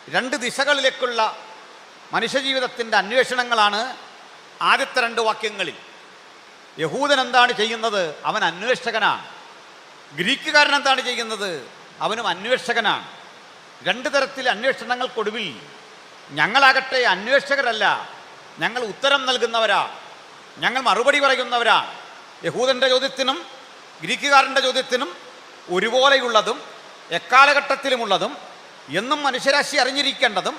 രണ്ട് ദിശകളിലേക്കുള്ള മനുഷ്യജീവിതത്തിൻ്റെ അന്വേഷണങ്ങളാണ് ആദ്യത്തെ രണ്ട് വാക്യങ്ങളിൽ. യഹൂദൻ എന്താണ് ചെയ്യുന്നത്? അവൻ അന്വേഷകനാണ്. ഗ്രീക്കുകാരൻ എന്താണ് ചെയ്യുന്നത്? അവനും അന്വേഷകനാണ്. രണ്ട് തരത്തിൽ അന്വേഷണങ്ങൾക്കൊടുവിൽ ഞങ്ങളാകട്ടെ അന്വേഷകരല്ല, ഞങ്ങൾ ഉത്തരം നൽകുന്നവരാ, ഞങ്ങൾ മറുപടി പറയുന്നവരാണ്. യഹൂദൻ്റെ ചോദ്യത്തിനും ഗ്രീക്കുകാരൻ്റെ ചോദ്യത്തിനും ഒരുപോലെയുള്ളതും എക്കാലഘട്ടത്തിലുമുള്ളതും എന്നും മനുഷ്യരാശി അറിഞ്ഞിരിക്കേണ്ടതും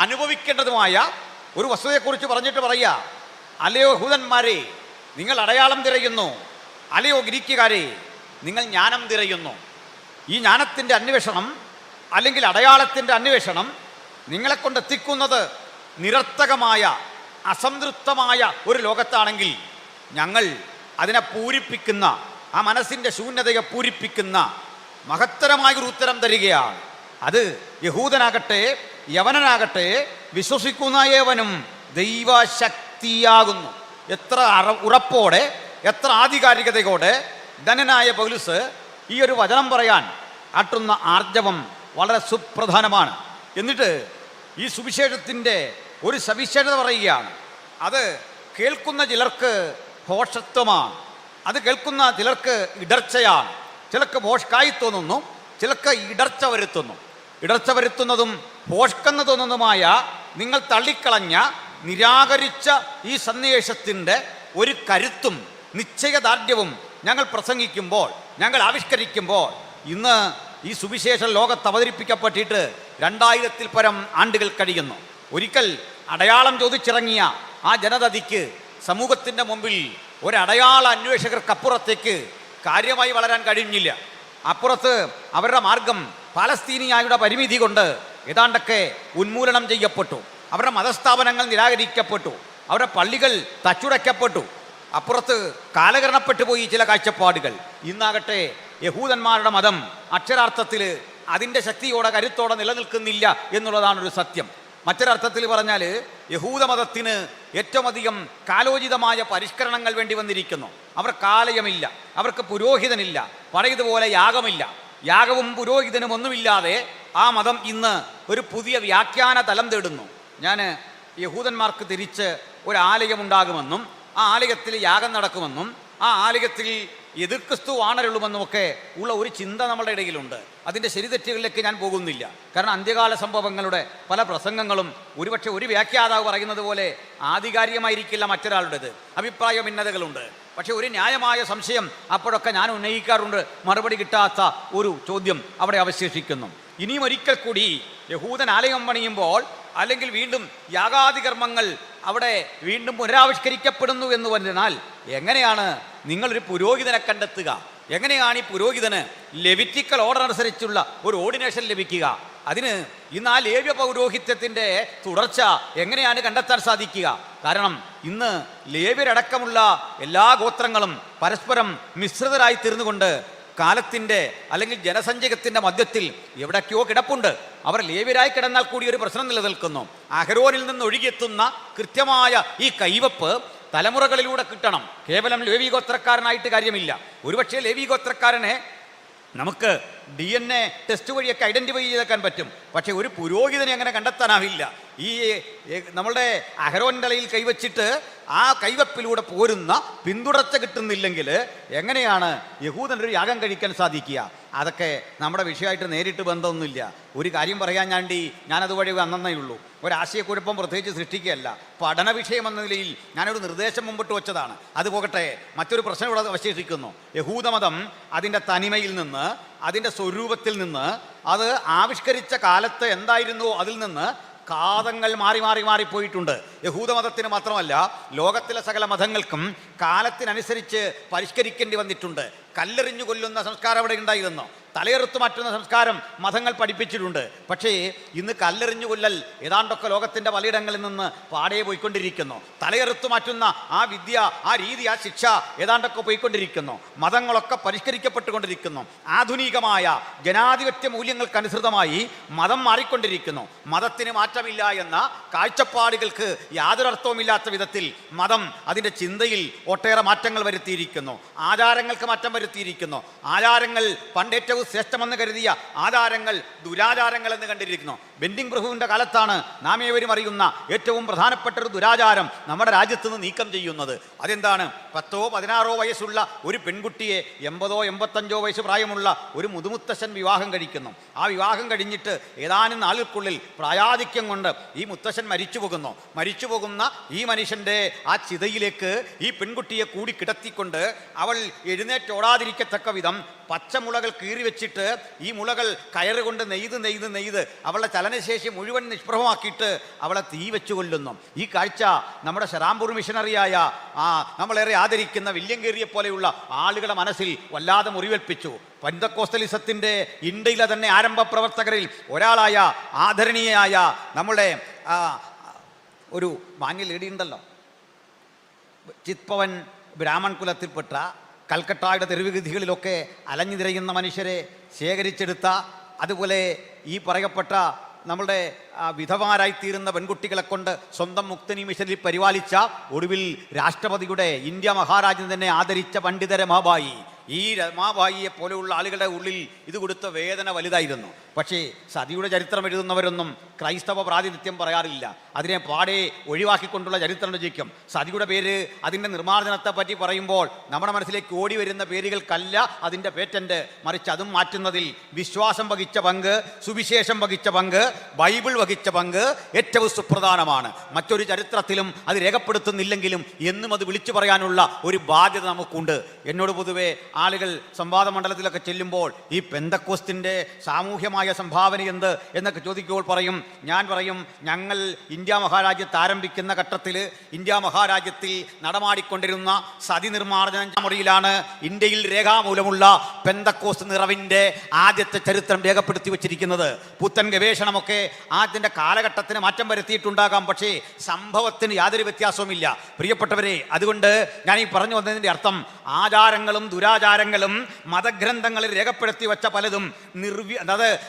അനുഭവിക്കേണ്ടതുമായ ഒരു വസ്തുതയെക്കുറിച്ച് പറഞ്ഞിട്ട് പറയുക, അല്ലയോ യഹൂദന്മാരെ നിങ്ങൾ അടയാളം തിരയുന്നു, അല്ലയോ ഗ്രീക്കുകാരെ നിങ്ങൾ ജ്ഞാനം തിരയുന്നു. ഈ ജ്ഞാനത്തിൻ്റെ അന്വേഷണം അല്ലെങ്കിൽ അടയാളത്തിൻ്റെ അന്വേഷണം നിങ്ങളെക്കൊണ്ട് എത്തിക്കുന്നത് നിരർത്ഥകമായ അസംതൃപ്തമായ ഒരു ലോകത്താണെങ്കിൽ ഞങ്ങൾ അതിനെ പൂരിപ്പിക്കുന്ന, ആ മനസ്സിൻ്റെ ശൂന്യതയെ പൂരിപ്പിക്കുന്ന മഹത്തരമായൊരു ഉത്തരം തരികയാണ്. അത് യഹൂദനാകട്ടെ യവനനാകട്ടെ വിശ്വസിക്കുന്ന ഏവനും ദൈവശക്തിയാകുന്നു. എത്ര ഉറപ്പോടെ, എത്ര ആധികാരികതയോടെ ധനനായ പൗലോസ് ഈ ഒരു വചനം പറയാൻ ആട്ടുന്ന ആർജവം വളരെ സുപ്രധാനമാണ്. എന്നിട്ട് ഈ സുവിശേഷത്തിൻ്റെ ഒരു സവിശേഷത പറയുകയാണ്. അത് കേൾക്കുന്ന ചിലർക്ക് ഭോഷത്വമാണ്, അത് കേൾക്കുന്ന ചിലർക്ക് ഇടർച്ചയാണ്. ചിലർക്ക് ഭോഷ്കായി തോന്നുന്നു, ചിലർക്ക് ഇടർച്ച വരുത്തുന്നു. ഇടർച്ച വരുത്തുന്നതും ഭോഷ്ക്കെന്ന് തോന്നുന്നതുമായ നിങ്ങൾ തള്ളിക്കളഞ്ഞ, നിരാകരിച്ച ഈ സന്ദേശത്തിൻ്റെ ഒരു കരുത്തും നിശ്ചയദാർഢ്യവും ഞങ്ങൾ പ്രസംഗിക്കുമ്പോൾ, ഞങ്ങൾ ആവിഷ്കരിക്കുമ്പോൾ, ഇന്ന് ഈ സുവിശേഷം ലോകത്ത് അവതരിപ്പിക്കപ്പെട്ടിട്ട് 2000-ൽ പരം ആണ്ടുകൾ കഴിയുന്നു. ഒരിക്കൽ അടയാളം ചോദിച്ചിറങ്ങിയ ആ ജനതയ്ക്ക് സമൂഹത്തിൻ്റെ മുമ്പിൽ ഒരടയാള അന്വേഷകർക്കപ്പുറത്തേക്ക് കാര്യമായി വളരാൻ കഴിഞ്ഞില്ല. അപ്പുറത്ത് അവരുടെ മാർഗം പാലസ്തീനിയായുടെ പരിമിതി കൊണ്ട് ഏതാണ്ടൊക്കെ ഉന്മൂലനം ചെയ്യപ്പെട്ടു. അവരുടെ മതസ്ഥാപനങ്ങൾ നിരാകരിക്കപ്പെട്ടു, അവരുടെ പള്ളികൾ തച്ചുടയ്ക്കപ്പെട്ടു. അപ്പുറത്ത് കാലകരണപ്പെട്ടു പോയി ചില കാഴ്ചപ്പാടുകൾ. ഇന്നാകട്ടെ യഹൂദന്മാരുടെ മതം അക്ഷരാർത്ഥത്തിൽ അതിൻ്റെ ശക്തിയോടെ കരുത്തോടെ നിലനിൽക്കുന്നില്ല എന്നുള്ളതാണൊരു സത്യം. മറ്റൊരർത്ഥത്തിൽ പറഞ്ഞാൽ യഹൂദമതത്തിന് ഏറ്റവും അധികം കാലോചിതമായ പരിഷ്കരണങ്ങൾ വേണ്ടി വന്നിരിക്കുന്നു. അവർക്ക് ആലയമില്ല, അവർക്ക് പുരോഹിതനില്ല, പറയുന്നതുപോലെ യാഗമില്ല. യാഗവും പുരോഹിതനും ഒന്നുമില്ലാതെ ആ മതം ഇന്ന് ഒരു പുതിയ വ്യാഖ്യാന തലം തേടുന്നു. ഞാൻ യഹൂദന്മാർക്ക് തിരിച്ച് ഒരു ആലയമുണ്ടാകുമെന്നും ആ ആലയത്തിൽ യാഗം നടക്കുമെന്നും ആ ആലയത്തിൽ എതിർക്രിസ്തു ആണരുള്ളുമെന്നുമൊക്കെ ഉള്ള ഒരു ചിന്ത നമ്മുടെ ഇടയിലുണ്ട്. അതിൻ്റെ ശരിതെറ്റുകളിലേക്ക് ഞാൻ പോകുന്നില്ല. കാരണം അന്ത്യകാല സംഭവങ്ങളുടെ പല പ്രസംഗങ്ങളും ഒരുപക്ഷെ ഒരു വ്യാഖ്യാതാവ് പറയുന്നത് പോലെ ആധികാരികമായിരിക്കില്ല മറ്റൊരാളുടേത്. അഭിപ്രായ ഭിന്നതകളുണ്ട്. പക്ഷെ ഒരു ന്യായമായ സംശയം അപ്പോഴൊക്കെ ഞാൻ ഉന്നയിക്കാറുണ്ട്. മറുപടി കിട്ടാത്ത ഒരു ചോദ്യം അവിടെ അവശേഷിക്കുന്നു. ഇനിയും ഒരിക്കൽ കൂടി യഹൂദൻ ആലയം പണിയുമ്പോൾ അല്ലെങ്കിൽ വീണ്ടും യാഗാദികർമ്മങ്ങൾ അവിടെ വീണ്ടും പുനരാവിഷ്കരിക്കപ്പെടുന്നു എന്ന് പറഞ്ഞാൽ എങ്ങനെയാണ് നിങ്ങളൊരു പുരോഹിതനെ കണ്ടെത്തുക? എങ്ങനെയാണ് ഈ പുരോഹിതന് ലെവിറ്റിക്കൽ ഓർഡർ അനുസരിച്ചുള്ള ഒരു ഓർഡിനേഷൻ ലഭിക്കുക? അതിന് ഇന്ന് ആ ലേവ്യ പൗരോഹിത്യത്തിൻ്റെ തുടർച്ച എങ്ങനെയാണ് കണ്ടെത്താൻ സാധിക്കുക? കാരണം ഇന്ന് ലേവ്യരടക്കമുള്ള എല്ലാ ഗോത്രങ്ങളും പരസ്പരം മിശ്രിതരായി തീർന്നുകൊണ്ട് കാലത്തിൻ്റെ അല്ലെങ്കിൽ ജനസഞ്ചയത്തിൻ്റെ മധ്യത്തിൽ എവിടേക്കോ കിടപ്പുണ്ട്. അവർ ലേവ്യരായി കിടന്നാൽ കൂടി ഒരു പ്രശ്നം നിലനിൽക്കുന്നു. അഹരോനിൽ നിന്ന് ഒഴുകിയെത്തുന്ന കൃത്യമായ ഈ കൈവപ്പ് തലമുറകളിലൂടെ കിട്ടണം. കേവലം ലേവി ഗോത്രക്കാരനായിട്ട് കാര്യമില്ല. ഒരുപക്ഷെ ലേവി ഗോത്രക്കാരനെ നമുക്ക് DNA ടെസ്റ്റ് വഴിയൊക്കെ ഐഡൻറ്റിഫൈ ചെയ്തേക്കാൻ പറ്റും. പക്ഷേ ഒരു പുരോഹിതനെ അങ്ങനെ കണ്ടെത്താനാവില്ല. ഈ നമ്മളുടെ അഹരോൻ്റെ തലയിൽ കൈവച്ചിട്ട് ആ കൈവപ്പിലൂടെ പോരുന്ന പിന്തുടർച്ച കിട്ടുന്നില്ലെങ്കിൽ എങ്ങനെയാണ് യഹൂദനൊരു യാഗം കഴിക്കാൻ സാധിക്കുക? അതൊക്കെ നമ്മുടെ വിഷയമായിട്ട് നേരിട്ട് ബന്ധമൊന്നുമില്ല. ഒരു കാര്യം പറയാൻ ഞാനതുവഴി വന്നേ ഉള്ളൂ. ഒരാശയക്കുഴപ്പം പ്രത്യേകിച്ച് സൃഷ്ടിക്കുകയല്ല. പഠന വിഷയം എന്ന നിലയിൽ ഞാനൊരു നിർദ്ദേശം മുമ്പിട്ട് വെച്ചതാണ്. അത് പോകട്ടെ, മറ്റൊരു പ്രശ്നം ഇവിടെ അവശേഷിക്കുന്നു. യഹൂദമതം അതിൻ്റെ തനിമയിൽ നിന്ന്, അതിൻ്റെ സ്വരൂപത്തിൽ നിന്ന്, അത് ആവിഷ്കരിച്ച കാലത്ത് എന്തായിരുന്നുവോ അതിൽ നിന്ന് കാതങ്ങൾ മാറിപ്പോയിട്ടുണ്ട്. യഹൂദമതത്തിന് മാത്രമല്ല, ലോകത്തിലെ സകല മതങ്ങൾക്കും കാലത്തിനനുസരിച്ച് പരിഷ്കരിക്കേണ്ടി വന്നിട്ടുണ്ട്. കല്ലെറിഞ്ഞു കൊല്ലുന്ന സംസ്കാരം അവിടെ ഉണ്ടായിരുന്നു. തലയെറുത്തു മാറ്റുന്ന സംസ്കാരം മതങ്ങൾ പഠിപ്പിച്ചിട്ടുണ്ട്. പക്ഷേ ഇന്ന് കല്ലെറിഞ്ഞു കൊല്ലൽ ഏതാണ്ടൊക്കെ ലോകത്തിൻ്റെ പലയിടങ്ങളിൽ നിന്ന് പാടെ പോയിക്കൊണ്ടിരിക്കുന്നു. തലയെറുത്തു മാറ്റുന്ന ആ വിദ്യ, ആ രീതി, ആ ശിക്ഷ ഏതാണ്ടൊക്കെ പോയിക്കൊണ്ടിരിക്കുന്നു. മതങ്ങളൊക്കെ പരിഷ്കരിക്കപ്പെട്ടുകൊണ്ടിരിക്കുന്നു. ആധുനികമായ ജനാധിപത്യ മൂല്യങ്ങൾക്കനുസൃതമായി മതം മാറിക്കൊണ്ടിരിക്കുന്നു. മതത്തിന് മാറ്റമില്ല എന്ന കാഴ്ചപ്പാടുകൾക്ക് യാതൊരർത്ഥവുമില്ലാത്ത വിധത്തിൽ മതം അതിൻ്റെ ചിന്തയിൽ ഒട്ടേറെ മാറ്റങ്ങൾ വരുത്തിയിരിക്കുന്നു. ആചാരങ്ങൾക്ക് മാറ്റം വരുത്തിയിരിക്കുന്നു. ആചാരങ്ങൾ പണ്ടേറ്റവും ശ്രേഷ്ഠമെന്ന് കരുതിയ ആചാരങ്ങൾ ദുരാചാരങ്ങൾ എന്ന് കണ്ടിരിക്കുന്നു. ബെന്റിംഗ് പ്രഭുവിൻ്റെ കാലത്താണ് നാം ഏവരും അറിയുന്ന ഏറ്റവും പ്രധാനപ്പെട്ട ഒരു ദുരാചാരം നമ്മുടെ രാജ്യത്ത് നിന്ന് നീക്കം ചെയ്യുന്നത്. അതെന്താണ്? 10-16 വയസ്സുള്ള ഒരു പെൺകുട്ടിയെ 80-85 വയസ്സ് പ്രായമുള്ള ഒരു മുതുമുത്തശ്ശൻ വിവാഹം കഴിക്കുന്നു. ആ വിവാഹം കഴിഞ്ഞിട്ട് ഏതാനും നാളുകൾക്കുള്ളിൽ പ്രായാധിക്യം കൊണ്ട് ഈ മുത്തശ്ശൻ മരിച്ചു പോകുന്ന ഈ മനുഷ്യൻ്റെ ആ ചിതയിലേക്ക് ഈ പെൺകുട്ടിയെ കൂടി കിടത്തിക്കൊണ്ട് അവൾ എഴുന്നേറ്റോടാതിരിക്കത്തക്ക വിധം പച്ചമുളകൾ കീറി വെച്ചിട്ട് ഈ മുളകൾ കയറുകൊണ്ട് നെയ്ത് അവളുടെ ചലനശേഷി മുഴുവൻ നിഷ്പ്രഭമാക്കിയിട്ട് അവളെ തീ വെച്ചു കൊല്ലുന്നു. ഈ കാഴ്ച നമ്മുടെ ശരാംപൂർ മിഷണറിയായ നമ്മളേറെ ആദരിക്കുന്ന വില്യം പോലെയുള്ള ആളുകളുടെ മനസ്സിൽ വല്ലാതെ മുറിവേൽപ്പിച്ചു. പെന്തക്കോസ്തലിസത്തിൻ്റെ ഇന്ത്യയിലെ തന്നെ ആരംഭ പ്രവർത്തകരിൽ ഒരാളായ ആദരണീയയായ നമ്മുടെ ഒരു മാന്യ ലേഡി ഉണ്ടല്ലോ, ചിത്പവൻ ബ്രാഹ്മൺ കുലത്തിൽപ്പെട്ട കൽക്കട്ടയുടെ തെരുവുവീഥികളിലൊക്കെ അലഞ്ഞു തിരയുന്ന മനുഷ്യരെ ശേഖരിച്ചെടുത്ത, അതുപോലെ ഈ പറയപ്പെട്ട നമ്മളുടെ വിധവമാരായിത്തീരുന്ന പെൺകുട്ടികളെ കൊണ്ട് സ്വന്തം മുക്തനി മിഷനിൽ പരിപാലിച്ച, ഒടുവിൽ രാഷ്ട്രപതിയുടെ ഇന്ത്യ മഹാരാജ്യം തന്നെ ആദരിച്ച പണ്ഡിത രമാബായി. ഈ രമാബായിയെ പോലെയുള്ള ആളുകളുടെ ഉള്ളിൽ ഇത് കൊടുത്ത വേദന വലുതായിരുന്നു. പക്ഷേ സതിയുടെ ചരിത്രം എഴുതുന്നവരൊന്നും ക്രൈസ്തവ പ്രാതിനിധ്യം പറയാറില്ല. അതിനെ പാടെ ഒഴിവാക്കിക്കൊണ്ടുള്ള ചരിത്രം രചിക്കും. സതിയുടെ പേര്, അതിൻ്റെ നിർമ്മാർജ്ജനത്തെ പറ്റി പറയുമ്പോൾ നമ്മുടെ മനസ്സിലേക്ക് ഓടി വരുന്ന പേരുകൾക്കല്ല അതിൻ്റെ പേറ്റന്റ്, മറിച്ച് അതും മാറ്റുന്നതിൽ വിശ്വാസം വഹിച്ച പങ്ക്, സുവിശേഷം വഹിച്ച പങ്ക്, ബൈബിൾ വഹിച്ച പങ്ക് ഏറ്റവും സുപ്രധാനമാണ്. മറ്റൊരു ചരിത്രത്തിലും അത് രേഖപ്പെടുത്തുന്നില്ലെങ്കിലും എന്നും അത് വിളിച്ചു പറയാനുള്ള ഒരു ബാധ്യത നമുക്കുണ്ട്. എന്നോട് പൊതുവെ ആളുകൾ സംവാദ മണ്ഡലത്തിലൊക്കെ ചെല്ലുമ്പോൾ ഈ പെന്തക്കോസ്തിൻ്റെ സാമൂഹ്യമായ സംഭാവന എന്ത് എന്നൊക്കെ ചോദിക്കുമ്പോൾ ഞാൻ പറയും ഞങ്ങൾ ഇന്ത്യ മഹാരാജ്യത്ത് ആരംഭിക്കുന്ന ഘട്ടത്തിൽ ഇന്ത്യ മഹാരാജ്യത്തിൽ നടമാടിക്കൊണ്ടിരുന്ന സതി നിർമ്മാർജ്ജന മുറിയിലാണ് ഇന്ത്യയിൽ രേഖാമൂലമുള്ള പെന്തക്കോസ്ത് നിറവിൻ്റെ ആദ്യത്തെ ചരിത്രം രേഖപ്പെടുത്തി വച്ചിരിക്കുന്നത്. പുത്തൻ ഗവേഷണമൊക്കെ അതിൻ്റെ കാലഘട്ടത്തിന് മാറ്റം വരുത്തിയിട്ടുണ്ടാകാം, പക്ഷേ സംഭവത്തിന് യാതൊരു വ്യത്യാസവുമില്ല. പ്രിയപ്പെട്ടവരെ, അതുകൊണ്ട് ഞാൻ ഈ പറഞ്ഞു വന്നതിൻ്റെ അർത്ഥം ആചാരങ്ങളും ദുരാചാരങ്ങളും മതഗ്രന്ഥങ്ങളിൽ രേഖപ്പെടുത്തി വെച്ച പലതും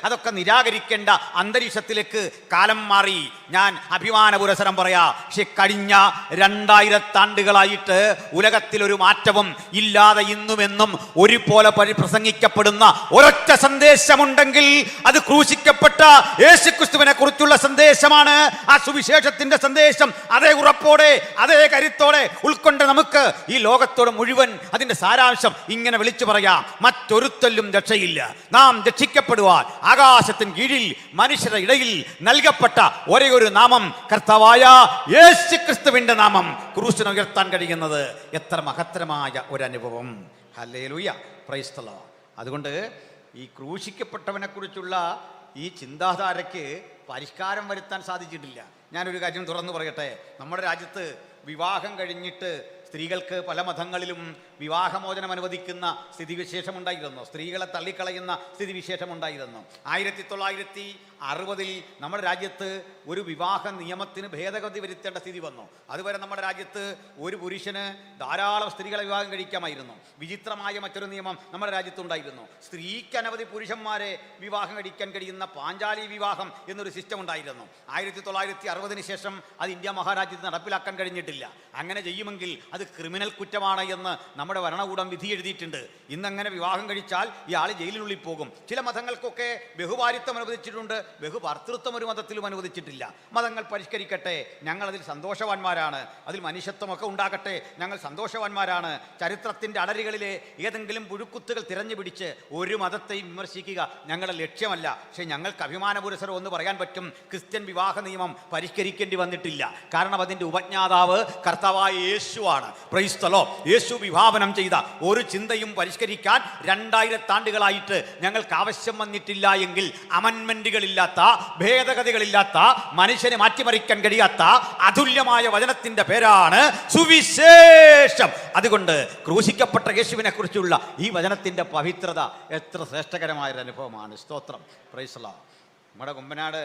അതൊക്കെ നിരാകരിക്കേണ്ട അന്തരീക്ഷത്തിലേക്ക് കാലം മാറി. ഞാൻ അഭിമാന പുരസരം പറയാ, പക്ഷെ കഴിഞ്ഞ 2000 ആണ്ടുകളായിട്ട് ഉലകത്തിലൊരു മാറ്റവും ഇല്ലാതെ ഇന്നുമെന്നും ഒരുപോലെ പ്രസംഗിക്കപ്പെടുന്ന ഒരൊറ്റ സന്ദേശമുണ്ടെങ്കിൽ അത് ക്രൂശിക്കപ്പെട്ട യേശുക്രിസ്തുവിനെ കുറിച്ചുള്ള സന്ദേശമാണ്. ആ സുവിശേഷത്തിന്റെ സന്ദേശം അതേ ഉറപ്പോടെ അതേ കരുത്തോടെ ഉൾക്കൊണ്ട് നമുക്ക് ഈ ലോകത്തോട് മുഴുവൻ അതിന്റെ സാരാംശം ഇങ്ങനെ വിളിച്ചു പറയാം. മറ്റൊരുത്തല്ലും രക്ഷയില്ല. നാം രക്ഷിക്കപ്പെടുവാൻ ആകാശത്തിന് കീഴിൽ മനുഷ്യരുടെ ഇടയിൽ നൽകപ്പെട്ട ഒരേ ഒരു നാമം കർത്താവായ യേശുക്രിസ്തുവിന്റെ നാമം. ക്രൂശിനെ ഉയർത്താൻ കഴിയുന്നത് എത്ര മഹത്തരമായ ഒരു അനുഭവം. Hallelujah, praise the Lord. അതുകൊണ്ട് ഈ ക്രൂശിക്കപ്പെട്ടവനെ കുറിച്ചുള്ള ഈ ചിന്താധാരയ്ക്ക് പരിഷ്കാരം വരുത്താൻ സാധിച്ചിട്ടില്ല. ഞാനൊരു കാര്യം തുറന്നു പറയട്ടെ. നമ്മുടെ രാജ്യത്ത് വിവാഹം കഴിഞ്ഞിട്ട് സ്ത്രീകൾക്ക് പല മതങ്ങളിലും വിവാഹമോചനം അനുവദിക്കുന്ന സ്ഥിതിവിശേഷമുണ്ടായിരുന്നു. സ്ത്രീകളെ തള്ളിക്കളയുന്ന സ്ഥിതിവിശേഷമുണ്ടായിരുന്നു. 1960 നമ്മുടെ രാജ്യത്ത് ഒരു വിവാഹ നിയമത്തിന് ഭേദഗതി വരുത്തേണ്ട സ്ഥിതി വന്നു. അതുവരെ നമ്മുടെ രാജ്യത്ത് ഒരു പുരുഷന് ധാരാളം സ്ത്രീകളെ വിവാഹം കഴിക്കാമായിരുന്നു. വിചിത്രമായ മറ്റൊരു നിയമം നമ്മുടെ രാജ്യത്തുണ്ടായിരുന്നു. സ്ത്രീക്ക് അനവധി പുരുഷന്മാരെ വിവാഹം കഴിക്കാൻ കഴിയുന്ന പാഞ്ചാലി വിവാഹം എന്നൊരു സിസ്റ്റം ഉണ്ടായിരുന്നു. 1960 ശേഷം അത് ഇന്ത്യ മഹാരാജ്യത്ത് നടപ്പിലാക്കാൻ കഴിഞ്ഞിട്ടില്ല. അങ്ങനെ ചെയ്യുമെങ്കിൽ അത് ക്രിമിനൽ കുറ്റമാണ് എന്ന് നമ്മുടെ ഭരണകൂടം വിധി എഴുതിയിട്ടുണ്ട്. ഇന്നങ്ങനെ വിവാഹം കഴിച്ചാൽ ഇയാൾ ജയിലിനുള്ളിൽ പോകും. ചില മതങ്ങൾക്കൊക്കെ ബഹുഭാര്യത്വം അനുവദിച്ചിട്ടുണ്ട്, ബഹുഭർത്തൃത്വം ഒരു മതത്തിലും അനുവദിച്ചിട്ടില്ല. മതങ്ങൾ പരിഷ്കരിക്കട്ടെ, ഞങ്ങൾ അതിൽ സന്തോഷവാന്മാരാണ്. അതിൽ മനുഷ്യത്വമൊക്കെ ഉണ്ടാകട്ടെ, ഞങ്ങൾ സന്തോഷവാന്മാരാണ്. ചരിത്രത്തിൻ്റെ അടരുകളിലെ ഏതെങ്കിലും പുഴുക്കുത്തുകൾ തിരഞ്ഞു പിടിച്ച് ഒരു മതത്തെയും വിമർശിക്കുക ഞങ്ങളുടെ ലക്ഷ്യമല്ല. പക്ഷേ ഞങ്ങൾക്ക് അഭിമാനപുരസരം ഒന്ന് പറയാൻ പറ്റും, ക്രിസ്ത്യൻ വിവാഹ നിയമം പരിഷ്കരിക്കേണ്ടി വന്നിട്ടില്ല. കാരണം അതിൻ്റെ ഉപജ്ഞാതാവ് കർത്താവായ യേശുവാണ്. Price the Lord. യേശു വിഭാവനം ചെയ്ത ഒരു ചിന്തയും പരിഷ്കരിക്കാൻ 2000 ആണ്ടുകളായിട്ട് ഞങ്ങൾക്ക് ആവശ്യം വന്നിട്ടില്ല എങ്കിൽ അമൻമെന്റുകളില്ലാത്ത, ഭേദഗതികളില്ലാത്ത, മനുഷ്യനെ മാറ്റിമറിക്കാൻ കഴിയാത്ത അതുല്യമായ വചനത്തിന്റെ പേരാണ് സുവിശേഷം. അതുകൊണ്ട് ക്രൂശിക്കപ്പെട്ട യേശുവിനെ കുറിച്ചുള്ള ഈ വചനത്തിന്റെ പവിത്രത എത്ര ശ്രേഷ്ഠകരമായൊരു അനുഭവമാണ്. സ്തോത്രം, പ്രൈസ് ദി ലോർഡ്. നമ്മുടെ കുമ്പനാട്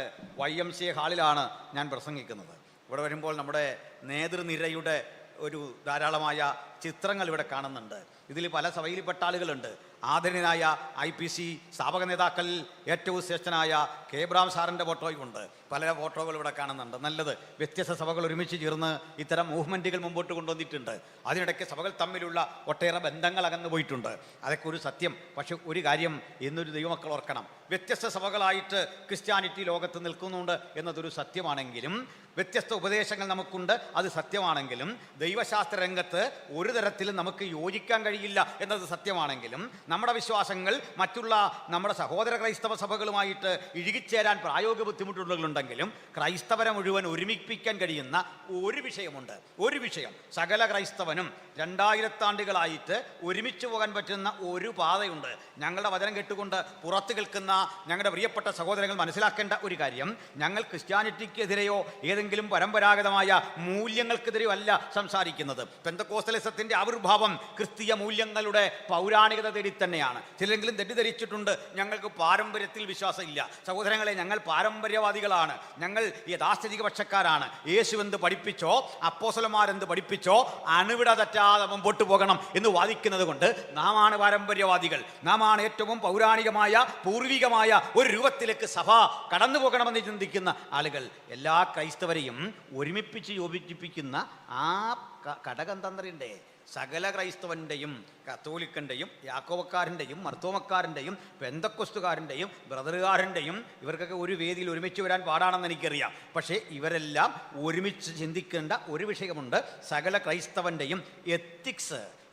YMCA ഹാളിലാണ് ഞാൻ പ്രസംഗിക്കുന്നത്. ഇവിടെ വരുമ്പോൾ നമ്മുടെ നേതൃനിരയുടെ ഒരു ധാരാളമായ ചിത്രങ്ങൾ ഇവിടെ കാണുന്നുണ്ട്. ഇതിൽ പല സഭയിൽപ്പെട്ട ആളുകളുണ്ട്. ആദരണീയനായ IPC സ്ഥാപക നേതാക്കളിൽ ഏറ്റവും ശ്രേഷ്ഠനായ കേബ്രാം സാറിൻ്റെ ഫോട്ടോയും ഉണ്ട്. പല ഫോട്ടോകൾ ഇവിടെ കാണുന്നുണ്ട്. നല്ലത്. വ്യത്യസ്ത സഭകൾ ഒരുമിച്ച് ചേർന്ന് ഇത്തരം മൂവ്മെൻറ്റുകൾ മുമ്പോട്ട് കൊണ്ടുവന്നിട്ടുണ്ട്. അതിനിടയ്ക്ക് സഭകൾ തമ്മിലുള്ള ഒട്ടേറെ ബന്ധങ്ങൾ അകന്നു പോയിട്ടുണ്ട്. അതൊക്കെ ഒരു സത്യം. പക്ഷെ ഒരു കാര്യം എന്നൊരു ദൈവമക്കൾ ഓർക്കണം, വ്യത്യസ്ത സഭകളായിട്ട് ക്രിസ്ത്യാനിറ്റി ലോകത്ത് നിൽക്കുന്നുണ്ട് എന്നതൊരു സത്യമാണെങ്കിലും, വ്യത്യസ്ത ഉപദേശങ്ങൾ നമുക്കുണ്ട്, അത് സത്യമാണെങ്കിലും, ദൈവശാസ്ത്ര രംഗത്ത് ഒരു തരത്തിലും നമുക്ക് യോജിക്കാൻ കഴിയില്ല എന്നത് സത്യമാണെങ്കിലും, നമ്മുടെ വിശ്വാസങ്ങൾ മറ്റുള്ള നമ്മുടെ സഹോദര ക്രൈസ്തവ സഭകളുമായിട്ട് ഇഴുകിച്ചേരാൻ പ്രായോഗിക ബുദ്ധിമുട്ടുകളുണ്ടെങ്കിലും ക്രൈസ്തവരെ മുഴുവൻ ഒരുമിപ്പിക്കാൻ കഴിയുന്ന ഒരു വിഷയമുണ്ട്. ഒരു വിഷയം സകല ക്രൈസ്തവനും 2000 ആണ്ടുകളായിട്ട് ഒരുമിച്ച് പോകാൻ പറ്റുന്ന ഒരു പാതയുണ്ട്. ഞങ്ങളുടെ വചനം കേട്ടുകൊണ്ട് പുറത്ത് കേൾക്കുന്ന ഞങ്ങളുടെ പ്രിയപ്പെട്ട സഹോദരങ്ങൾ മനസ്സിലാക്കേണ്ട ഒരു കാര്യം, ഞങ്ങൾ ക്രിസ്ത്യാനിറ്റിക്കെതിരെയോ ഏതെങ്കിലും പരമ്പരാഗതമായ മൂല്യങ്ങൾക്കെതിരെയോ അല്ല സംസാരിക്കുന്നത്. പെന്തക്കോസ്തലിസത്തിൻ്റെ ആവിർഭാവം ക്രിസ്തീയ മൂല്യങ്ങളുടെ പൗരാണികത തേടി തന്നെയാണ്. ചിലെങ്കിലും തെറ്റിദ്ധരിച്ചിട്ടുണ്ട്, ഞങ്ങൾക്ക് പാരമ്പര്യത്തിൽ വിശ്വാസമില്ല. സഹോദരങ്ങളെ, ഞങ്ങൾ പാരമ്പര്യവാദികളാണ്. ഞങ്ങൾ യാഥാസ്ഥിതിക പക്ഷക്കാരാണ്. യേശു എന്ത് പഠിപ്പിച്ചോ, അപ്പോസ്തലന്മാരെന്ത് പഠിപ്പിച്ചോ, അണുവിട തെറ്റാതെ മുമ്പോട്ട് പോകണം എന്ന് വാദിക്കുന്നത് കൊണ്ട് നാമാണ് പാരമ്പര്യവാദികൾ. നാമാണ് ഏറ്റവും പൗരാണികമായ പൂർവികമായ ഒരു രൂപത്തിലേക്ക് സഭ കടന്നു പോകണമെന്ന് ചിന്തിക്കുന്ന ആളുകൾ. എല്ലാ ക്രൈസ്തവരെയും ഒരുമിപ്പിച്ച് യോജിപ്പിക്കുന്ന ആ ഘടകതന്ത്രിൻ്റെ സകല ക്രൈസ്തവൻ്റെയും കത്തോലിക്കൻ്റെയും യാക്കോബക്കാരൻ്റെയും മർത്തോമക്കാരൻ്റെയും പെന്തക്കൊസ്തുകാരൻ്റെയും ബ്രദറുകാരൻ്റെയും ഇവർക്കൊക്കെ ഒരു വേദിയിൽ ഒരുമിച്ച് വരാൻ പാടാണെന്ന് എനിക്കറിയാം. പക്ഷേ ഇവരെല്ലാം ഒരുമിച്ച് ചിന്തിക്കേണ്ട ഒരു വിഷയമുണ്ട്. സകല ക്രൈസ്തവൻ്റെയും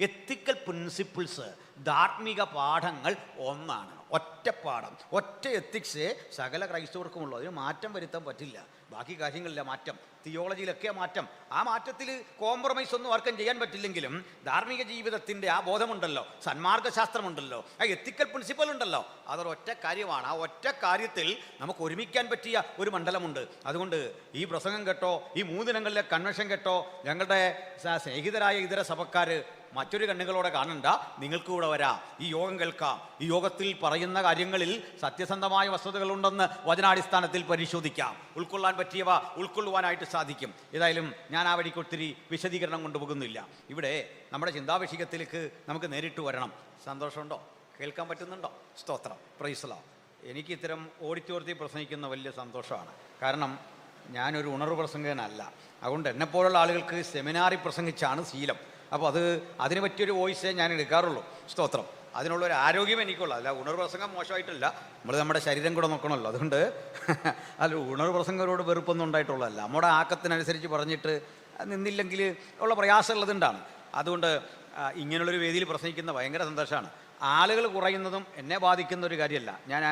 എത്തിക്കൽ പ്രിൻസിപ്പിൾസ്, ധാർമ്മിക പാഠങ്ങൾ ഒന്നാണ്. ഒറ്റ പാഠം, ഒറ്റ എത്തിക്സേ സകല ക്രൈസ്തവർക്കുമുള്ളൂ. അതിന് മാറ്റം വരുത്താൻ പറ്റില്ല. ബാക്കി കാര്യങ്ങളില്ല മാറ്റം, തിയോളജിയിലൊക്കെ മാറ്റം. ആ മാറ്റത്തിൽ കോംപ്രമൈസ് ഒന്നും ആർക്കും ചെയ്യാൻ പറ്റില്ലെങ്കിലും ധാർമ്മിക ജീവിതത്തിൻ്റെ ആ ബോധമുണ്ടല്ലോ, സന്മാർഗശാസ്ത്രമുണ്ടല്ലോ, ആ എത്തിക്കൽ പ്രിൻസിപ്പൽ ഉണ്ടല്ലോ, അതൊരൊറ്റ കാര്യമാണ്. ആ ഒറ്റ കാര്യത്തിൽ നമുക്ക് ഒരുമിക്കാൻ പറ്റിയ ഒരു മണ്ഡലമുണ്ട്. അതുകൊണ്ട് ഈ പ്രസംഗം കേട്ടോ, ഈ 3 ദിനങ്ങളിലെ കൺവെൻഷൻ കേട്ടോ, ഞങ്ങളുടെ സ്നേഹിതരായ ഇതര സഭക്കാർ മറ്റൊരു കണ്ണുകളോടെ കാണണ്ട, നിങ്ങൾക്ക് കൂടെ വരാം, ഈ യോഗം കേൾക്കാം. ഈ യോഗത്തിൽ പറയുന്ന കാര്യങ്ങളിൽ സത്യസന്ധമായ വസ്തുതകളുണ്ടെന്ന് വചനാടിസ്ഥാനത്തിൽ പരിശോധിക്കാം. ഉൾക്കൊള്ളാൻ പറ്റിയവ ഉൾക്കൊള്ളുവാനായിട്ട് സാധിക്കും. ഏതായാലും ഞാൻ ആ വഴിക്ക് ഒത്തിരി വിശദീകരണം കൊണ്ടുപോകുന്നില്ല. ഇവിടെ നമ്മുടെ ചിന്താവിഷയത്തിലേക്ക് നമുക്ക് നേരിട്ട് വരണം. സന്തോഷമുണ്ടോ? കേൾക്കാൻ പറ്റുന്നുണ്ടോ? സ്തോത്രം, പ്രൈസ് ദി ലോർഡ്. എനിക്ക് ഇത്തരം ഓഡിറ്റോറിയത്തിൽ പ്രസംഗിക്കുന്ന വലിയ സന്തോഷമാണ്. കാരണം ഞാനൊരു ഉണർവ് പ്രസംഗകനല്ല. അതുകൊണ്ട് എന്നെപ്പോലുള്ള ആളുകൾക്ക് സെമിനാറിൽ പ്രസംഗിച്ചാണ് ശീലം. അപ്പോൾ അതിന് പറ്റിയൊരു വോയിസേ ഞാൻ എടുക്കാറുള്ളൂ. സ്തോത്രം. അതിനുള്ളൊരു ആരോഗ്യം എനിക്കുള്ളൂ. അല്ല, ഉണർവ് പ്രസംഗം മോശമായിട്ടല്ല, നമ്മൾ നമ്മുടെ ശരീരം കൂടെ നോക്കണമല്ലോ. അതുകൊണ്ട് അല്ല, ഉണർവ് പ്രസംഗരോട് വെറുപ്പൊന്നും ഉണ്ടായിട്ടുള്ളതല്ല. നമ്മുടെ ആക്കത്തിനനുസരിച്ച് പറഞ്ഞിട്ട് നിന്നില്ലെങ്കിൽ ഉള്ള പ്രയാസമുള്ളതുകൊണ്ടാണ്. അതുകൊണ്ട് ഇങ്ങനെയുള്ളൊരു വേദിയിൽ പ്രസംഗിക്കുന്ന ഭയങ്കര സന്തോഷമാണ്. ആളുകൾ കുറയുന്നതും എന്നെ ബാധിക്കുന്ന ഒരു കാര്യമല്ല. ഞാൻ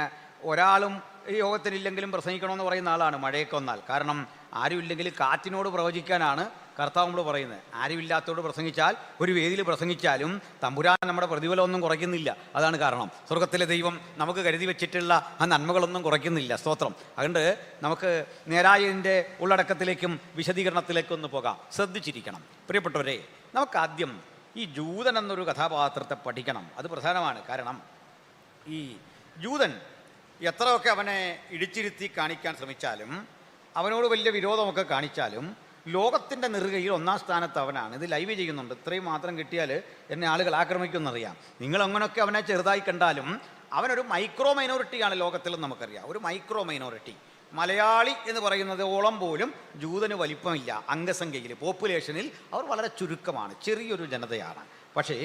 ഒരാളും ഈ യോഗത്തിനില്ലെങ്കിലും പ്രസംഗിക്കണമെന്ന് പറയുന്ന ആളാണ് മഴയൊക്കെ വന്നാൽ. കാരണം ആരുമില്ലെങ്കിൽ കാറ്റിനോട് പ്രവചിക്കാനാണ് കർത്താവ് നമ്മൾ പറയുന്നത്. ആരുമില്ലാത്തതോട് പ്രസംഗിച്ചാൽ, ഒരു വേദിയിൽ പ്രസംഗിച്ചാലും തമ്പുരാൻ നമ്മുടെ പ്രതിഫലമൊന്നും കുറയ്ക്കുന്നില്ല. അതാണ് കാരണം. സ്വർഗത്തിലെ ദൈവം നമുക്ക് കരുതി വെച്ചിട്ടുള്ള ആ നന്മകളൊന്നും കുറയ്ക്കുന്നില്ല. സ്തോത്രം. അതുകൊണ്ട് നമുക്ക് നേരായതിൻ്റെ ഉള്ളടക്കത്തിലേക്കും വിശദീകരണത്തിലേക്കും ഒന്ന് പോകാം. ശ്രദ്ധിച്ചിരിക്കണം പ്രിയപ്പെട്ടവരെ. നമുക്കാദ്യം ഈ ജൂതൻ എന്നൊരു കഥാപാത്രത്തെ പഠിക്കണം. അത് പ്രധാനമാണ്. കാരണം ഈ ജൂതൻ എത്രയൊക്കെ അവനെ ഇടിച്ചിരുത്തി കാണിക്കാൻ ശ്രമിച്ചാലും, അവനോട് വലിയ വിരോധമൊക്കെ കാണിച്ചാലും, ലോകത്തിൻ്റെ നെറുകയിൽ 1-ാം സ്ഥാനത്ത് അവനാണ്. ഇത് ലൈവ് ചെയ്യുന്നുണ്ട്. ഇത്രയും മാത്രം കിട്ടിയാൽ എന്നെ ആളുകൾ ആക്രമിക്കുമെന്നറിയാം. നിങ്ങൾ അങ്ങനെയൊക്കെ അവനെ ചെറുതായി കണ്ടാലും അവനൊരു മൈക്രോ മൈനോറിറ്റിയാണ് ലോകത്തിൽ. നമുക്കറിയാം, ഒരു മൈക്രോ മൈനോറിറ്റി. മലയാളി എന്ന് പറയുന്നത് ഓളം പോലും ജൂതന് വലിപ്പമില്ല. അംഗസംഖ്യയിൽ, പോപ്പുലേഷനിൽ അവർ വളരെ ചുരുക്കമാണ്, ചെറിയൊരു ജനതയാണ്. പക്ഷേ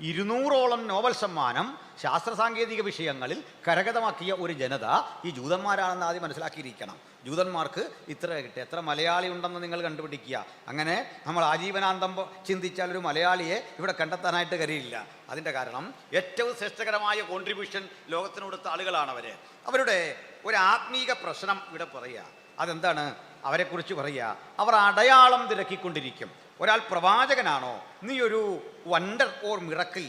200ഓളം നോബൽ സമ്മാനം ശാസ്ത്ര സാങ്കേതിക വിഷയങ്ങളിൽ കരഗതമാക്കിയ ഒരു ജനത ഈ ജൂതന്മാരാണെന്ന് ആദ്യം മനസ്സിലാക്കിയിരിക്കണം. ജൂതന്മാർക്ക് ഇത്ര കിട്ടുക, എത്ര മലയാളി ഉണ്ടെന്ന് നിങ്ങൾ കണ്ടുപിടിക്കുക. അങ്ങനെ നമ്മൾ ആജീവനാന്തം ചിന്തിച്ചാൽ ഒരു മലയാളിയെ ഇവിടെ കണ്ടെത്താനായിട്ട് കഴിയില്ല. അതിൻ്റെ കാരണം ഏറ്റവും ശ്രേഷ്ഠകരമായ കോൺട്രിബ്യൂഷൻ ലോകത്തിന് കൊടുത്ത ആളുകളാണ് അവർ. അവരുടെ ഒരു ആത്മീക പ്രശ്നം ഇവിടെ പറയുക. അതെന്താണ്? അവരെക്കുറിച്ച് പറയുക, അവർ അടയാളം തിരക്കിക്കൊണ്ടിരിക്കും. ഒരാൾ പ്രവാചകനാണോ? നീ ഒരു wonder or miracle,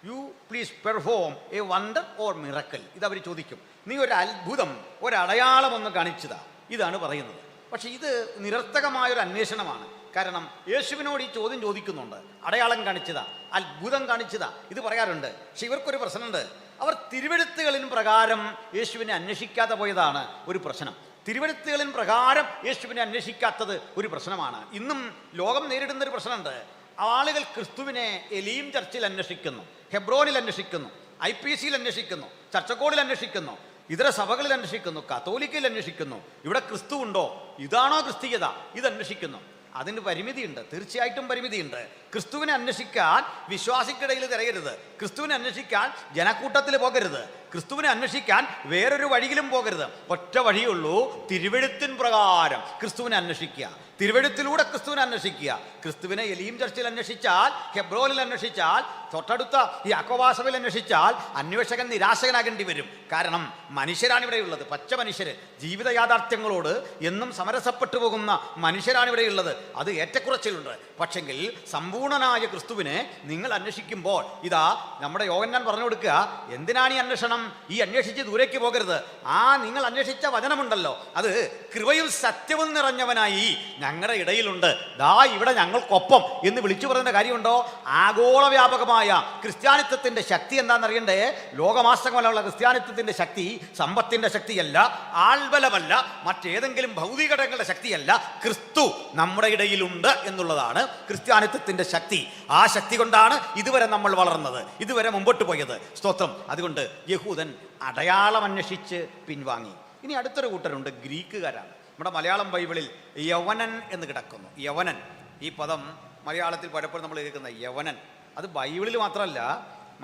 you please perform a wonder or miracle. ഇതവർ ചോദിക്കും. നീ ഒരു അത്ഭുതം, ഒരടയാളം ഒന്ന് കാണിച്ചതാ. ഇതാണ് പറയുന്നത്. പക്ഷേ ഇത് നിരർത്ഥകമായൊരു അന്വേഷണമാണ്. കാരണം യേശുവിനോട് ഈ ചോദ്യം ചോദിക്കുന്നുണ്ട്. അടയാളം കാണിച്ചതാ, അത്ഭുതം കാണിച്ചതാ, ഇത് പറയാറുണ്ട്. പക്ഷെ ഇവർക്കൊരു പ്രശ്നമുണ്ട്. അവർ തിരുവെഴുത്തുകളിൻ പ്രകാരം യേശുവിനെ അന്വേഷിക്കാതെ പോയതാണ് ഒരു പ്രശ്നം. തിരുവെഴുത്തുകളിൻ പ്രകാരം യേശുവിനെ അന്വേഷിക്കാത്തത് ഒരു പ്രശ്നമാണ്. ഇന്നും ലോകം നേരിടുന്നൊരു പ്രശ്നമുണ്ട്. ആളുകൾ ക്രിസ്തുവിനെ എലീം ചർച്ചിൽ അന്വേഷിക്കുന്നു, ഹെബ്രോനിൽ അന്വേഷിക്കുന്നു, IPCയിൽ അന്വേഷിക്കുന്നു, ചർച്ചക്കോടിൽ അന്വേഷിക്കുന്നു, ഇതര സഭകളിൽ അന്വേഷിക്കുന്നു, കത്തോലിക്കയിൽ അന്വേഷിക്കുന്നു. ഇവിടെ ക്രിസ്തു ഉണ്ടോ, ഇതാണോ ക്രിസ്തീയത, ഇത് അന്വേഷിക്കുന്നു. അതിന് പരിമിതിയുണ്ട്, തീർച്ചയായിട്ടും പരിമിതിയുണ്ട്. ക്രിസ്തുവിനെ അന്വേഷിക്കാൻ വിശ്വാസിക്കിടയിൽ തിരയരുത്, ക്രിസ്തുവിനെ അന്വേഷിക്കാൻ ജനക്കൂട്ടത്തിൽ പോകരുത്, ക്രിസ്തുവിനെ അന്വേഷിക്കാൻ വേറൊരു വഴിയിലും പോകരുത്. ഒറ്റ വഴിയുള്ളൂ, തിരുവെഴുത്തിൻ പ്രകാരം ക്രിസ്തുവിനെ അന്വേഷിക്കുക, തിരുവെഴുത്തിലൂടെ ക്രിസ്തുവിനെ അന്വേഷിക്കുക. ക്രിസ്തുവിനെ എലീം ചർച്ചിൽ അന്വേഷിച്ചാൽ, ഹെബ്രോനിൽ അന്വേഷിച്ചാൽ, തൊട്ടടുത്ത ഈ യാക്കോബ് അന്വേഷിച്ചാൽ അന്വേഷകൻ നിരാശകനാകേണ്ടി വരും. കാരണം മനുഷ്യരാണ് ഇവിടെയുള്ളത്, പച്ച മനുഷ്യർ, ജീവിത യാഥാർത്ഥ്യങ്ങളോട് എന്നും സമരസപ്പെട്ടു പോകുന്ന മനുഷ്യരാണ് ഇവിടെയുള്ളത്. അത് ഏറ്റക്കുറച്ചിലുണ്ട്. പക്ഷെങ്കിൽ സമ്പൂർണനായ ക്രിസ്തുവിനെ നിങ്ങൾ അന്വേഷിക്കുമ്പോൾ, ഇതാ നമ്മുടെ യോഹന്നാൻ പറഞ്ഞു കൊടുക്കുക, എന്തിനാണ് ഈ അന്വേഷണം? ഈ അന്വേഷിച്ച് ദൂരേക്ക് പോകരുത്. നിങ്ങൾ അന്വേഷിച്ച വചനമുണ്ടല്ലോ, അത് കൃപയും സത്യവും നിറഞ്ഞവനായി ഞങ്ങളുടെ ഇടയിലുണ്ട്, ദാ ഇവിടെ ഞങ്ങൾക്കൊപ്പം എന്ന് വിളിച്ചു പറയുന്ന കാര്യമുണ്ടോ? ആഗോള വ്യാപകമായ ക്രിസ്ത്യാനിത്വത്തിന്റെ ശക്തി എന്താണെന്നറിയണ്ടേ? ലോകമാസകമല്ല ക്രിസ്ത്യാനിത്വത്തിന്റെ ശക്തി സമ്പത്തിന്റെ ശക്തിയല്ല, ആൾബലമല്ല, മറ്റേതെങ്കിലും ഭൗതിക ഘടകങ്ങളുടെ ശക്തിയല്ല. ക്രിസ്തു നമ്മുടെ ഇടയിലുണ്ട് എന്നുള്ളതാണ് ക്രിസ്ത്യാനിത്വത്തിന്റെ ശക്തി. ആ ശക്തി കൊണ്ടാണ് ഇതുവരെ നമ്മൾ വളർന്നത്, ഇതുവരെ മുമ്പോട്ട് പോയത്. സ്തോത്രം. അതുകൊണ്ട് യഹൂദൻ അടയാളം അന്വേഷിച്ച് പിൻവാങ്ങി. ഇനി അടുത്തൊരു കൂട്ടരുണ്ട്, ഗ്രീക്കുകാരാണ്. നമ്മുടെ മലയാളം ബൈബിളിൽ യവനൻ എന്ന് കിടക്കുന്നു. യവനൻ, ഈ പദം മലയാളത്തിൽ പലപ്പോഴും നമ്മൾ കേൾക്കുന്ന യവനൻ, അത് ബൈബിളിൽ മാത്രമല്ല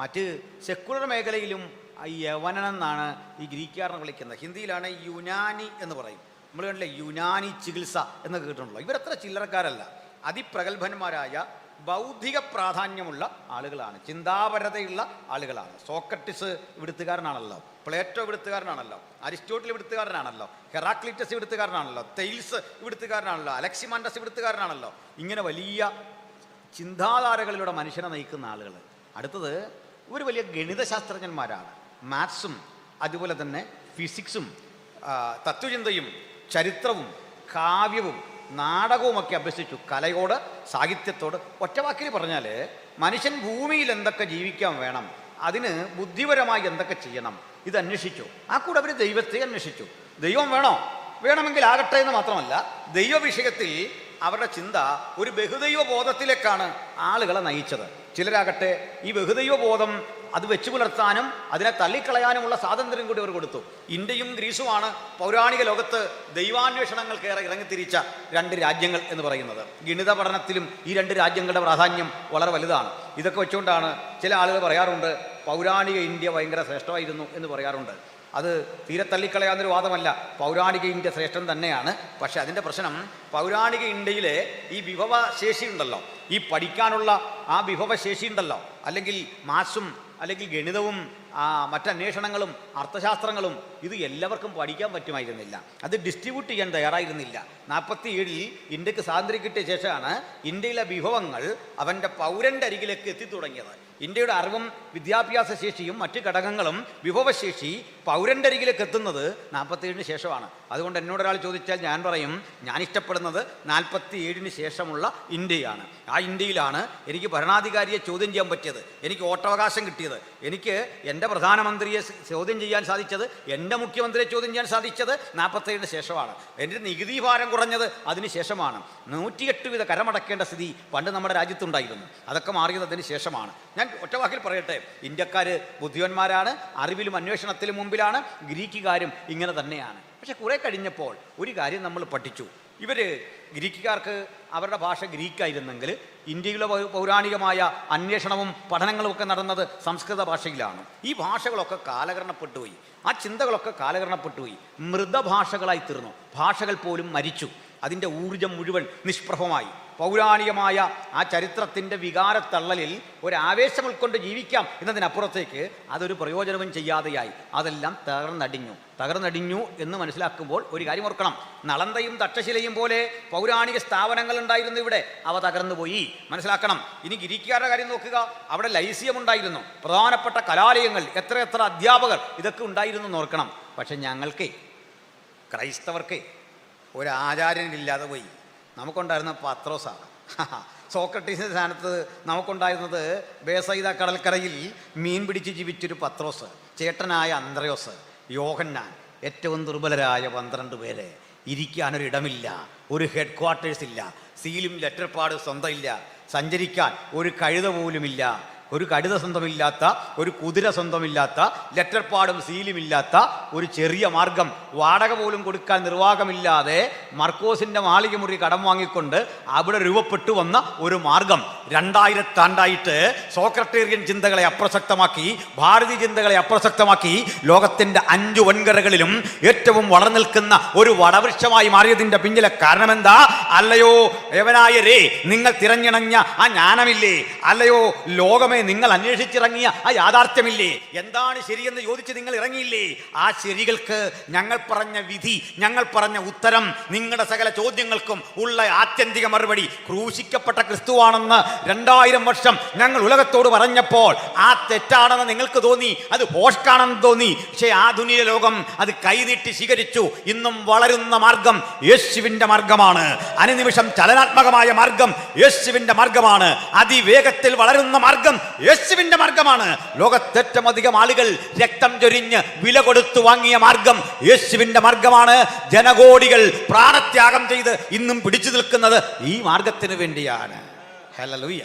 മറ്റ് സെക്കുലർ മേഖലയിലും യവനൻ എന്നാണ് ഈ ഗ്രീക്കുകാരനെ വിളിക്കുന്നത്. ഹിന്ദിയിലാണ് യുനാനി എന്ന് പറയും. നമ്മൾ കണ്ടില്ലേ യുനാനി ചികിത്സ എന്ന് കേട്ടിട്ടുണ്ടല്ലോ. ഇവരത്ര ചില്ലറക്കാരല്ല, അതിപ്രഗത്ഭന്മാരായ ബൗദ്ധിക പ്രാധാന്യമുള്ള ആളുകളാണ്, ചിന്താപരതയുള്ള ആളുകളാണ്. Socrates ഇവിടുത്തുകാരനാണല്ലോ, Plato ഇവിടുത്തുകാരനാണല്ലോ, Aristotle ഇവിടുത്തുകാരനാണല്ലോ, Heraclitus ഇവിടുത്തുകാരനാണല്ലോ, Thales ഇവിടുത്തുകാരനാണല്ലോ, അലക്സിമാൻഡസ് ഇവിടുത്തുകാരനാണല്ലോ. ഇങ്ങനെ വലിയ ചിന്താധാരകളിലൂടെ മനുഷ്യനെ നയിക്കുന്ന ആളുകൾ. അടുത്തത് ഇവർ വലിയ ഗണിതശാസ്ത്രജ്ഞന്മാരാണ്. മാത്സും അതുപോലെ തന്നെ ഫിസിക്സും തത്വചിന്തയും ചരിത്രവും കാവ്യവും നാടകവുമൊക്കെ അഭ്യസിച്ചു. കലയോട്, സാഹിത്യത്തോട്. ഒറ്റവാക്കിൽ പറഞ്ഞാൽ മനുഷ്യൻ ഭൂമിയിൽ എന്തൊക്കെ ജീവിക്കാൻ വേണം, അതിന് ബുദ്ധിപരമായി എന്തൊക്കെ ചെയ്യണം, ഇത് അന്വേഷിച്ചു. ആ കൂടെ അവർ ദൈവത്തെ അന്വേഷിച്ചു. ദൈവം വേണോ? വേണമെങ്കിൽ ആകട്ടെ എന്ന് മാത്രമല്ല, ദൈവവിഷയത്തിൽ അവരുടെ ചിന്ത ഒരു ബഹുദൈവ ബോധത്തിലേക്കാണ് ആളുകളെ നയിച്ചത്. ചിലരാകട്ടെ ഈ ബഹുദൈവ ബോധം അത് വെച്ചു പുലർത്താനും അതിനെ തള്ളിക്കളയാനുമുള്ള സ്വാതന്ത്ര്യം കൂടി അവർ കൊടുത്തു. ഇന്ത്യയും ഗ്രീസുമാണ് പൗരാണിക ലോകത്ത് ദൈവാന്വേഷണങ്ങൾക്കേറെ ഇറങ്ങിത്തിരിച്ച രണ്ട് രാജ്യങ്ങൾ എന്ന് പറയുന്നത്. ഗണിത പഠനത്തിലും ഈ രണ്ട് രാജ്യങ്ങളുടെ പ്രാധാന്യം വളരെ വലുതാണ്. ഇതൊക്കെ വെച്ചുകൊണ്ടാണ് ചില ആളുകൾ പറയാറുണ്ട്, പൗരാണിക ഇന്ത്യ ഭയങ്കര ശ്രേഷ്ഠമായിരുന്നു എന്ന് പറയാറുണ്ട്. അത് തീരെ തള്ളിക്കളയാവുന്നൊരു വാദമല്ല, പൗരാണിക ഇന്ത്യ ശ്രേഷ്ഠം തന്നെയാണ്. പക്ഷെ അതിൻ്റെ പ്രശ്നം, പൗരാണിക ഇന്ത്യയിലെ ഈ വിഭവശേഷി ഉണ്ടല്ലോ, ഈ പഠിക്കാനുള്ള ആ വിഭവശേഷി ഉണ്ടല്ലോ, അല്ലെങ്കിൽ മാത്സും അല്ലെങ്കിൽ ഗണിതവും മറ്റന്വേഷണങ്ങളും അർത്ഥശാസ്ത്രങ്ങളും ഇത് എല്ലാവർക്കും പഠിക്കാൻ പറ്റുമായിരുന്നില്ല. അത് ഡിസ്ട്രിബ്യൂട്ട് ചെയ്യാൻ തയ്യാറായിരുന്നില്ല. 47 ഇന്ത്യക്ക് സ്വാതന്ത്ര്യം കിട്ടിയ ശേഷമാണ് ഇന്ത്യയിലെ വിഭവങ്ങൾ അവൻ്റെ പൗരൻ്റെ അരികിലേക്ക് എത്തിത്തുടങ്ങിയത്. ഇന്ത്യയുടെ അറിവും വിദ്യാഭ്യാസ ശേഷിയും മറ്റ് ഘടകങ്ങളും വിഭവശേഷി പൗരൻ്റെ അരികിലേക്ക് എത്തുന്നത് 47 ശേഷമാണ്. അതുകൊണ്ട് എന്നോടൊരാൾ ചോദിച്ചാൽ ഞാൻ പറയും, ഞാൻ ഇഷ്ടപ്പെടുന്നത് 47 ശേഷമുള്ള ഇന്ത്യയാണ്. ആ ഇന്ത്യയിലാണ് എനിക്ക് ഭരണാധികാരിയെ ചോദ്യം ചെയ്യാൻ പറ്റിയത്, എനിക്ക് വോട്ടവകാശം കിട്ടിയത്, എനിക്ക് എൻ്റെ പ്രധാനമന്ത്രിയെ ചോദ്യം ചെയ്യാൻ സാധിച്ചത്, എൻ്റെ മുഖ്യമന്ത്രിയെ ചോദ്യം ചെയ്യാൻ സാധിച്ചത് 47 ശേഷമാണ്. എൻ്റെ നികുതി ഭാരം കുറഞ്ഞത് അതിന് ശേഷമാണ്. 108 വിധ കരമടക്കേണ്ട സ്ഥിതി പണ്ട് നമ്മുടെ രാജ്യത്തുണ്ടായിരുന്നു. അതൊക്കെ മാറിയത് അതിന് ശേഷമാണ്. ഞാൻ ഒറ്റവാക്കിൽ പറയട്ടെ, ഇന്ത്യക്കാർ ബുദ്ധിമാന്മാരാണ്, അറിവിലും അന്വേഷണത്തിലും മുമ്പിലാണ്. ഗ്രീക്കുകാരും ഇങ്ങനെ തന്നെയാണ്. പക്ഷെ കുറെ കഴിഞ്ഞപ്പോൾ ഒരു കാര്യം നമ്മൾ പഠിച്ചു. ഇവർ ഗ്രീക്കുകാർക്ക് അവരുടെ ഭാഷ ഗ്രീക്കായിരുന്നെങ്കിൽ ഇന്ത്യയിലെ പൗരാണികമായ അന്വേഷണവും പഠനങ്ങളുമൊക്കെ നടന്നത് സംസ്കൃത ഭാഷയിലാണ്. ഈ ഭാഷകളൊക്കെ കാലഹരണപ്പെട്ടുപോയി, ആ ചിന്തകളൊക്കെ കാലഹരണപ്പെട്ടുപോയി, മൃതഭാഷകളായി തീർന്നു. ഭാഷകൾ പോലും മരിച്ചു, അതിൻ്റെ ഊർജം മുഴുവൻ നിഷ്പ്രഭമായി. പൗരാണികമായ ആ ചരിത്രത്തിൻ്റെ വികാരത്തള്ളലിൽ ഒരാവേശം ഉൾക്കൊണ്ട് ജീവിക്കാം എന്നതിനപ്പുറത്തേക്ക് അതൊരു പ്രയോജനവും ചെയ്യാതെയായി. അതെല്ലാം തകർന്നടിഞ്ഞു എന്ന് മനസ്സിലാക്കുമ്പോൾ ഒരു കാര്യം ഓർക്കണം, നളന്തയും തക്ഷശിലയും പോലെ പൗരാണിക സ്ഥാപനങ്ങൾ ഉണ്ടായിരുന്നു ഇവിടെ, അവ തകർന്നുപോയി. മനസ്സിലാക്കണം. ഇനി ഗ്രീക്കുകാരുടെ കാര്യം നോക്കുക, അവിടെ ലൈസിയം ഉണ്ടായിരുന്നു, പ്രധാനപ്പെട്ട കലാലയങ്ങൾ, എത്ര അധ്യാപകർ, ഇതൊക്കെ ഉണ്ടായിരുന്നു എന്ന് ഓർക്കണം. പക്ഷെ ഞങ്ങൾക്ക് ക്രൈസ്തവർക്ക് ഒരാചാര്യനില്ലാതെ പോയി. നമുക്കുണ്ടായിരുന്ന പത്രോസാണ്. സോക്രട്ടീസിൻ്റെ സ്ഥാനത്ത് നമുക്കുണ്ടായിരുന്നത് ബേസൈദ കടൽക്കരയിൽ മീൻ പിടിച്ച് ജീവിച്ചൊരു പത്രോസ്, ചേട്ടനായ അന്ത്രയോസ്, യോഹന്നാൻ. ഏറ്റവും ദുർബലരായ 12 പേര്. ഇരിക്കാനൊരിടമില്ല, ഒരു ഹെഡ് ക്വാർട്ടേഴ്സ് ഇല്ല, സീലും ലെറ്റർ പാഡ് സ്വന്തം ഇല്ല. സഞ്ചരിക്കാൻ ഒരു കഴുത പോലുമില്ല, ഒരു കഴുത സ്വന്തമില്ലാത്ത, ഒരു കുതിര സ്വന്തമില്ലാത്ത, ലെറ്റർ പാടും സീലുമില്ലാത്ത ഒരു ചെറിയ മാർഗം, വാടക പോലും കൊടുക്കാൻ നിർവാഹമില്ലാതെ മർക്കോസിൻ്റെ മാളിക മുറി കടം വാങ്ങിക്കൊണ്ട് അവിടെ രൂപപ്പെട്ടു വന്ന ഒരു മാർഗം 2000 ആണ്ടായിട്ട് സോക്രട്ടേറിയൻ ചിന്തകളെ അപ്രസക്തമാക്കി, ഭാരതീയ ചിന്തകളെ അപ്രസക്തമാക്കി ലോകത്തിൻ്റെ 5 വൻകരകളിലും ഏറ്റവും വളർന്നു നിൽക്കുന്ന ഒരു വടവൃക്ഷമായി മാറിയതിൻ്റെ പിന്നിലെ കാരണമെന്താ? അല്ലയോ യവനായരേ, നിങ്ങൾ തിരഞ്ഞിണഞ്ഞ ആ ജ്ഞാനമില്ലേ? അല്ലയോ ലോകമേ, നിങ്ങൾ അന്വേഷിച്ചിറങ്ങിയ ആ യാഥാർത്ഥ്യമില്ലേ? എന്താണ് ശരിയെന്ന് ചോദിച്ച് നിങ്ങൾ ഇറങ്ങിയില്ലേ? ആ ശരികൾക്ക് ഞങ്ങൾ പറഞ്ഞ വിധി, ഞങ്ങൾ പറഞ്ഞ ഉത്തരം, നിങ്ങളുടെ സകല ചോദ്യങ്ങൾക്കും ഉള്ള ആത്യന്തിക മറുപടി ക്രൂശിക്കപ്പെട്ട ക്രിസ്തുവാണെന്ന് 2000 വർഷം ഞങ്ങൾ ഉലകത്തോട് പറഞ്ഞപ്പോൾ ആ തെറ്റാണെന്ന് നിങ്ങൾക്ക് തോന്നി, അത് പോഷ്കാണെന്ന് തോന്നി. പക്ഷേ ആധുനിക ലോകം അത് കൈനീട്ടി സ്വീകരിച്ചു. ഇന്നും വളരുന്ന മാർഗം യേശുവിൻ്റെ മാർഗമാണ്. അനുനിമിഷം ചലനാത്മകമായ മാർഗം യേശുവിൻ്റെ മാർഗമാണ്. അതിവേഗത്തിൽ വളരുന്ന മാർഗം യേശുവിൻ്റെ മാർഗമാണ്. ലോകത്തേറ്റവും അധികം ആളുകൾ രക്തം ചൊരിഞ്ഞ് വില കൊടുത്തു വാങ്ങിയ മാർഗം യേശുവിൻ്റെ മാർഗമാണ്. ജനകോടികൾ പ്രാണത്യാഗം ചെയ്ത് ഇന്നും പിടിച്ചു നിൽക്കുന്നത് ഈ മാർഗത്തിന് വേണ്ടിയാണ്. Hallelujah,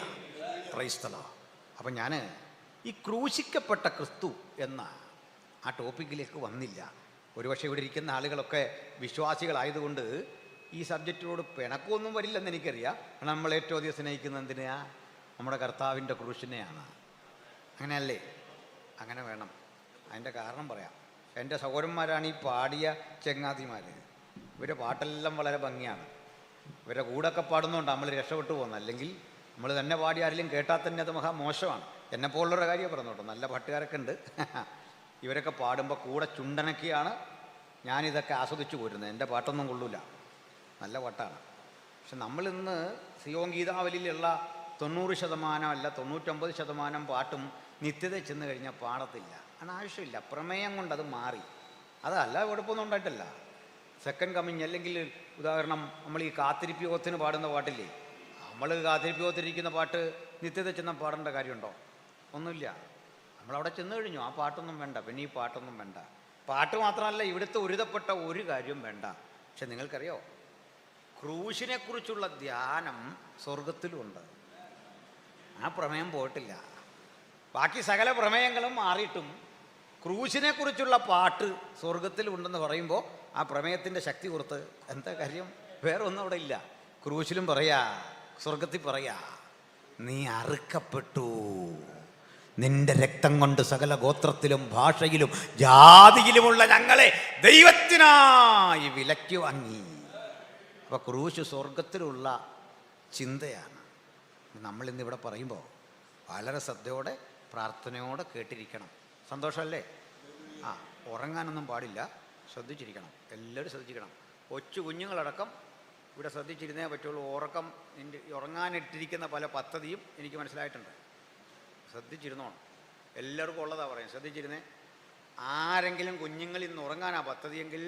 praise the Lord. അപ്പം ഞാൻ ഈ ക്രൂശിക്കപ്പെട്ട ക്രിസ്തു എന്ന ആ ടോപ്പിക്കിലേക്ക് വന്നില്ല. ഒരുപക്ഷെ ഇവിടെ ഇരിക്കുന്ന ആളുകളൊക്കെ വിശ്വാസികളായതുകൊണ്ട് ഈ സബ്ജക്റ്റിനോട് പിണക്കമൊന്നും വരില്ലെന്ന് എനിക്കറിയാം. നമ്മൾ ഏറ്റവും അധികം സ്നേഹിക്കുന്നത് എന്തിനാ? നമ്മുടെ കർത്താവിൻ്റെ ക്രൂശിനെയാണ്. അങ്ങനെയല്ലേ? അങ്ങനെ വേണം. അതിൻ്റെ കാരണം പറയാം. എൻ്റെ സഹോദരന്മാരാണ് ഈ പാടിയ ചെങ്ങാതിമാർ. ഇവരുടെ പാട്ടെല്ലാം വളരെ ഭംഗിയാണ്. ഇവരുടെ കൂടൊക്കെ പാടുന്നതുകൊണ്ട് നമ്മൾ രക്ഷപ്പെട്ടു പോകുന്നത്. അല്ലെങ്കിൽ നമ്മൾ തന്നെ പാടി ആരെങ്കിലും കേട്ടാൽ തന്നെ അത് മഹാ മോശമാണ്. എന്നെപ്പോലുള്ളൊരു കാര്യം പറഞ്ഞോട്ടോ, നല്ല പാട്ടുകാരൊക്കെ ഉണ്ട്. ഇവരൊക്കെ പാടുമ്പോൾ കൂടെ ചുണ്ടനൊക്കെയാണ് ഞാനിതൊക്കെ ആസ്വദിച്ചു പോരുന്നത്. എൻ്റെ പാട്ടൊന്നും കൊള്ളൂല, നല്ല പാട്ടാണ്. പക്ഷെ നമ്മളിന്ന് സിയോൻ ഗീതാവലിയിലുള്ള 90% അല്ല 99% പാട്ടും നിത്യത ചെന്ന് കഴിഞ്ഞാൽ പാടത്തില്ല. അത് ആവശ്യമില്ല. പ്രമേയം കൊണ്ടത് മാറി. അതല്ല, കുഴപ്പമൊന്നും ഉണ്ടായിട്ടല്ല. സെക്കൻഡ് കമ്മിങ് അല്ലെങ്കിൽ ഉദാഹരണം നമ്മൾ ഈ കാത്തിരിപ്പ് യോഗത്തിന് പാടുന്ന പാട്ടില്ലേ, നമ്മൾ കാത്തിരിപ്പ് യോഗത്തിരിക്കുന്ന പാട്ട് നിത്യത ചെന്നാൽ പാടേണ്ട കാര്യമുണ്ടോ? ഒന്നുമില്ല. നമ്മളവിടെ ചെന്ന് കഴിഞ്ഞു, ആ പാട്ടൊന്നും വേണ്ട, പിന്നെ ഈ പാട്ടൊന്നും വേണ്ട. പാട്ട് മാത്രമല്ല, ഇവിടുത്തെ ഉരുതപ്പെട്ട ഒരു കാര്യവും വേണ്ട. പക്ഷെ നിങ്ങൾക്കറിയോ, ക്രൂശിനെക്കുറിച്ചുള്ള ധ്യാനം സ്വർഗത്തിലുമുണ്ട്. ആ പ്രമേയം പോയിട്ടില്ല. ബാക്കി സകല പ്രമേയങ്ങളും മാറിയിട്ടും ക്രൂശിനെക്കുറിച്ചുള്ള പാട്ട് സ്വർഗത്തിലുണ്ടെന്ന് പറയുമ്പോൾ ആ പ്രമേയത്തിൻ്റെ ശക്തി പുറത്ത് എന്താ കാര്യം? വേറെ ഒന്നും അവിടെ ഇല്ല. ക്രൂശിലും പറയാ, സ്വർഗത്തിൽ പറയാ, നീ അറുക്കപ്പെട്ടു, നിന്റെ രക്തം കൊണ്ട് സകല ഗോത്രത്തിലും ഭാഷയിലും ജാതിയിലുമുള്ള ഞങ്ങളെ ദൈവത്തിനായി വിലയ്ക്ക് വാങ്ങി. അപ്പോൾ ക്രൂശ് സ്വർഗത്തിലുള്ള ചിന്തയാണ്. നമ്മളിന്നിവിടെ പറയുമ്പോൾ വളരെ ശ്രദ്ധയോടെ പ്രാർത്ഥനയോടെ കേട്ടിരിക്കണം. സന്തോഷമല്ലേ? ഉറങ്ങാനൊന്നും പാടില്ല, ശ്രദ്ധിച്ചിരിക്കണം. എല്ലാവരും ശ്രദ്ധിച്ചിരിക്കണം. കൊച്ചു കുഞ്ഞുങ്ങളടക്കം ഇവിടെ ശ്രദ്ധിച്ചിരുന്നേ പറ്റുള്ളൂ. ഉറങ്ങാനിട്ടിരിക്കുന്ന പല പദ്ധതിയും എനിക്ക് മനസ്സിലായിട്ടുണ്ട്. ശ്രദ്ധിച്ചിരുന്നോണം. എല്ലാവർക്കും ഉള്ളതാണ് പറയും, ശ്രദ്ധിച്ചിരുന്നേ. ആരെങ്കിലും കുഞ്ഞുങ്ങൾ ഇന്ന് ഉറങ്ങാനാ പദ്ധതിയെങ്കിൽ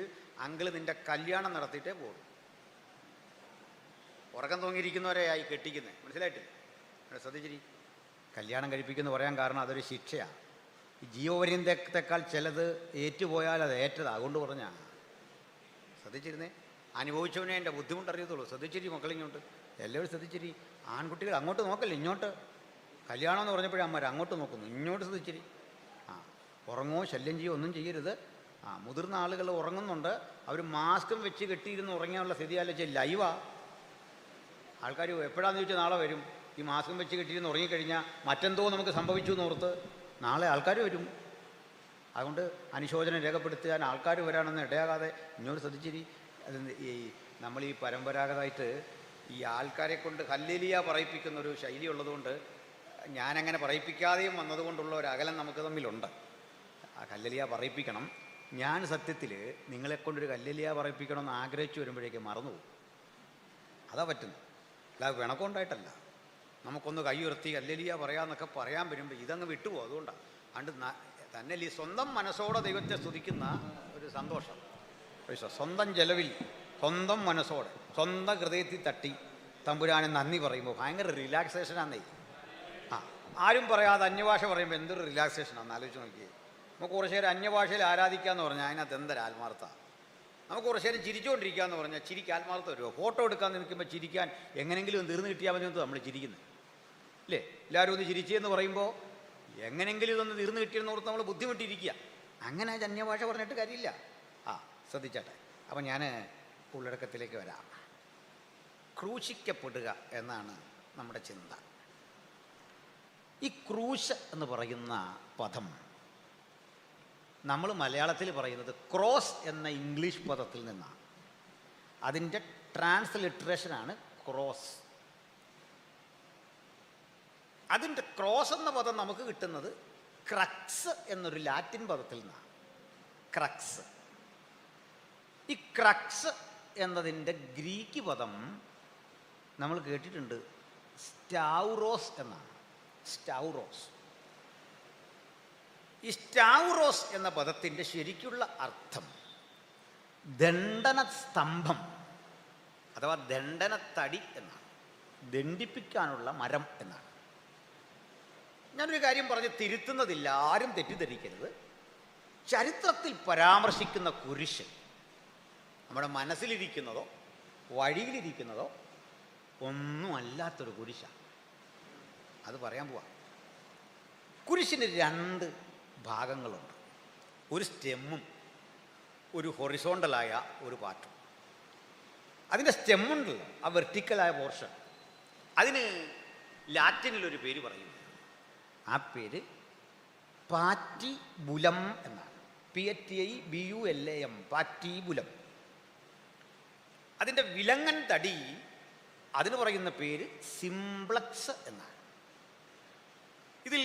അങ്കിള് നിൻ്റെ കല്യാണം നടത്തിയിട്ടേ പോകും. ഉറക്കം തൂങ്ങിയിരിക്കുന്നവരെ ആയി കെട്ടിക്കുന്നത്, മനസ്സിലായിട്ടില്ല? ശ്രദ്ധിച്ചിരി. കല്യാണം കഴിപ്പിക്കുന്നു പറയാൻ കാരണം അതൊരു ശിക്ഷയാണ്. ഈ ജീവപര്യന്തത്തെക്കാൾ ചിലത് ഏറ്റുപോയാൽ അത് ഏറ്റതാണ്. അതുകൊണ്ട് പറഞ്ഞാൽ ശ്രദ്ധിച്ചിരുന്നേ. അനുഭവിച്ചവനെ എൻ്റെ ബുദ്ധിമുട്ടറിയത്തുള്ളൂ. ശ്രദ്ധിച്ചിരി മക്കളിങ്ങോട്ട്, എല്ലാവരും ശ്രദ്ധിച്ചിരി. ആൺകുട്ടികൾ അങ്ങോട്ട് നോക്കല്ലേ, ഇങ്ങോട്ട്. കല്യാണം എന്ന് പറഞ്ഞപ്പോഴേ അമ്മമാർ അങ്ങോട്ട് നോക്കുന്നു, ഇങ്ങോട്ട് ശ്രദ്ധിച്ചിരി. ഉറങ്ങോ ശല്യം ചെയ്യോ ഒന്നും ചെയ്യരുത്. മുതിർന്ന ആളുകൾ ഉറങ്ങുന്നുണ്ട്, അവർ മാസ്കും വെച്ച് കെട്ടിയിരുന്ന് ഉറങ്ങിയാനുള്ള സ്ഥിതി ആലോചിച്ചാൽ ലൈവാ. ആൾക്കാർ എപ്പോഴാണെന്ന് ചോദിച്ചാൽ നാളെ വരും. ഈ മാസ്കും വെച്ച് കെട്ടിയിരുന്ന് ഉറങ്ങിക്കഴിഞ്ഞാൽ മറ്റെന്തോ നമുക്ക് സംഭവിച്ചു എന്നോർത്ത് നാളെ ആൾക്കാർ വരും. അതുകൊണ്ട് അനുശോചനം രേഖപ്പെടുത്താൻ ആൾക്കാർ വരാണെന്ന് ഇടയാകാതെ ഇങ്ങോട്ട് ശ്രദ്ധിച്ചിരി. അത് ഈ നമ്മൾ ഈ പരമ്പരാഗതമായിട്ട് ഈ ആൾക്കാരെ കൊണ്ട് ഹല്ലേലൂയ പറയിപ്പിക്കുന്ന ഒരു ശൈലി ഉള്ളതുകൊണ്ട്, ഞാനങ്ങനെ പറയിപ്പിക്കാതെയും വന്നതുകൊണ്ടുള്ള ഒരു അകലം നമുക്ക് തമ്മിലുണ്ട്. ആ ഹല്ലേലൂയ പറയിപ്പിക്കണം. ഞാൻ സത്യത്തിൽ നിങ്ങളെക്കൊണ്ടൊരു ഹല്ലേലൂയ പറയിപ്പിക്കണമെന്ന് ആഗ്രഹിച്ചു വരുമ്പോഴേക്കും മറന്നുപോകും. അതാ പറ്റുന്നത്. അല്ലാതെ പിണക്കമുണ്ടായിട്ടല്ല. നമുക്കൊന്ന് കൈ ഉയർത്തി ഹല്ലേലൂയ പറയാമെന്നൊക്കെ പറയാൻ വരുമ്പോൾ ഇതങ്ങ് വിട്ടുപോകും. അതുകൊണ്ടാണ്. അതുകൊണ്ട് തന്നെ ഈ സ്വന്തം മനസ്സോടെ ദൈവത്തെ സ്തുതിക്കുന്ന ഒരു സന്തോഷം, സ്വന്തം ചെലവിൽ സ്വന്തം മനസ്സോടെ സ്വന്തം ഹൃദയത്തിൽ തട്ടി തമ്പുരാനെ നന്ദി പറയുമ്പോൾ ഭയങ്കര റിലാക്സേഷനാന്നേ. ആരും പറയാതെ അന്യഭാഷ പറയുമ്പോൾ എന്തൊരു റിലാക്സേഷനാണെന്ന് ആലോചിച്ച് നോക്കിയേ. നമുക്ക് കുറച്ച് നേരം അന്യഭാഷയിൽ ആരാധിക്കാമെന്ന് പറഞ്ഞാൽ അതിനകത്ത് എന്തൊരു ആത്മാർത്ഥ. നമുക്ക് കുറച്ച് നേരം ചിരിച്ചുകൊണ്ടിരിക്കുകയെന്ന് പറഞ്ഞാൽ ചിരിക്ക് ആത്മാർത്ഥം വരുമോ? ഫോട്ടോ എടുക്കാൻ നിൽക്കുമ്പോൾ ചിരിക്കാൻ എങ്ങനെയെങ്കിലും തീർന്നു കിട്ടിയാൽ മതി നമ്മൾ ചിരിക്കുന്നത്. അല്ലേ? എല്ലാവരും ഒന്ന് ചിരിച്ചെന്ന് പറയുമ്പോൾ എങ്ങനെയെങ്കിലും ഇതൊന്ന് തീർന്നു കിട്ടിയെന്ന് ഓർത്ത് നമ്മൾ ബുദ്ധിമുട്ടിയിരിക്കുക. അങ്ങനെ ജന്യഭാഷ പറഞ്ഞിട്ട് കാര്യമില്ല. ശ്രദ്ധിച്ചാട്ടെ. അപ്പം ഞാൻ ഉള്ളടക്കത്തിലേക്ക് വരാം. ക്രൂശിക്കപ്പെടുക എന്നാണ് നമ്മുടെ ചിന്ത. ഈ ക്രൂശ് എന്ന് പറയുന്ന പദം നമ്മൾ മലയാളത്തിൽ പറയുന്നത് ക്രോസ് എന്ന ഇംഗ്ലീഷ് പദത്തിൽ നിന്നാണ്. അതിൻ്റെ ട്രാൻസ്ലിട്രേഷനാണ് ക്രോസ്. അതിൻ്റെ ക്രോസ് എന്ന പദം നമുക്ക് കിട്ടുന്നത് ക്രക്സ് എന്നൊരു ലാറ്റിൻ പദത്തിൽ നിന്നാണ്. ക്രക്സ്. ഈ ക്രക്സ് എന്നതിൻ്റെ ഗ്രീക്ക് പദം നമ്മൾ കേട്ടിട്ടുണ്ട്, സ്റ്റൗറോസ് എന്നാണ്. സ്റ്റൗറോസ്. ഈ സ്റ്റൗറോസ് എന്ന പദത്തിൻ്റെ ശരിക്കുള്ള അർത്ഥം ദണ്ഡന സ്തംഭം അഥവാ ദണ്ഡനത്തടി എന്നാണ്. ദണ്ഡിപ്പിക്കാനുള്ള മരം എന്നാണ്. ഞാനൊരു കാര്യം പറഞ്ഞ് തിരുത്തുന്നതില്ല, ആരും തെറ്റിദ്ധരിക്കരുത്. ചരിത്രത്തിൽ പരാമർശിക്കുന്ന കുരിശ് നമ്മുടെ മനസ്സിലിരിക്കുന്നതോ വഴിയിലിരിക്കുന്നതോ ഒന്നും അല്ലാത്തൊരു കുരിശാണ്. അത് പറയാൻ പോവാം. കുരിശിന് 2 ഭാഗങ്ങളുണ്ട്. ഒരു സ്റ്റെമ്മും ഒരു ഹൊറിസോണ്ടലായ ഒരു പാർട്ടും. അതിൻ്റെ സ്റ്റെമ്മുണ്ടല്ലോ, ആ വെർട്ടിക്കലായ പോർഷൻ, അതിന് ലാറ്റിനിലൊരു പേര് പറയുന്നു. ആ പേര് പാറ്റിബുലം എന്നാണ്. PATIBULAM, പാറ്റിബുലം. അതിൻ്റെ വിലങ്ങൻ തടി, അതിന് പറയുന്ന പേര് സിംപ്ലക്സ് എന്നാണ്. ഇതിൽ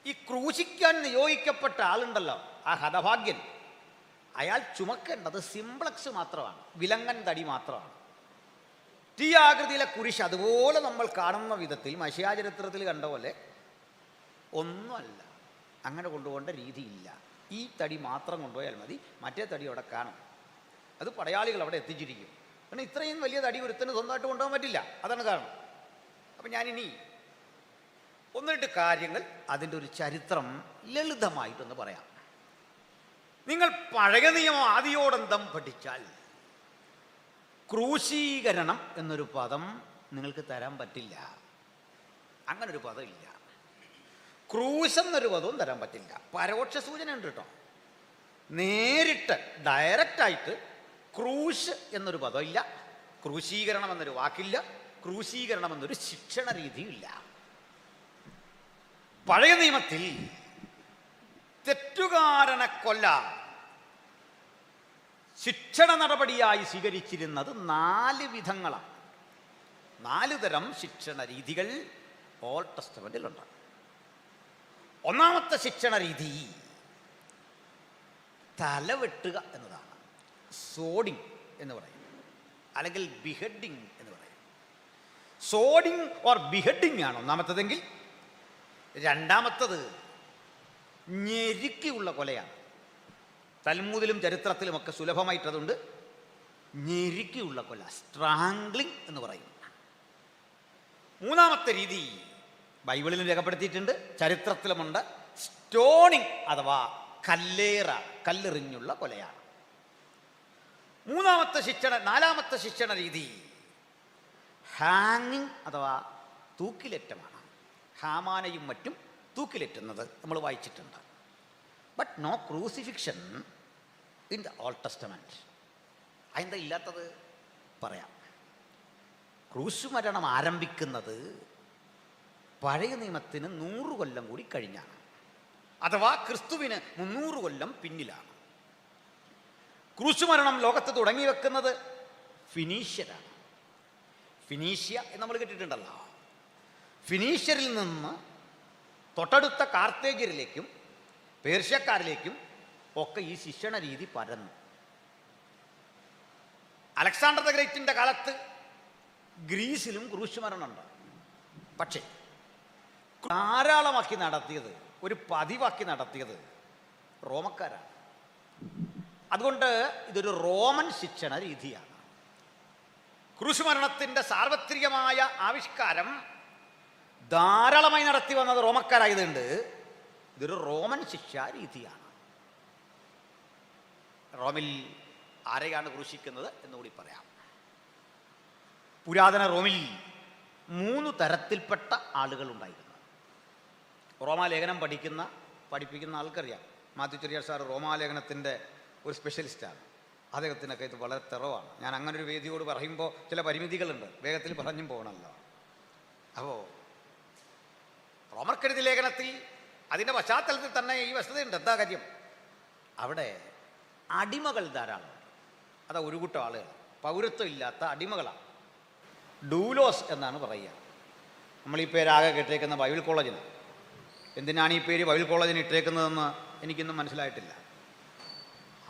ഈ ക്രൂശിക്കാൻ നിയോഗിക്കപ്പെട്ട ആളുണ്ടല്ലോ, ആ ഹതഭാഗ്യൻ, അയാൾ ചുമക്കേണ്ടത് സിംപ്ലക്സ് മാത്രമാണ്, വിലങ്ങൻ തടി മാത്രമാണ്. T ആകൃതിയിലെ കുരിശ് അതുപോലെ നമ്മൾ കാണുന്ന വിധത്തിൽ മശിഹാ ചരിത്രത്തിൽ കണ്ട പോലെ ഒന്നുമല്ല. അങ്ങനെ കൊണ്ടുപോകേണ്ട രീതിയില്ല. ഈ തടി മാത്രം കൊണ്ടുപോയാൽ മതി, മറ്റേ തടി അവിടെ കാണും. അത് പടയാളികൾ അവിടെ എത്തിച്ചിരിക്കും. കാരണം ഇത്രയും വലിയ തടി ഒരുത്തന് സ്വന്തമായിട്ട് കൊണ്ടുപോകാൻ പറ്റില്ല. അതാണ് കാരണം. അപ്പം ഞാനിനി 1-2 കാര്യങ്ങൾ അതിൻ്റെ ഒരു ചരിത്രം ലളിതമായിട്ടൊന്ന് പറയാം. നിങ്ങൾ പഴയ നിയമം ആദിയോടന്തം പഠിച്ചാൽ ക്രൂശീകരണം എന്നൊരു പദം നിങ്ങൾക്ക് തരാൻ പറ്റില്ല. അങ്ങനൊരു പദം ഇല്ല. ക്രൂശ് എന്നൊരു പദവും തരാൻ പറ്റില്ല. പരോക്ഷ സൂചന ഉണ്ട് കേട്ടോ. നേരിട്ട് ഡയറക്റ്റായിട്ട് ക്രൂശ് എന്നൊരു പദം ഇല്ല, ക്രൂശീകരണം എന്നൊരു വാക്കില്ല, ക്രൂശീകരണം എന്നൊരു ശിക്ഷണ രീതിയില്ല. പഴയ നിയമത്തിൽ തെറ്റുകാരനെ കൊല്ലാൻ ശിക്ഷണ നടപടിയായി സ്വീകരിച്ചിരുന്നത് 4 വിധങ്ങളാണ്. 4 തരം ശിക്ഷണ രീതികൾ ഓൾഡ് ടെസ്റ്റമെന്റിലുണ്ട്. ഒന്നാമത്തെ ശിക്ഷണ രീതി തലവെട്ടുക എന്നതാണ്. സോഡിങ് എന്ന് പറയും, അല്ലെങ്കിൽ ബിഹെഡിങ് എന്ന് പറയും. സോഡിങ് ഓർ ബിഹെഡിങ് ആണ് ഒന്നാമത്തതെങ്കിൽ, രണ്ടാമത്തത് ഞെരുക്കിയുള്ള കൊലയാണ്. തൽമൂദിലും ചരിത്രത്തിലുമൊക്കെ സുലഭമായിട്ടതുണ്ട്. ഞെരുക്കിയുള്ള കൊല, സ്ട്രാംഗ്ലിംഗ് എന്ന് പറയും. മൂന്നാമത്തെ രീതി ബൈബിളിലും രേഖപ്പെടുത്തിയിട്ടുണ്ട്, ചരിത്രത്തിലുമുണ്ട്. സ്റ്റോണിങ് അഥവാ കല്ലേറ, കല്ലെറിഞ്ഞുള്ള കൊലയാണ്. നാലാമത്തെ ശിക്ഷണ രീതി ഹാങ്ങിങ് അഥവാ തൂക്കിലേറ്റമാണ്. ഹാമാനയും മറ്റും തൂക്കിലേറ്റുന്നത് നമ്മൾ വായിച്ചിട്ടുണ്ട്. But no crucifixion in the old testament. അതെന്താ ഇല്ലാത്തത്? പറയാം. ക്രൂശുമരണം ആരംഭിക്കുന്നത് പഴയ നിയമത്തിന് 100 കൊല്ലം കൂടി കഴിഞ്ഞാണ്, അഥവാ ക്രിസ്തുവിന് 300 കൊല്ലം പിന്നിലാണ്. ക്രൂശുമരണം ലോകത്ത് തുടങ്ങി വെക്കുന്നത് ഫിനീഷ്യരാണ്. ഫിനീഷ്യ എന്ന് നമ്മൾ കേട്ടിട്ടുണ്ടല്ലോ. ഫിനീഷ്യരിൽ നിന്ന് തൊട്ടടുത്ത കാർത്തേജരിലേക്കും പേർഷ്യക്കാരിലേക്കും ഒക്കെ ഈ ശിക്ഷണ രീതി പരന്നു. അലക്സാണ്ടർ ദ ഗ്രേറ്റിൻ്റെ കാലത്ത് ഗ്രീസിലും ക്രൂശുമരണമുണ്ട്. പക്ഷേ ധാരാളമാക്കി നടത്തിയത്, ഒരു പതിവാക്കി നടത്തിയത് റോമക്കാരാണ്. അതുകൊണ്ട് ഇതൊരു റോമൻ ശിക്ഷണ രീതിയാണ്. ക്രൂശുമരണത്തിൻ്റെ സാർവത്രികമായ ആവിഷ്കാരം ധാരാളമായി നടത്തി വന്നത് റോമക്കാരായതുകൊണ്ട് ഇതൊരു റോമൻ ശിക്ഷാ രീതിയാണ്. റോമിൽ ആരെയാണ് ക്രൂശിക്കുന്നത് എന്നുകൂടി പറയാം. പുരാതന റോമിൽ 3 തരത്തിൽപ്പെട്ട ആളുകളുണ്ടായിരുന്നു. റോമാലേഖനം പഠിപ്പിക്കുന്ന ആൾക്കറിയാം. മാത്യു ചെറിയാർ സാർ റോമാലേഖനത്തിൻ്റെ ഒരു സ്പെഷ്യലിസ്റ്റാണ്. അദ്ദേഹത്തിനൊക്കെ ഇത് വളരെ തെറവാണ്. ഞാൻ അങ്ങനൊരു വേദിയോട് പറയുമ്പോൾ ചില പരിമിതികളുണ്ട്, വേഗത്തിൽ പറഞ്ഞും പോകണമല്ലോ. അപ്പോൾ റോമർക്കെഴുതിയ ലേഖനത്തിൽ അതിൻ്റെ പശ്ചാത്തലത്തിൽ തന്നെ ഈ വസ്തുതയുണ്ട്. എന്താ കാര്യം? അവിടെ അടിമകൾ ധാരാളം. അതാ ഒരു കൂട്ടം ആളുകൾ പൗരത്വം ഇല്ലാത്ത അടിമകളാണ്. ഡൂലോസ് എന്നാണ് പറയുക. നമ്മൾ ഈ പേരാകെ കേട്ടേക്കുന്ന ബൈബിൾ കോളേജിന്. എന്തിനാണ് ഈ പേര് ബൈബിൾ കോളേജിന് ഇട്ടേക്കുന്നതെന്ന് എനിക്കൊന്നും മനസ്സിലായിട്ടില്ല.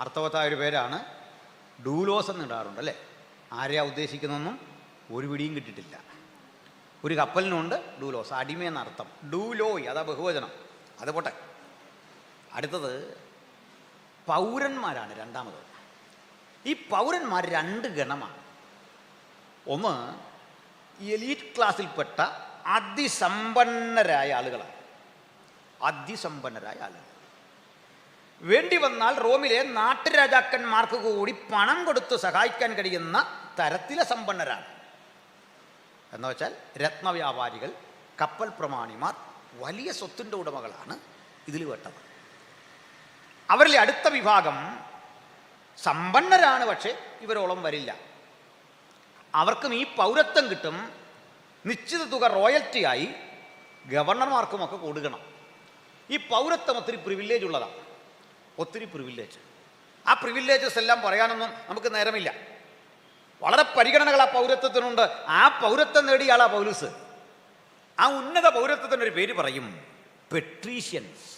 അർത്ഥവത്തായൊരു പേരാണ്. ഡൂലോസ് എന്ന് ഇടാറുണ്ട് അല്ലേ? ആരെയാ ഉദ്ദേശിക്കുന്നതെന്നും ഒരു പിടിയും കിട്ടിയിട്ടില്ല. ഒരു കപ്പലിനുണ്ട് ഡൂലോസ്, അടിമയെന്നർത്ഥം. ഡൂലോയ്, അതാ ബഹുവചനം. അത് പോട്ടെ. അടുത്തത് പൗരന്മാരാണ്. രണ്ടാമത് ഈ പൗരന്മാർ 2 ഗണമാണ്. ഒന്ന് എലീറ്റ് ക്ലാസ്സിൽപ്പെട്ട അതിസമ്പന്നരായ ആളുകളാണ്. അതിസമ്പന്നരായ ആളുകൾ വേണ്ടി വന്നാൽ റോമിലെ നാട്ടുരാജാക്കന്മാർക്ക് കൂടി പണം കൊടുത്ത് സഹായിക്കാൻ കഴിയുന്ന തരത്തിലെ സമ്പന്നരാണ്. എന്ന് വെച്ചാൽ രത്നവ്യാപാരികൾ, കപ്പൽ പ്രമാണിമാർ, വലിയ സ്വത്തിൻ്റെ ഉടമകളാണ് ഇതിൽ പെട്ടത്. അവരിലെ അടുത്ത വിഭാഗം സമ്പന്നരാണ്, പക്ഷേ ഇവരോളം വരില്ല. അവർക്കും ഈ പൗരത്വം കിട്ടും. നിശ്ചിത തുക റോയൽറ്റിയായി ഗവർണർമാർക്കുമൊക്കെ കൊടുക്കണം. ഈ പൗരത്വം ഒത്തിരി പ്രിവിലേജ് ഉള്ളതാണ്. ഒത്തിരി പ്രിവിലേജ്. ആ പ്രിവിലേജസ് എല്ലാം പറയാനൊന്നും നമുക്ക് നേരമില്ല. വളരെ പരിഗണനകൾ ആ പൗരത്വത്തിനുണ്ട്. ആ പൗരത്വം നേടിയ ആളാ പൗലൂസ്. ആ ഉന്നത പൗരത്വത്തിനൊരു പേര് പറയും, പെട്രീഷ്യൻസ്.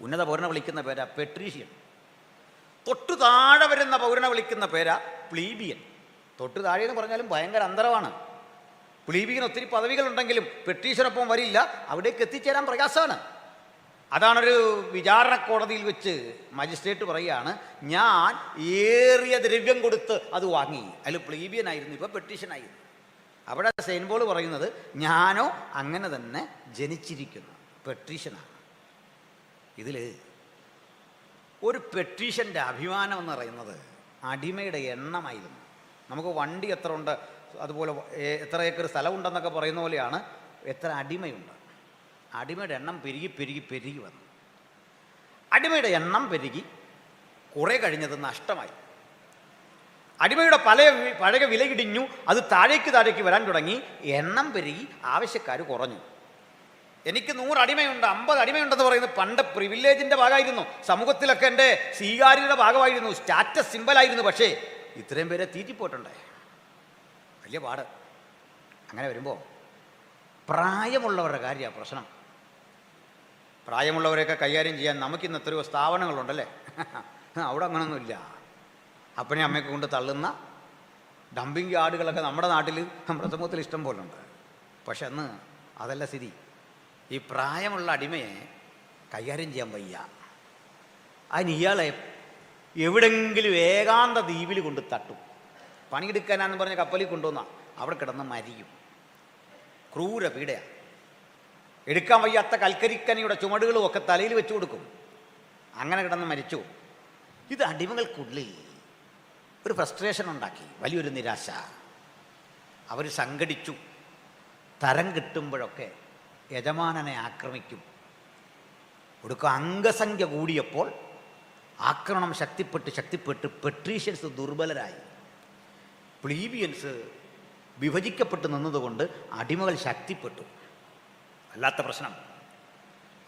ഉന്നത പൗരനെ വിളിക്കുന്ന പേരാ പെട്രീഷ്യൻ. തൊട്ടു താഴെ വരുന്ന പൗരനെ വിളിക്കുന്ന പേരാ പ്ലീബിയൻ. തൊട്ടു താഴെ എന്ന് പറഞ്ഞാലും ഭയങ്കര അന്തരമാണ്. പ്ലീബിയൻ ഒത്തിരി പദവികളുണ്ടെങ്കിലും പെട്രീഷ്യനൊപ്പം വരില്ല. അവിടേക്ക് എത്തിച്ചേരാൻ പ്രയാസമാണ്. അതാണൊരു വിചാരണ കോടതിയിൽ വെച്ച് മജിസ്ട്രേറ്റ് പറയുകയാണ്, ഞാൻ ഏറിയ ദ്രവ്യം കൊടുത്ത് അത് വാങ്ങി. അതിൽ പ്ലീബിയനായിരുന്നു, ഇപ്പോൾ പെട്ടീഷനായിരുന്നു. അവിടെ സെയിൻറ്റ് പോൾ പറയുന്നത്, ഞാനോ അങ്ങനെ തന്നെ ജനിച്ചിരിക്കുന്നു, പെട്രീഷ്യനാണ്. ഇതിൽ ഒരു പെട്രീഷ്യൻ്റെ അഭിമാനം എന്ന് പറയുന്നത് അടിമയുടെ എണ്ണമായിരുന്നു. നമുക്ക് വണ്ടി എത്ര ഉണ്ട്, അതുപോലെ എത്ര ഏക്കർ സ്ഥലമുണ്ടെന്നൊക്കെ പറയുന്ന പോലെയാണ് എത്ര അടിമയുണ്ട്. അടിമയുടെ എണ്ണം പെരുകി വന്നു. അടിമയുടെ എണ്ണം പെരുകി കുറേ കഴിഞ്ഞത് നഷ്ടമായി. അടിമയുടെ പഴയ വില ഇടിഞ്ഞു. അത് താഴേക്ക് വരാൻ തുടങ്ങി. എണ്ണം പെരുകി, ആവശ്യക്കാർ കുറഞ്ഞു. എനിക്ക് 100 അടിമയുണ്ട്, 50 അടിമയുണ്ടെന്ന് പറയുന്നത് പണ്ട് പ്രിവിലേജിൻ്റെ ഭാഗമായിരുന്നു. സമൂഹത്തിലൊക്കെ എൻ്റെ സ്വീകാര്യതയുടെ ഭാഗമായിരുന്നു, സ്റ്റാറ്റസ് സിമ്പലായിരുന്നു. പക്ഷേ ഇത്രയും പേരെ തീറ്റിപ്പോയിട്ടുണ്ടേ, വലിയ പാട്. അങ്ങനെ വരുമ്പോൾ പ്രായമുള്ളവരുടെ കാര്യമാണ് പ്രശ്നം. പ്രായമുള്ളവരെയൊക്കെ കൈകാര്യം ചെയ്യാൻ നമുക്കിന്ന് എത്രയോ സ്ഥാപനങ്ങളുണ്ടല്ലേ. അവിടെ അങ്ങനൊന്നുമില്ല. അപ്പനെ അമ്മയൊക്കെ കൊണ്ട് തള്ളുന്ന ഡംപിങ് യാർഡുകളൊക്കെ നമ്മുടെ നാട്ടിൽ, നമ്മുടെ സമൂഹത്തിൽ ഇഷ്ടം പോലെ ഉണ്ട്. പക്ഷെ അന്ന് അതല്ല സ്ഥിതി. ഈ പ്രായമുള്ള അടിമയെ കൈകാര്യം ചെയ്യാൻ വയ്യ. അതിന് ഇയാളെ എവിടെങ്കിലും ഏകാന്ത ദ്വീപിൽ കൊണ്ട് തട്ടും. പണിയെടുക്കാനാന്ന് പറഞ്ഞ് കപ്പലിൽ കൊണ്ടുവന്ന അവിടെ കിടന്ന് മരിയും. ക്രൂര പീഡയാണ്. എടുക്കാൻ വയ്യാത്ത കൽക്കരിക്കനിയുടെ ചുമടുകളും ഒക്കെ തലയിൽ വെച്ചു കൊടുക്കും. അങ്ങനെ കിടന്ന് മരിച്ചു. ഇത് അടിമകൾക്കുള്ളിൽ ഒരു ഫ്രസ്ട്രേഷൻ ഉണ്ടാക്കി, വലിയൊരു നിരാശ. അവർ സംഘടിച്ചു. തരം കിട്ടുമ്പോഴൊക്കെ യജമാനനെ ആക്രമിക്കും. ഒടുക്കം അംഗസംഖ്യ കൂടിയപ്പോൾ ആക്രമണം ശക്തിപ്പെട്ട് പെട്രീഷ്യൻസ് ദുർബലരായി. പ്ലീബിയൻസ് വിഭജിക്കപ്പെട്ട് നിന്നതുകൊണ്ട് അടിമകൾ ശക്തിപ്പെട്ടു. അല്ലാത്ത പ്രശ്നം.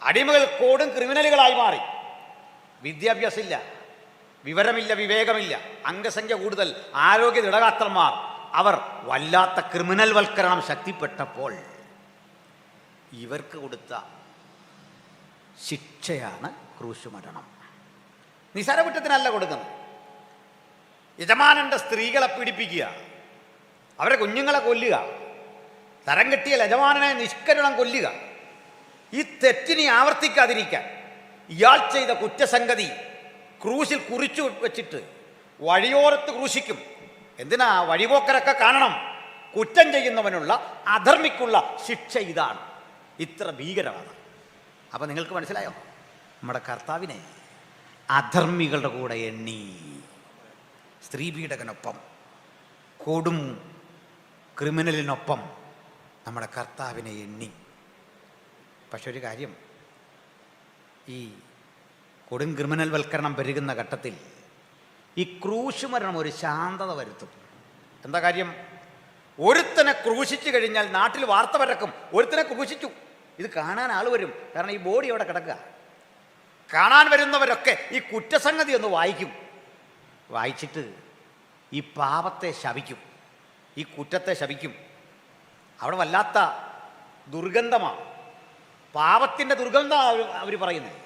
അടിമകൾ കൊടും ക്രിമിനലുകളായി മാറി. വിദ്യാഭ്യാസമില്ല, വിവരമില്ല, വിവേകമില്ല, അംഗസംഖ്യ കൂടുതൽ, ആരോഗ്യ ദൃഢഗാത്രന്മാർ. അവർ വല്ലാത്ത ക്രിമിനൽ വൽക്കരണം ശക്തിപ്പെട്ടപ്പോൾ ഇവർക്ക് കൊടുത്ത ശിക്ഷയാണ് ക്രൂശ് മരണം. നിസാരകുറ്റത്തിനല്ല കൊടുക്കുന്നത്. യജമാനന്റെ സ്ത്രീകളെ പീഡിപ്പിക്കുക, അവരെ കുഞ്ഞുങ്ങളെ കൊല്ലുക, തരം കെട്ടിയ യജമാനനെ നിഷ്കരുണം കൊല്ലുക. ഈ തെറ്റിനെ ആവർത്തിക്കാതിരിക്കാൻ ഇയാൾ ചെയ്ത കുറ്റസംഗതി ക്രൂശിൽ കുറിച്ചു വെച്ചിട്ട് വഴിയോരത്ത് ക്രൂശിക്കും. എന്തിനാ? വഴിപോക്കരൊക്കെ കാണണം. കുറ്റം ചെയ്യുന്നവനുള്ള അധർമ്മിക്കുള്ള ശിക്ഷ ഇതാണ്. ഇത്ര ഭീകരമാണ്. അപ്പം നിങ്ങൾക്ക് മനസ്സിലായോ? നമ്മുടെ കർത്താവിനെ അധർമ്മികളുടെ കൂടെ എണ്ണി. സ്ത്രീപീഡകനൊപ്പം, കൊടും ക്രിമിനലിനൊപ്പം നമ്മുടെ കർത്താവിനെ എണ്ണി. പക്ഷെ ഒരു കാര്യം, ഈ കൊടും ക്രിമിനൽ വൽക്കരണം പെരുകുന്ന ഘട്ടത്തിൽ ഈ ക്രൂശ് മരണം ഒരു ശാന്തത വരുത്തും. എന്താ കാര്യം? ഒരുത്തനെ ക്രൂശിച്ചു കഴിഞ്ഞാൽ നാട്ടിൽ വാർത്ത പരക്കും, ഒരുത്തനെ ക്രൂശിച്ചു. ഇത് കാണാൻ ആൾ വരും, കാരണം ഈ ബോഡി അവിടെ കിടക്കുക. കാണാൻ വരുന്നവരൊക്കെ ഈ കുറ്റസംഗതി ഒന്ന് വായിക്കും. വായിച്ചിട്ട് ഈ പാപത്തെ ശപിക്കും, ഈ കുറ്റത്തെ ശപിക്കും. അവിടെ വല്ലാത്ത ദുർഗന്ധമാണ്, പാപത്തിൻ്റെ ദുർഗന്ധമാണ് അവർ പറയുന്നത്.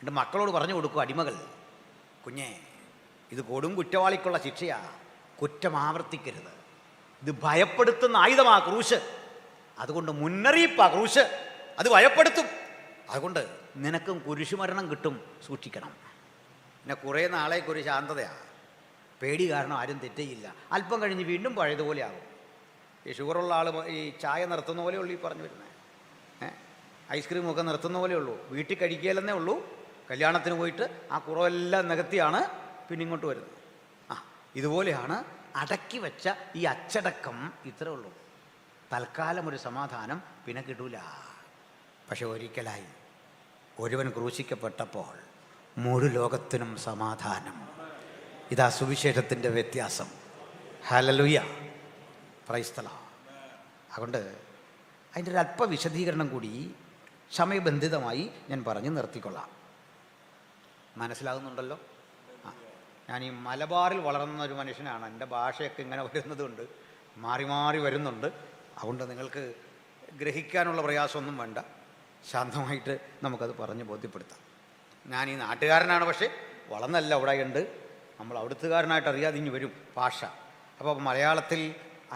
എൻ്റെ മക്കളോട് പറഞ്ഞു കൊടുക്കും, അടിമകൾ, കുഞ്ഞേ, ഇത് കൊടും കുറ്റവാളിക്കുള്ള ശിക്ഷയാണ്, കുറ്റം ആവർത്തിക്കരുത്. ഇത് ഭയപ്പെടുത്തുന്ന ആയുധമാണ് ക്രൂശ്. അതുകൊണ്ട് മുന്നറിയിപ്പാ ക്രൂശ്, അത് ഭയപ്പെടുത്തും. അതുകൊണ്ട് നിനക്കും കുരിശുമരണം കിട്ടും, സൂക്ഷിക്കണം. പിന്നെ കുറേ നാളേക്കൊരു ശാന്തതയാണ്, പേടി കാരണം ആരും തെറ്റയില്ല. അല്പം കഴിഞ്ഞ് വീണ്ടും പഴയതുപോലെ ആകും. ഈ ഷുഗറുള്ള ആൾ ഈ ചായ നിർത്തുന്ന പോലെ ഉള്ളൂ ഈ പറഞ്ഞു വരുന്നത്. ഐസ്ക്രീമൊക്കെ നിർത്തുന്ന പോലെ ഉള്ളൂ, വീട്ടിൽ കഴിക്കുകയല്ലെന്നേ ഉള്ളൂ. കല്യാണത്തിന് പോയിട്ട് ആ കുറവെല്ലാം നികത്തിയാണ് പിന്നെ ഇങ്ങോട്ട് വരുന്നത്. ഇതുപോലെയാണ് അടക്കി വെച്ച ഈ അച്ചടക്കം. ഇത്രേ ഉള്ളൂ, തൽക്കാലം ഒരു സമാധാനം, പിന്നെ കിട്ടൂല. പക്ഷെ ഒരിക്കലായി ഒരുവൻ ക്രൂശിക്കപ്പെട്ടപ്പോൾ മുഴു ലോകത്തിനും സമാധാനം. ഇതാ സുവിശേഷത്തിൻ്റെ വ്യത്യാസം. Hallelujah, praise the Lord. അതുകൊണ്ട് അതിൻ്റെ ഒരു അല്പ വിശദീകരണം കൂടി സമയബന്ധിതമായി ഞാൻ പറഞ്ഞ് നിർത്തിക്കൊള്ളാം. മനസ്സിലാകുന്നുണ്ടല്ലോ? ഞാൻ ഈ മലബാറിൽ വളർന്ന ഒരു മനുഷ്യനാണ്. എൻ്റെ ഭാഷയൊക്കെ ഇങ്ങനെ വരുന്നതുകൊണ്ട് മാറി മാറി വരുന്നുണ്ട്. അതുകൊണ്ട് നിങ്ങൾക്ക് ഗ്രഹിക്കാനുള്ള പ്രയാസമൊന്നും വേണ്ട, ശാന്തമായിട്ട് നമുക്കത് പറഞ്ഞ് ബോധ്യപ്പെടുത്താം. ഞാൻ ഈ നാട്ടുകാരനാണ്, പക്ഷേ വളർന്നല്ല അവിടെ ഉണ്ട്. നമ്മൾ അവിടുത്തുകാരനായിട്ട് അറിയാതെ ഇനി വരും ഭാഷ. അപ്പോൾ മലയാളത്തിൽ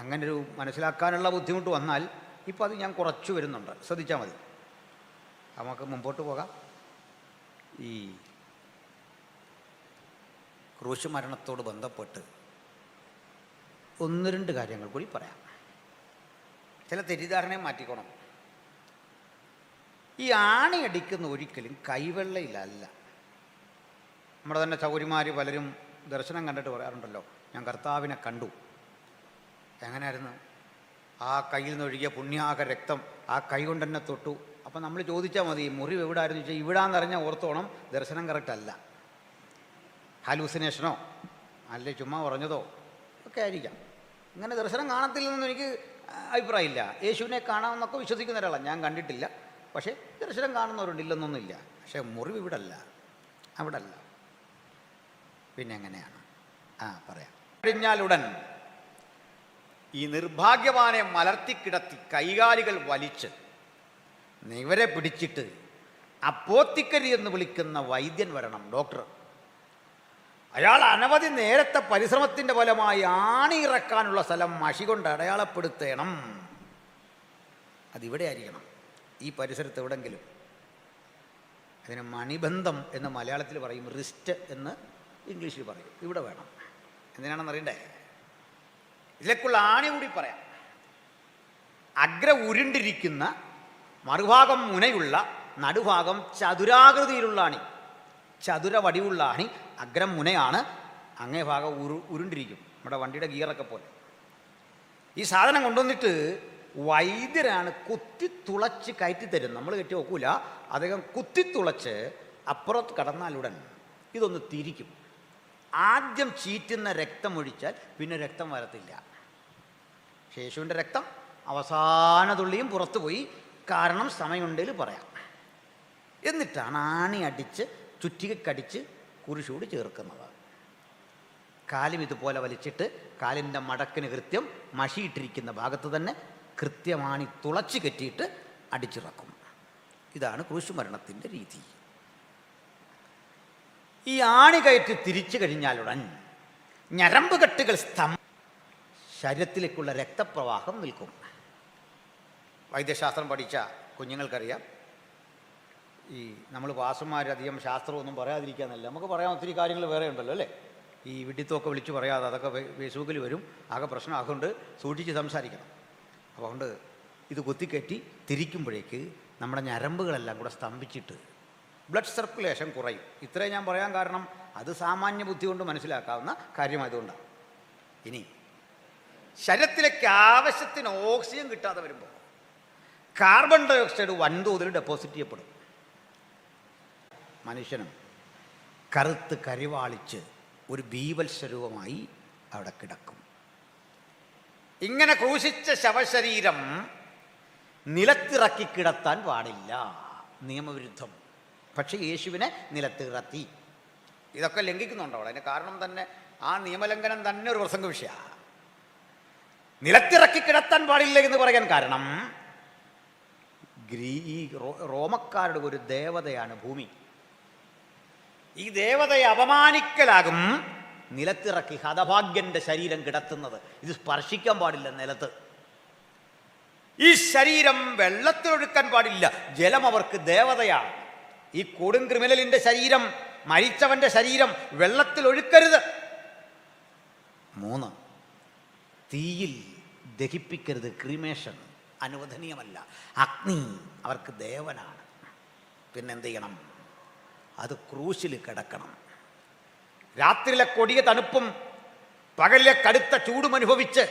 അങ്ങനൊരു മനസ്സിലാക്കാനുള്ള ബുദ്ധിമുട്ട് വന്നാൽ ഇപ്പോൾ അത് ഞാൻ കുറച്ച് വരുന്നുണ്ട്, ശ്രദ്ധിച്ചാൽ മതി. നമുക്ക് മുമ്പോട്ട് പോകാം. ഈ ക്രൂശ് മരണത്തോട് ബന്ധപ്പെട്ട് ഒന്ന് രണ്ട് കാര്യങ്ങൾ കൂടി പറയാം. ചില തെറ്റിദ്ധാരണയെ മാറ്റിക്കോണം. ഈ ആണിയടിക്കുന്ന ഒരിക്കലും കൈവെള്ളയിലല്ല. നമ്മുടെ തന്നെ ചൗരിമാർ പലരും ദർശനം കണ്ടിട്ട് പറയാറുണ്ടല്ലോ, ഞാൻ കർത്താവിനെ കണ്ടു. എങ്ങനെയായിരുന്നു? ആ കയ്യിൽ നിന്ന് ഒഴുകിയ പുണ്യാക രക്തം ആ കൈ കൊണ്ട് തന്നെ തൊട്ടു. അപ്പം നമ്മൾ ചോദിച്ചാൽ മതി, മുറിവ് എവിടായിരുന്നു ചോദിച്ചാൽ ഇവിടാന്നറിഞ്ഞാൽ ഓർത്തോണം, ദർശനം കറക്റ്റ് അല്ല. ഹാലൂസിനേഷനോ അല്ലെ ചുമ്മാ പറഞ്ഞതോ ഒക്കെ ആയിരിക്കാം. ഇങ്ങനെ ദർശനം കാണത്തില്ലെന്നൊന്നും എനിക്ക് അഭിപ്രായമില്ല. യേശുവിനെ കാണാമെന്നൊക്കെ വിശ്വസിക്കുന്ന ഒരാളാണ്, ഞാൻ കണ്ടിട്ടില്ല. പക്ഷേ ദർശനം കാണുന്നവരുണ്ട്, ഇല്ലെന്നൊന്നുമില്ല. പക്ഷേ മുറിവ് ഇവിടല്ല, അവിടെ അല്ല. പിന്നെ എങ്ങനെയാണ്? പറയാം. കഴിഞ്ഞാലുടൻ ഈ നിർഭാഗ്യവാനെ മലർത്തിക്കിടത്തി കൈകാലികൾ വലിച്ച് ഇവരെ പിടിച്ചിട്ട് അപ്പോത്തിക്കരി എന്ന് വിളിക്കുന്ന വൈദ്യൻ വരണം, ഡോക്ടർ. അയാൾ അനവധി നേരത്തെ പരിശ്രമത്തിൻ്റെ ഫലമായി ആണിയിറക്കാനുള്ള സ്ഥലം മഷി കൊണ്ട് അടയാളപ്പെടുത്തണം. അതിവിടെ ആയിരിക്കണം, ഈ പരിസരത്ത് എവിടെങ്കിലും. അതിന് മണിബന്ധം എന്ന് മലയാളത്തിൽ പറയും, റിസ്റ്റ് എന്ന് ഇംഗ്ലീഷിൽ പറയും. ഇവിടെ വേണം. എന്തിനാണെന്ന് അറിയണ്ടേ? ഇതിലേക്കുള്ള ആണി കൂടി പറയാം. അഗ്ര ഉരുണ്ടിരിക്കുന്ന, മറുഭാഗം മുനയുള്ള, നടുഭാഗം ചതുരാകൃതിയിലുള്ള ആണി, ചതുര വടിവുള്ള ആണി. അഗ്രം മുനയാണ്, അങ്ങേ ഭാഗം ഉരുണ്ടിരിക്കും, നമ്മുടെ വണ്ടിയുടെ ഗിയറൊക്കെ പോലെ. ഈ സാധനം കൊണ്ടുവന്നിട്ട് വൈദ്യരാണ് കുത്തിത്തുളച്ച് കയറ്റിത്തരും. നമ്മൾ കെട്ടി നോക്കൂല, അദ്ദേഹം കുത്തിത്തുളച്ച് അപ്പുറത്ത് കടന്നാലുടൻ ഇതൊന്ന് തിരിക്കും. ആദ്യം ചീറ്റുന്ന രക്തം ഒഴിച്ചാൽ പിന്നെ രക്തം വരത്തില്ല. യേശുവിൻ്റെ രക്തം അവസാന തുള്ളിയും പുറത്തു പോയി, കാരണം സമയമുണ്ടെങ്കിൽ പറയാം. എന്നിട്ടാണ് ആണി അടിച്ച് ചുറ്റികക്കടിച്ച് കുരിശോട് ചേർക്കുന്നത്. കാലും ഇതുപോലെ വലിച്ചിട്ട് കാലിൻ്റെ മടക്കിന് കൃത്യം മഷിയിട്ടിരിക്കുന്ന ഭാഗത്ത് തന്നെ കൃത്യമാണി തുളച്ച് കെട്ടിയിട്ട് അടിച്ചിറക്കും. ഇതാണ് ക്രൂശ് മരണത്തിൻ്റെ രീതി. ഈ ആണി കയറ്റി തിരിച്ചു കഴിഞ്ഞാലുടൻ ഞരമ്പ് കെട്ടുകൾ ശരീരത്തിലേക്കുള്ള രക്തപ്രവാഹം നിൽക്കും. വൈദ്യശാസ്ത്രം പഠിച്ച കുഞ്ഞുങ്ങൾക്കറിയാം, ഈ നമ്മൾ പാസ്റ്റർമാരധികം ശാസ്ത്രമൊന്നും പറയാതിരിക്കാന്നല്ല, നമുക്ക് പറയാൻ ഒത്തിരി കാര്യങ്ങൾ വേറെ ഉണ്ടല്ലോ അല്ലേ. ഈ വിഡിത്തൊക്കെ വിളിച്ച് പറയാതെ അതൊക്കെ ഫേസ്ബുക്കിൽ വരും, ആകെ പ്രശ്നം. അതുകൊണ്ട് സൂക്ഷിച്ച് സംസാരിക്കണം. അതുകൊണ്ട് ഇത് കുത്തിക്കയറ്റി തിരിക്കുമ്പോഴേക്ക് നമ്മുടെ ഞരമ്പുകളെല്ലാം കൂടെ സ്തംഭിച്ചിട്ട് ബ്ലഡ് സർക്കുലേഷൻ കുറയും. ഇത്രയും ഞാൻ പറയാൻ കാരണം അത് സാമാന്യ ബുദ്ധി കൊണ്ട് മനസ്സിലാക്കാവുന്ന കാര്യമായതുകൊണ്ടാണ്. ഇനി ശരീരത്തിലേക്ക് ആവശ്യത്തിന് ഓക്സിജൻ കിട്ടാതെ വരുമ്പോൾ കാർബൺ ഡൈ ഓക്സൈഡ് വൻതോതിൽ ഡെപ്പോസിറ്റ് ചെയ്യപ്പെടും. മനുഷ്യനും കറുത്ത് കരിവാളിച്ച് ഒരു ബീഭത്സരൂപമായി അവിടെ കിടക്കും. ഇങ്ങനെ ക്രൂശിച്ച ശവശരീരം നിലത്തിറക്കി കിടത്താൻ പാടില്ല, നിയമവിരുദ്ധം. പക്ഷേ യേശുവിനെ നിലത്തിറത്തി. ഇതൊക്കെ ലംഘിക്കുന്നുണ്ടോ അവിടെ? അതിന് കാരണം തന്നെ ആ നിയമലംഘനം തന്നെ ഒരു പ്രസംഗ വിഷയമാണ്. നിലത്തിറക്കി കിടത്താൻ പാടില്ല എന്ന് പറയാൻ കാരണം റോമക്കാരുടെ ഒരു ദേവതയാണ് ഭൂമി. ഈ ദേവതയെ അപമാനിക്കലാകും നിലത്തിറക്കി ഹതഭാഗ്യന്റെ ശരീരം കിടത്തുന്നത്. ഇത് സ്പർശിക്കാൻ പാടില്ല നിലത്ത്. ഈ ശരീരം വെള്ളത്തിലൊഴുക്കാൻ പാടില്ല, ജലം അവർക്ക് ദേവതയാണ്. ഈ കൊടും ക്രിമിനലിന്റെ ശരീരം, മരിച്ചവന്റെ ശരീരം വെള്ളത്തിൽ ഒഴുക്കരുത്. 3, തീയിൽ ദഹിപ്പിക്കരുത്, ക്രീമേഷൻ അനുവദനീയമല്ല. അഗ്നി അവർക്ക് ദേവനാണ്. പിന്നെന്ത് ചെയ്യണം? അത് ക്രൂശിൽ കിടക്കണം. രാത്രിയിലെ കൊടിയ തണുപ്പും പകലിലെ കടുത്ത ചൂടും അനുഭവിച്ച്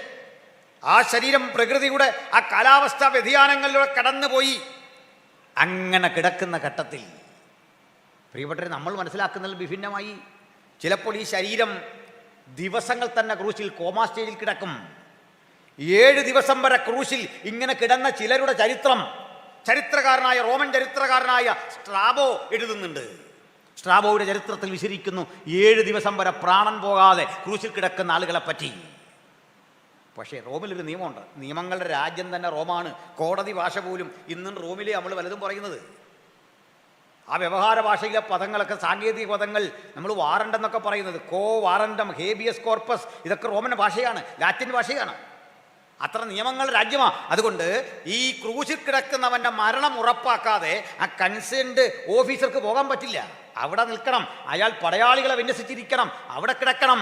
ആ ശരീരം പ്രകൃതിയുടെ ആ കാലാവസ്ഥാ വ്യതിയാനങ്ങളിലൂടെ കടന്നുപോയി അങ്ങനെ കിടക്കുന്ന ഘട്ടത്തിൽ പ്രിയപ്പെട്ടവരെ, നമ്മൾ മനസ്സിലാക്കുന്നതിൽ വിഭിന്നമായി ചിലപ്പോൾ ഈ ശരീരം ദിവസങ്ങൾ തന്നെ ക്രൂശിൽ കോമാ സ്റ്റേജിൽ കിടക്കും. 7 ദിവസം വരെ ക്രൂശിൽ ഇങ്ങനെ കിടന്ന ചിലരുടെ ചരിത്രം ചരിത്രകാരനായ റോമൻ ചരിത്രകാരനായ സ്ട്രാബോ എഴുതുന്നുണ്ട്. സ്ട്രാബോയുടെ ചരിത്രത്തിൽ വിശദീകരിക്കുന്നു 7 ദിവസം വരെ പ്രാണൻ പോകാതെ ക്രൂശിൽ കിടക്കുന്ന ആളുകളെ പറ്റി. പക്ഷേ റോമിലൊരു നിയമമുണ്ട്. നിയമങ്ങളുടെ രാജ്യം തന്നെ റോമാണ്. കോടതി ഭാഷ പോലും ഇന്നും റോമിലെ നമ്മൾ വലതും പറയുന്നത്. ആ വ്യവഹാര ഭാഷയിലെ പദങ്ങളൊക്കെ സാങ്കേതിക പദങ്ങൾ നമ്മൾ വാറണ്ട് എന്നൊക്കെ പറയുന്നത്, കോ വാറണ്ടം, ഹേബിയസ് കോർപ്പസ്, ഇതൊക്കെ റോമൻ ഭാഷയാണ്, ലാറ്റിൻ ഭാഷയാണ്. അത്ര നിയമങ്ങൾ രാജ്യമാണ്. അതുകൊണ്ട് ഈ ക്രൂശിൽ കിടക്കുന്നവൻ്റെ മരണം ഉറപ്പാക്കാതെ ആ കൺസേൺഡ് ഓഫീസർക്ക് പോകാൻ പറ്റില്ല. അവിടെ നിൽക്കണം. അയാൾ പടയാളികളെ വിന്യസിച്ചിരിക്കണം, അവിടെ കിടക്കണം.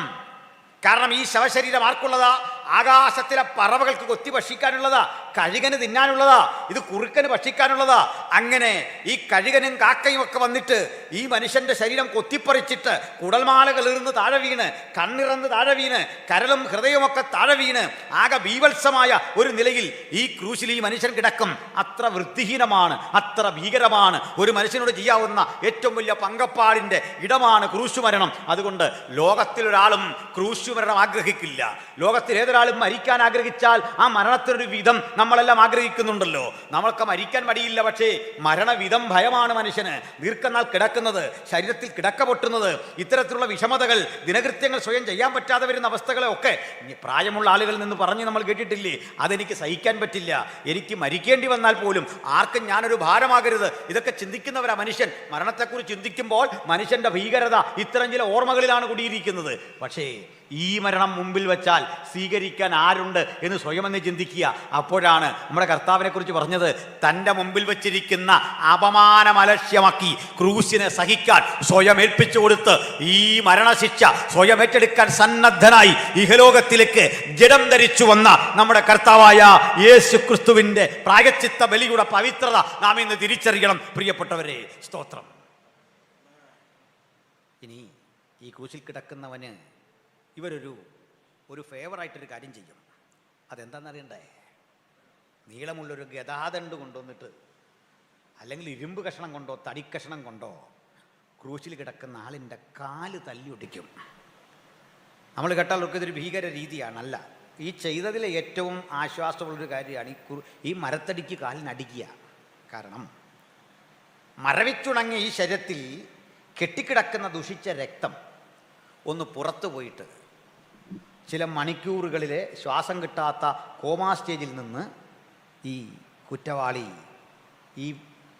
കാരണം ഈ ശവശരീരം ആർക്കുള്ളതാ? ആകാശത്തിലെ പറവകൾക്ക് കൊത്തി ഭക്ഷിക്കാനുള്ളതാ, കഴുകന് തിന്നാനുള്ളതാ, ഇത് കുറുക്കന് ഭക്ഷിക്കാനുള്ളതാ. അങ്ങനെ ഈ കഴുകനും കാക്കയും ഒക്കെ വന്നിട്ട് ഈ മനുഷ്യന്റെ ശരീരം കൊത്തിപ്പറിച്ചിട്ട് കുടൽമാലകൾ ഇരുന്ന് താഴെ വീണ്, കണ്ണിറന്ന് താഴെ വീണ്, കരളും ഹൃദയവുമൊക്കെ താഴെ വീണ് ആകെ ബീഭത്സമായ ഒരു നിലയിൽ ഈ ക്രൂശിൽ ഈ മനുഷ്യൻ കിടക്കും. അത്ര വൃത്തിഹീനമാണ്, അത്ര ഭീകരമാണ്. ഒരു മനുഷ്യനോട് ചെയ്യാവുന്ന ഏറ്റവും വലിയ പങ്കപ്പാടിന്റെ ഇടമാണ് ക്രൂശുമരണം. അതുകൊണ്ട് ലോകത്തിലൊരാളും ക്രൂശുമരണം ആഗ്രഹിക്കില്ല. ലോകത്തിൽ ഏതൊരാളും മരിക്കാൻ ആഗ്രഹിച്ചാൽ ആ മരണത്തിനൊരു വിധം നമ്മളെല്ലാം ആഗ്രഹിക്കുന്നുണ്ടല്ലോ. നമ്മൾക്ക് മരിക്കാൻ മടിയില്ല, പക്ഷേ മരണവിധം ഭയമാണ് മനുഷ്യന്. ദീർഘനാൾ കിടക്കുന്നത്, ശരീരത്തിൽ കിടക്ക പൊട്ടുന്നത്, ഇത്തരത്തിലുള്ള വിഷമതകൾ, ദിനകൃത്യങ്ങൾ സ്വയം ചെയ്യാൻ പറ്റാതെ വരുന്ന അവസ്ഥകളെ ഒക്കെ പ്രായമുള്ള ആളുകളിൽ നിന്ന് പറഞ്ഞ് നമ്മൾ കേട്ടിട്ടില്ലേ? അതെനിക്ക് സഹിക്കാൻ പറ്റില്ല, എനിക്ക് മരിക്കേണ്ടി വന്നാൽ പോലും ആർക്കും ഞാനൊരു ഭാരമാകരുത്. ഇതൊക്കെ ചിന്തിക്കുന്നവരാ മനുഷ്യൻ. മരണത്തെക്കുറിച്ച് ചിന്തിക്കുമ്പോൾ മനുഷ്യന്റെ ഭീകരത ഇത്തരം ചില ഓർമ്മകളിലാണ് കൂടിയിരിക്കുന്നത്. പക്ഷേ ഈ മരണം മുമ്പിൽ വെച്ചാൽ സ്വീകരിക്കാൻ ആരുണ്ട് എന്ന് സ്വയം എന്ന് ചിന്തിക്കുക. അപ്പോഴാണ് നമ്മുടെ കർത്താവിനെ കുറിച്ച് പറഞ്ഞത്, തൻ്റെ മുമ്പിൽ വെച്ചിരിക്കുന്ന അപമാനമലക്ഷ്യമാക്കി ക്രൂശിനെ സഹിക്കാൻ സ്വയം ഏൽപ്പിച്ചു കൊടുത്ത് ഈ മരണശിക്ഷ സ്വയം ഏറ്റെടുക്കാൻ സന്നദ്ധനായി ഇഹലോകത്തിലേക്ക് ജഡം ധരിച്ചു വന്ന നമ്മുടെ കർത്താവായ യേശു ക്രിസ്തുവിൻ്റെ പ്രായശ്ചിത്ത ബലിയുടെ പവിത്രത നാം ഇന്ന് തിരിച്ചറിയണം. പ്രിയപ്പെട്ടവരെ, സ്തോത്രം. ഇനി ഈ ക്രൂശിൽ കിടക്കുന്നവന് ഇവരൊരു ഫേവറായിട്ടൊരു കാര്യം ചെയ്യും. അതെന്താണെന്നറിയണ്ടേ? നീളമുള്ളൊരു ഗതാദണ്ഡ് കൊണ്ടുവന്നിട്ട്, അല്ലെങ്കിൽ ഇരുമ്പ് കഷണം കൊണ്ടോ തടിക്കഷണം കൊണ്ടോ ക്രൂശിൽ കിടക്കുന്ന ആളിൻ്റെ കാല് തല്ലി ഒടിക്കും. നമ്മൾ കേട്ടാൽ ഒക്കെ ഇതൊരു ഭീകര രീതിയാണല്ല. ഈ ചെയ്തതിലെ ഏറ്റവും ആശ്വാസമുള്ളൊരു കാര്യമാണ് ഈ മരത്തടിക്ക് കാലിനടിക്കുക. കാരണം മരവിച്ചുണങ്ങിയ ഈ ശരീരത്തിൽ കെട്ടിക്കിടക്കുന്ന ദുഷിച്ച രക്തം ഒന്ന് പുറത്തു പോയിട്ട് ചില മണിക്കൂറുകളിലെ ശ്വാസം കിട്ടാത്ത കോമാ സ്റ്റേജിൽ നിന്ന് ഈ കുറ്റവാളി ഈ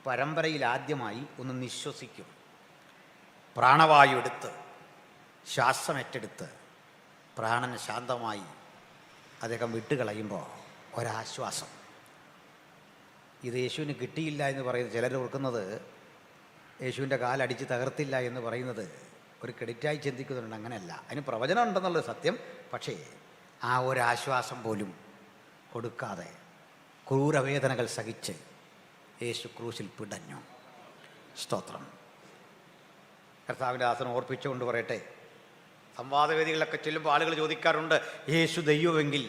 പരമ്പരയിൽ ആദ്യമായി ഒന്ന് നിശ്വസിക്കും. പ്രാണവായു എടുത്ത് ശ്വാസം ഏറ്റെടുത്ത് പ്രാണൻ ശാന്തമായി അദ്ദേഹം വിട്ടുകളയുമ്പോൾ ഒരാശ്വാസം. ഇത് യേശുവിന് കിട്ടിയില്ല എന്ന് പറയുന്നത് ചിലർ ഓർക്കുന്നത്, യേശുവിൻ്റെ കാലടിച്ച് തകർത്തില്ല എന്ന് പറയുന്നത് ഒരു ക്രെഡിറ്റായി ചിന്തിക്കുന്നുണ്ട്. അങ്ങനെയല്ല, അതിന് പ്രവചനം ഉണ്ടെന്നുള്ളത് സത്യം. പക്ഷേ ആ ഒരാശ്വാസം പോലും കൊടുക്കാതെ ക്രൂരവേദനകൾ സഹിച്ച് യേശു ക്രൂശിൽ പിടഞ്ഞു. സ്തോത്രം. കർത്താവിൻ്റെ ദാസനെ ഓർപ്പിച്ചുകൊണ്ട് പറയട്ടെ, സംവാദവേദികളിലൊക്കെ ചെല്ലുമ്പോൾ ആളുകൾ ചോദിക്കാറുണ്ട്, യേശു ദൈവമെങ്കിൽ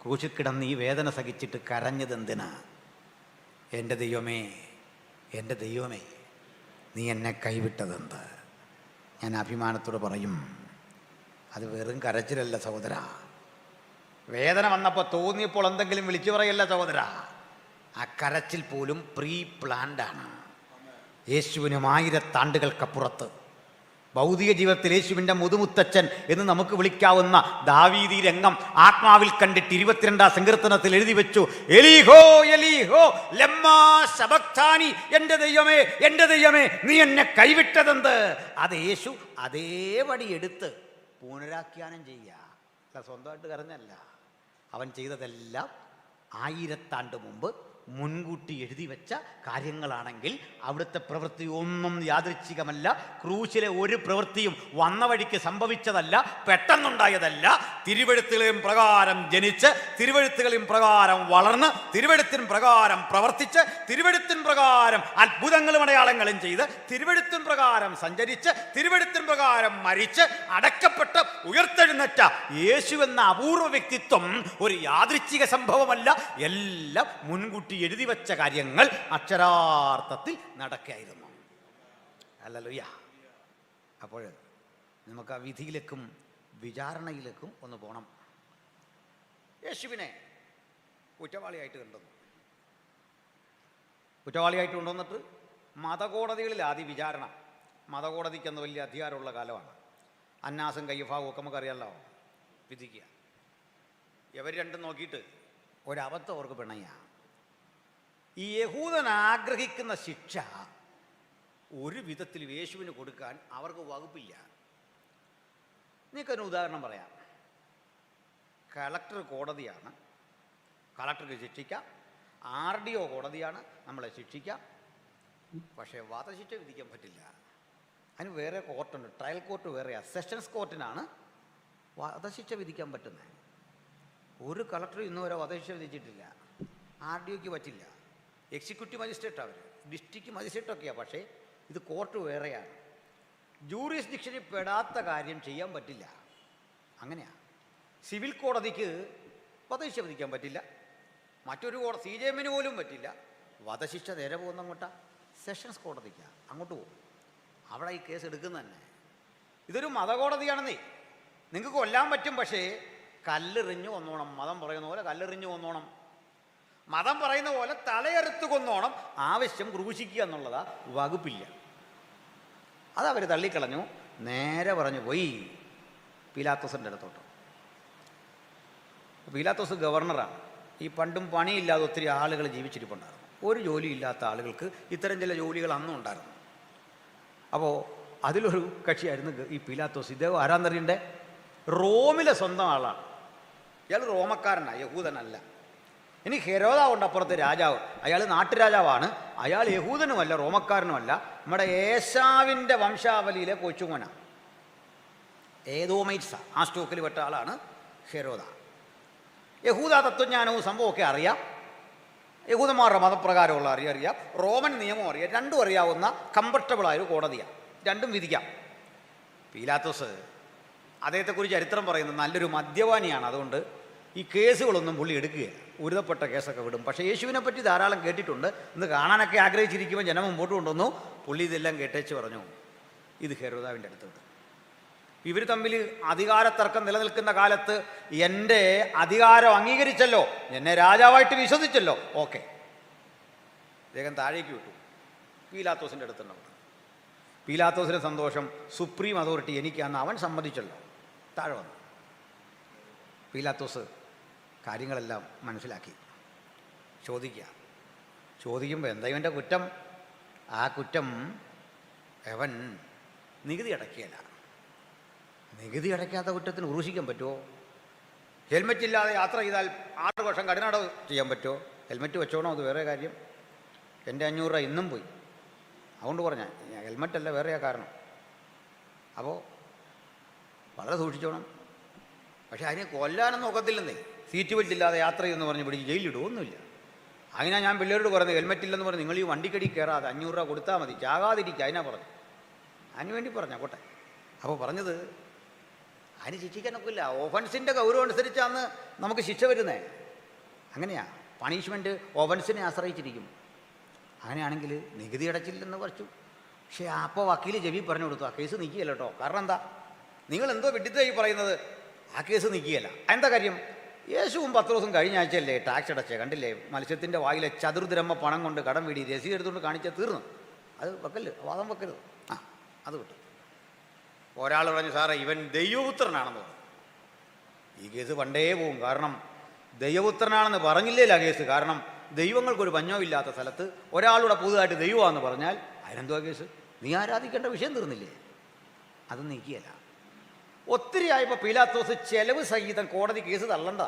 ക്രൂശിൽ കിടന്ന് ഈ വേദന സഹിച്ചിട്ട് കരഞ്ഞതെന്തിനാ? എൻ്റെ ദൈവമേ, എൻ്റെ ദൈവമേ, നീ എന്നെ കൈവിട്ടതെന്ത്? ഞാൻ അഭിമാനത്തോട് പറയും, അത് വെറും കരച്ചിലല്ല സഹോദര. വേദന വന്നപ്പോൾ തോന്നിയപ്പോൾ എന്തെങ്കിലും വിളിച്ചു പറയല്ല സഹോദര. ആ കരച്ചിൽ പോലും പ്രീ പ്ലാൻഡാണ്. യേശുവിനും 1000 ആണ്ടുകൾക്കപ്പുറത്ത് ഭൗതിക ജീവിതത്തിൽ യേശുവിൻ്റെ മുതുമുത്തച്ഛൻ എന്ന് നമുക്ക് വിളിക്കാവുന്ന ദാവീദി രംഗം ആത്മാവിൽ കണ്ടിട്ട് 22-ാം സങ്കീർത്തനത്തിൽ എഴുതി വെച്ചു, എലീഹോ എലീഹോ ലമ്മാ ശബക്താനി, എൻ്റെ ദൈവമേ, എൻ്റെ ദൈവമേ, നീ എന്നെ കൈവിട്ടതെന്ത്? അത് യേശു അതേപടി എടുത്ത് പുനരാഖ്യാനം ചെയ്യുക. അല്ല, സ്വന്തമായിട്ട് കരഞ്ഞല്ല. അവൻ ചെയ്തതെല്ലാം 1000 ആണ്ട് മുമ്പ് മുൻകൂട്ടി എഴുതി വെച്ച കാര്യങ്ങളാണെങ്കിൽ അവിടുത്തെ പ്രവൃത്തി ഒന്നും യാദൃച്ഛികമല്ല. ക്രൂശിലെ ഒരു പ്രവൃത്തിയും വന്ന വഴിക്ക് സംഭവിച്ചതല്ല, പെട്ടെന്നുണ്ടായതല്ല. തിരുവെഴുത്തുകളെയും പ്രകാരം ജനിച്ച്, തിരുവെഴുത്തുകളെയും പ്രകാരം വളർന്ന്, തിരുവെഴുത്തിൻ പ്രകാരം പ്രവർത്തിച്ച്, തിരുവെഴുത്തിൻ പ്രകാരം അത്ഭുതങ്ങളും അടയാളങ്ങളും ചെയ്ത്, തിരുവെഴുത്തിൻ പ്രകാരം സഞ്ചരിച്ച്, തിരുവെഴുത്തിൻ പ്രകാരം മരിച്ച്, അടക്കപ്പെട്ട് ഉയർത്തെഴുന്നേറ്റ യേശു എന്ന അപൂർവ വ്യക്തിത്വം ഒരു യാദൃച്ഛിക സംഭവമല്ല. എല്ലാം മുൻകൂട്ടി എഴുതി വച്ച കാര്യങ്ങൾ അക്ഷരാർത്ഥത്തിൽ നടക്കുകയായിരുന്നു. ഹല്ലേലൂയ. അപ്പോൾ നമുക്ക് ആ വിധിയിലേക്കും വിചാരണയിലേക്കും ഒന്ന് പോകണം. യേശുവിനെ കുറ്റവാളിയായിട്ട് കണ്ടുവന്നു. കുറ്റവാളിയായിട്ട് കൊണ്ടുവന്നിട്ട് മതകോടതികളിൽ ആദ്യ വിചാരണ. മതകോടതിക്കെന്ന് വലിയ അധികാരമുള്ള കാലമാണ്. അന്നാസും കയ്യഫാവും ഒക്കെ നമുക്കറിയാമല്ലോ. വിധിക്കുക. ഇവർ രണ്ടും നോക്കിയിട്ട് ഒരബദ്ധം അവർക്ക് പിണയാണ്. ഈ യഹൂദൻ ആഗ്രഹിക്കുന്ന ശിക്ഷ ഒരു വിധത്തിൽ യേശുവിന് കൊടുക്കാൻ അവർക്ക് വകുപ്പില്ല. നിങ്ങൾക്കൊരു ഉദാഹരണം പറയാം. കളക്ടർ കോടതിയാണ്, കളക്ടർക്ക് ശിക്ഷിക്കാം. RDO കോടതിയാണ്, നമ്മളെ ശിക്ഷിക്കാം. പക്ഷേ വധശിക്ഷ വിധിക്കാൻ പറ്റില്ല. അതിന് വേറെ കോർട്ടുണ്ട്. ട്രയൽ കോർട്ട് വേറെയാണ്. സെഷൻസ് കോർട്ടിനാണ് വധശിക്ഷ വിധിക്കാൻ പറ്റുന്നത്. ഒരു കളക്ടർ ഇന്ന് വരെ വധശിക്ഷ വിധിച്ചിട്ടില്ല. RDOക്ക് പറ്റില്ല. എക്സിക്യൂട്ടീവ് മജിസ്ട്രേറ്റ് അവർ, ഡിസ്ട്രിക്ട് മജിസ്ട്രേറ്റൊക്കെയാണ്. പക്ഷേ ഇത് കോർട്ട് വേറെയാണ്. ജൂറിസ്ഡിക്ഷനിൽ പെടാത്ത കാര്യം ചെയ്യാൻ പറ്റില്ല. അങ്ങനെയാണ്. സിവിൽ കോടതിക്ക് വധശിക്ഷ വിധിക്കാൻ പറ്റില്ല. മറ്റൊരു കോടതി CJMന് പോലും പറ്റില്ല. വധശിക്ഷ നേരെ പോകുന്ന അങ്ങോട്ടാ സെഷൻസ് കോടതിക്കാണ്. അങ്ങോട്ട് പോകും. അവിടെ ഈ കേസ് എടുക്കുന്ന തന്നെ. ഇതൊരു മതകോടതിയാണെന്നേ. നിങ്ങൾക്ക് കൊല്ലാൻ പറ്റും, പക്ഷേ കല്ലെറിഞ്ഞു കൊന്നോണം. മതം പറയുന്ന പോലെ കല്ലെറിഞ്ഞു കൊന്നോണം. മതം പറയുന്ന പോലെ തലയെറുത്ത് കൊന്നോണം. ആവശ്യം ക്രൂശിക്കുക എന്നുള്ളതാ വകുപ്പില്ല. അതവർ തള്ളിക്കളഞ്ഞു. നേരെ പറഞ്ഞു പോയി പീലാത്തോസിൻ്റെ അടുത്തോട്ട്. പീലാത്തോസ് ഗവർണറാണ്. ഈ പണ്ടും പണിയില്ലാതെ ഒത്തിരി ആളുകൾ ജീവിച്ചിരിപ്പുണ്ടായിരുന്നു. ഒരു ജോലിയില്ലാത്ത ആളുകൾക്ക് ഇത്തരം ചില ജോലികൾ അന്നും ഉണ്ടായിരുന്നു. അപ്പോൾ അതിലൊരു കക്ഷിയായിരുന്നു ഈ പീലാത്തോസ്. ഇദ്ദേഹം ആരാന്നറിയണ്ടേ? റോമിലെ സ്വന്തം ആളാണ്. ഇയാൾ റോമക്കാരനാണ്, യഹൂദനല്ല. ഇനി ഹെരോദാവുണ്ട് അപ്പുറത്ത് രാജാവ്. അയാൾ നാട്ടുരാജാവാണ്. അയാൾ യഹൂദനുമല്ല, റോമക്കാരനുമല്ല. നമ്മുടെ ഏശാവിൻ്റെ വംശാവലിയിലെ കൊച്ചുമോനാണ്. ഏദോമൈറ്റ്സ ആ സ്റ്റോക്കിൽ പെട്ട ആളാണ് ഹെരോദ. യഹൂദ തത്വജ്ഞാനവും സംഭവമൊക്കെ അറിയാം. യഹൂദന്മാരുടെ മതപ്രകാരമുള്ള അറിയാം. റോമൻ നിയമം അറിയാം. രണ്ടും അറിയാവുന്ന കംഫർട്ടബിളായൊരു കോടതിയാണ്. രണ്ടും വിധിക്കാം. പീലാത്തോസ് അദ്ദേഹത്തെക്കുറിച്ച് ചരിത്രം പറയുന്നത് നല്ലൊരു മദ്യപാനിയാണ്. അതുകൊണ്ട് ഈ കേസുകളൊന്നും പുള്ളി എടുക്കുകയില്ല. ഉരുതപ്പെട്ട കേസൊക്കെ വിടും. പക്ഷേ യേശുവിനെ പറ്റി ധാരാളം കേട്ടിട്ടുണ്ട്. ഇന്ന് കാണാനൊക്കെ ആഗ്രഹിച്ചിരിക്കുമ്പോൾ ജനം മുമ്പോട്ട് കൊണ്ടുവന്നു. പുള്ളി ഇതെല്ലാം കേട്ടേച്ച് പറഞ്ഞു, ഇത് ഹെരോദാവിൻ്റെ അടുത്ത് വിടും. ഇവർ തമ്മിൽ അധികാരത്തർക്കം നിലനിൽക്കുന്ന കാലത്ത് എൻ്റെ അധികാരം അംഗീകരിച്ചല്ലോ, എന്നെ രാജാവായിട്ട് വിശ്വസിച്ചല്ലോ, ഓക്കെ. അദ്ദേഹം താഴേക്ക് വിട്ടു. പീലാത്തോസിൻ്റെ അടുത്തുണ്ടാവും. പീലാത്തോസിൻ്റെ സന്തോഷം, സുപ്രീം അതോറിറ്റി എനിക്കാന്ന് അവൻ സമ്മതിച്ചല്ലോ. താഴെ വന്നു. പീലാത്തോസ് കാര്യങ്ങളെല്ലാം മനസ്സിലാക്കി. ചോദിക്കുമ്പോൾ എന്താ ഇവൻ്റെ കുറ്റം? ആ കുറ്റം അവൻ നികുതി അടയ്ക്കുകയില്ല. നികുതി അടയ്ക്കാത്ത കുറ്റത്തിന് ക്രൂശിക്കാൻ പറ്റുമോ? ഹെൽമെറ്റ് ഇല്ലാതെ യാത്ര ചെയ്താൽ 6 വർഷം കഠിനാടകം ചെയ്യാൻ പറ്റുമോ? ഹെൽമെറ്റ് വെച്ചോണം, അത് വേറെ കാര്യം. എൻ്റെ 500 രൂപ ഇന്നും പോയി. അതുകൊണ്ട് പറഞ്ഞാൽ ഹെൽമെറ്റല്ല വേറെയാ കാരണം. അപ്പോൾ വളരെ സൂക്ഷിച്ചോണം. പക്ഷേ അതിനെ കൊല്ലാനൊന്നും ഒക്കത്തില്ലെന്നേ. സീറ്റ് ബെൽറ്റ് ഇല്ലാതെ യാത്ര ചെയ്യുമെന്ന് പറഞ്ഞ് പിടിച്ച് ജയിലിടുമൊന്നുമില്ല. അതിനാ ഞാൻ പിള്ളേരോട് പറഞ്ഞത്, ഹെൽമെറ്റ് ഇല്ലെന്ന് പറഞ്ഞ് നിങ്ങൾ ഈ വണ്ടിക്കടി കയറാതെ 500 രൂപ കൊടുത്താൽ മതി, ചാകാതിരിക്കുക. അതിനാ പറഞ്ഞു. അതിനുവേണ്ടി പറഞ്ഞാൽ പോട്ടെ. അപ്പോൾ പറഞ്ഞത് അതിന് ശിക്ഷിക്കാനൊക്കില്ല. ഓഫൻസിൻ്റെ ഗൗരവം അനുസരിച്ചാണ് നമുക്ക് ശിക്ഷ വരുന്നത്. അങ്ങനെയാണ്. പണിഷ്മെൻറ്റ് ഓഫൻസിനെ ആശ്രയിച്ചിരിക്കും. അങ്ങനെയാണെങ്കിൽ നികുതി അടച്ചില്ലെന്ന് പറഞ്ഞു. പക്ഷേ അപ്പോൾ വക്കീൽ ചെവി പറഞ്ഞു കൊടുത്തു, ആ കേസ് നിൽക്കുകയല്ല കേട്ടോ. കാരണം എന്താ, നിങ്ങൾ എന്തോ വിഡിത്തായി പറയുന്നത്, ആ കേസ് നിൽക്കുകയല്ല. എന്താ കാര്യം, യേശുവും 10 ദിവസം കഴിഞ്ഞ ആഴ്ചയല്ലേ ടാക്സ് അടച്ചേ, കണ്ടില്ലേ മത്സ്യത്തിൻ്റെ വായിലെ ചതുർദ്രഹ്മ പണം കൊണ്ട് കടം വീടി രസീത് എടുത്തുകൊണ്ട് കാണിച്ചാൽ തീർന്നു. അത് വെക്കല്, വാദം വെക്കരുത്. അത് വിട്ടു. ഒരാൾ പറഞ്ഞു, സാറേ ഇവൻ ദൈവപുത്രനാണെന്ന് പറഞ്ഞു. ഈ കേസ് പണ്ടേ പോവും. കാരണം ദൈവപുത്രനാണെന്ന് പറഞ്ഞില്ലേല കേസ്. കാരണം ദൈവങ്ങൾക്കൊരു പഞ്ഞമില്ലാത്ത സ്ഥലത്ത് ഒരാളുടെ പുതുതായിട്ട് ദൈവമാണെന്ന് പറഞ്ഞാൽ അതിനെന്തുവാ കേസ്? നീ ആരാധിക്കേണ്ട വിഷയം തീർന്നില്ലേ? അത് നീക്കിയല്ല. ഒത്തിരി ആയപ്പോൾ പീലാത്തോസ് ചെലവ് സഹിതം കോടതി കേസ് തള്ളണ്ട.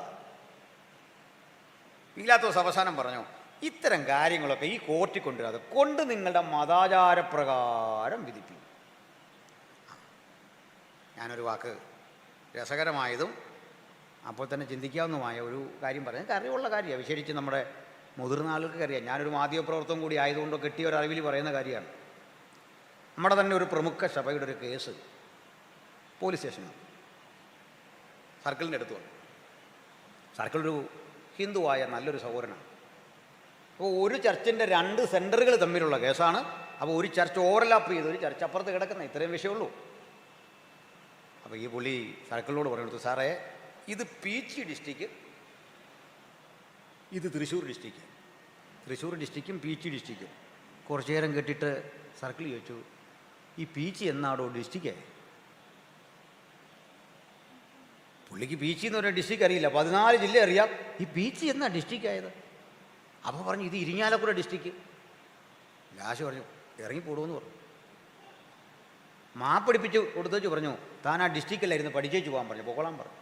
പീലാത്തോസ് അവസാനം പറഞ്ഞു, ഇത്തരം കാര്യങ്ങളൊക്കെ ഈ കോർട്ടിൽ കൊണ്ടുവരാതെ കൊണ്ട് നിങ്ങളുടെ മതാചാരപ്രകാരം വിധിപ്പിക്കും. ഞാനൊരു വാക്ക് രസകരമായതും അപ്പോൾ തന്നെ ചിന്തിക്കാവുന്നതുമായ ഒരു കാര്യം പറയാം. എനിക്ക് അറിവുള്ള കാര്യമാണ്, വിശേഷിച്ച് നമ്മുടെ മുതിർന്ന ആളുകൾക്ക് അറിയാം. ഞാനൊരു മാധ്യമപ്രവർത്തനം കൂടി ആയതുകൊണ്ട് കിട്ടിയ ഒരു അറിവിൽ പറയുന്ന കാര്യമാണ്. നമ്മുടെ തന്നെ ഒരു പ്രമുഖ സഭയുടെ ഒരു കേസ് പോലീസ് സ്റ്റേഷനാണ്, സർക്കിളിൻ്റെ അടുത്ത് വന്നു. സർക്കിളൊരു ഹിന്ദുവായ നല്ലൊരു സഹോദരനാണ്. അപ്പോൾ ഒരു ചർച്ചിൻ്റെ 2 സെൻറ്ററുകൾ തമ്മിലുള്ള കേസാണ്. അപ്പോൾ ഒരു ചർച്ച് ഓവർലാപ്പ് ചെയ്ത് ഒരു ചർച്ച് അപ്പുറത്ത് കിടക്കുന്ന ഇത്രയും വിഷയമുള്ളൂ. അപ്പോൾ ഈ പുള്ളി സർക്കിളിനോട് പറഞ്ഞു, സാറേ ഇത് പീച്ചി ഡിസ്ട്രിക്റ്റ്, ഇത് തൃശ്ശൂർ ഡിസ്ട്രിക്റ്റ്. തൃശ്ശൂർ ഡിസ്ട്രിക്റ്റും പീച്ചി ഡിസ്ട്രിക്റ്റും. കുറച്ചു നേരം കേട്ടിട്ട് സർക്കിൾ ചോദിച്ചു, ഈ പീച്ചി എന്നാടോ ഡിസ്ട്രിക്റ്റായി? പുള്ളിക്ക് പീച്ചി എന്ന് പറഞ്ഞ ഡിസ്ട്രിക്റ്റ് അറിയില്ല, 14 ജില്ല അറിയാം, ഈ പീച്ചി എന്നാ ഡിസ്ട്രിക്റ്റ് ആയത്? അപ്പോൾ പറഞ്ഞു, ഇത് ഇരിങ്ങാലക്കുട ഡിസ്ട്രിക്റ്റ്. ലാശ് പറഞ്ഞു, ഇറങ്ങിപ്പോടുമെന്ന് പറഞ്ഞു. മാപ്പടിപ്പിച്ച് കൊടുത്തേച്ച് പറഞ്ഞു, താൻ ആ ഡിസ്ട്രിക്റ്റിലായിരുന്നു പഠിച്ചേച്ച് പോകാൻ പറഞ്ഞു, പോകോളാൻ പറഞ്ഞു.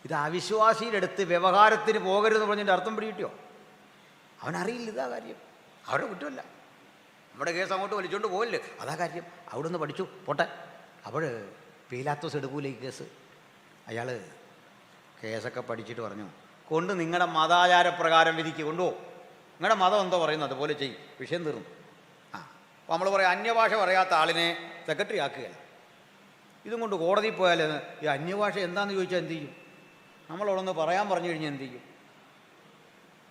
ഇത് അവിശ്വാസിയുടെ അടുത്ത് വ്യവഹാരത്തിന് പോകരുതെന്ന് പറഞ്ഞതിൻ്റെ അർത്ഥം പിടികിട്ടിയോ? അവനറിയില്ല ഇതാ കാര്യം, അവരുടെ കുറ്റമല്ല. നമ്മുടെ കേസ് അങ്ങോട്ട് വലിച്ചുകൊണ്ട് പോകല്ലേ, അതാ കാര്യം. അവിടെ നിന്ന് പഠിച്ചു പോട്ടെ. അപ്പോൾ പീലാത്തോസ് എടുക്കൂല ഈ കേസ്. അയാൾ കേസൊക്കെ പഠിച്ചിട്ട് പറഞ്ഞു, കൊണ്ട് നിങ്ങളുടെ മതാചാരപ്രകാരം വിധിക്ക് കൊണ്ടുപോകും. നിങ്ങളുടെ മതം എന്തോ പറയുന്നു അതുപോലെ ചെയ്യും, വിഷയം തീർന്നു. അപ്പോൾ നമ്മൾ പറയാം, അന്യഭാഷ പറയാത്ത ആളിനെ സെക്രട്ടറി ആക്കുകയല്ല. ഇതും കൊണ്ട് കോടതിയിൽ പോയാൽ ഈ അന്യഭാഷ എന്താണെന്ന് ചോദിച്ചാൽ എന്ത് ചെയ്യും? നമ്മളോടൊന്ന് പറയാൻ പറഞ്ഞു കഴിഞ്ഞാൽ എന്ത് ചെയ്യും?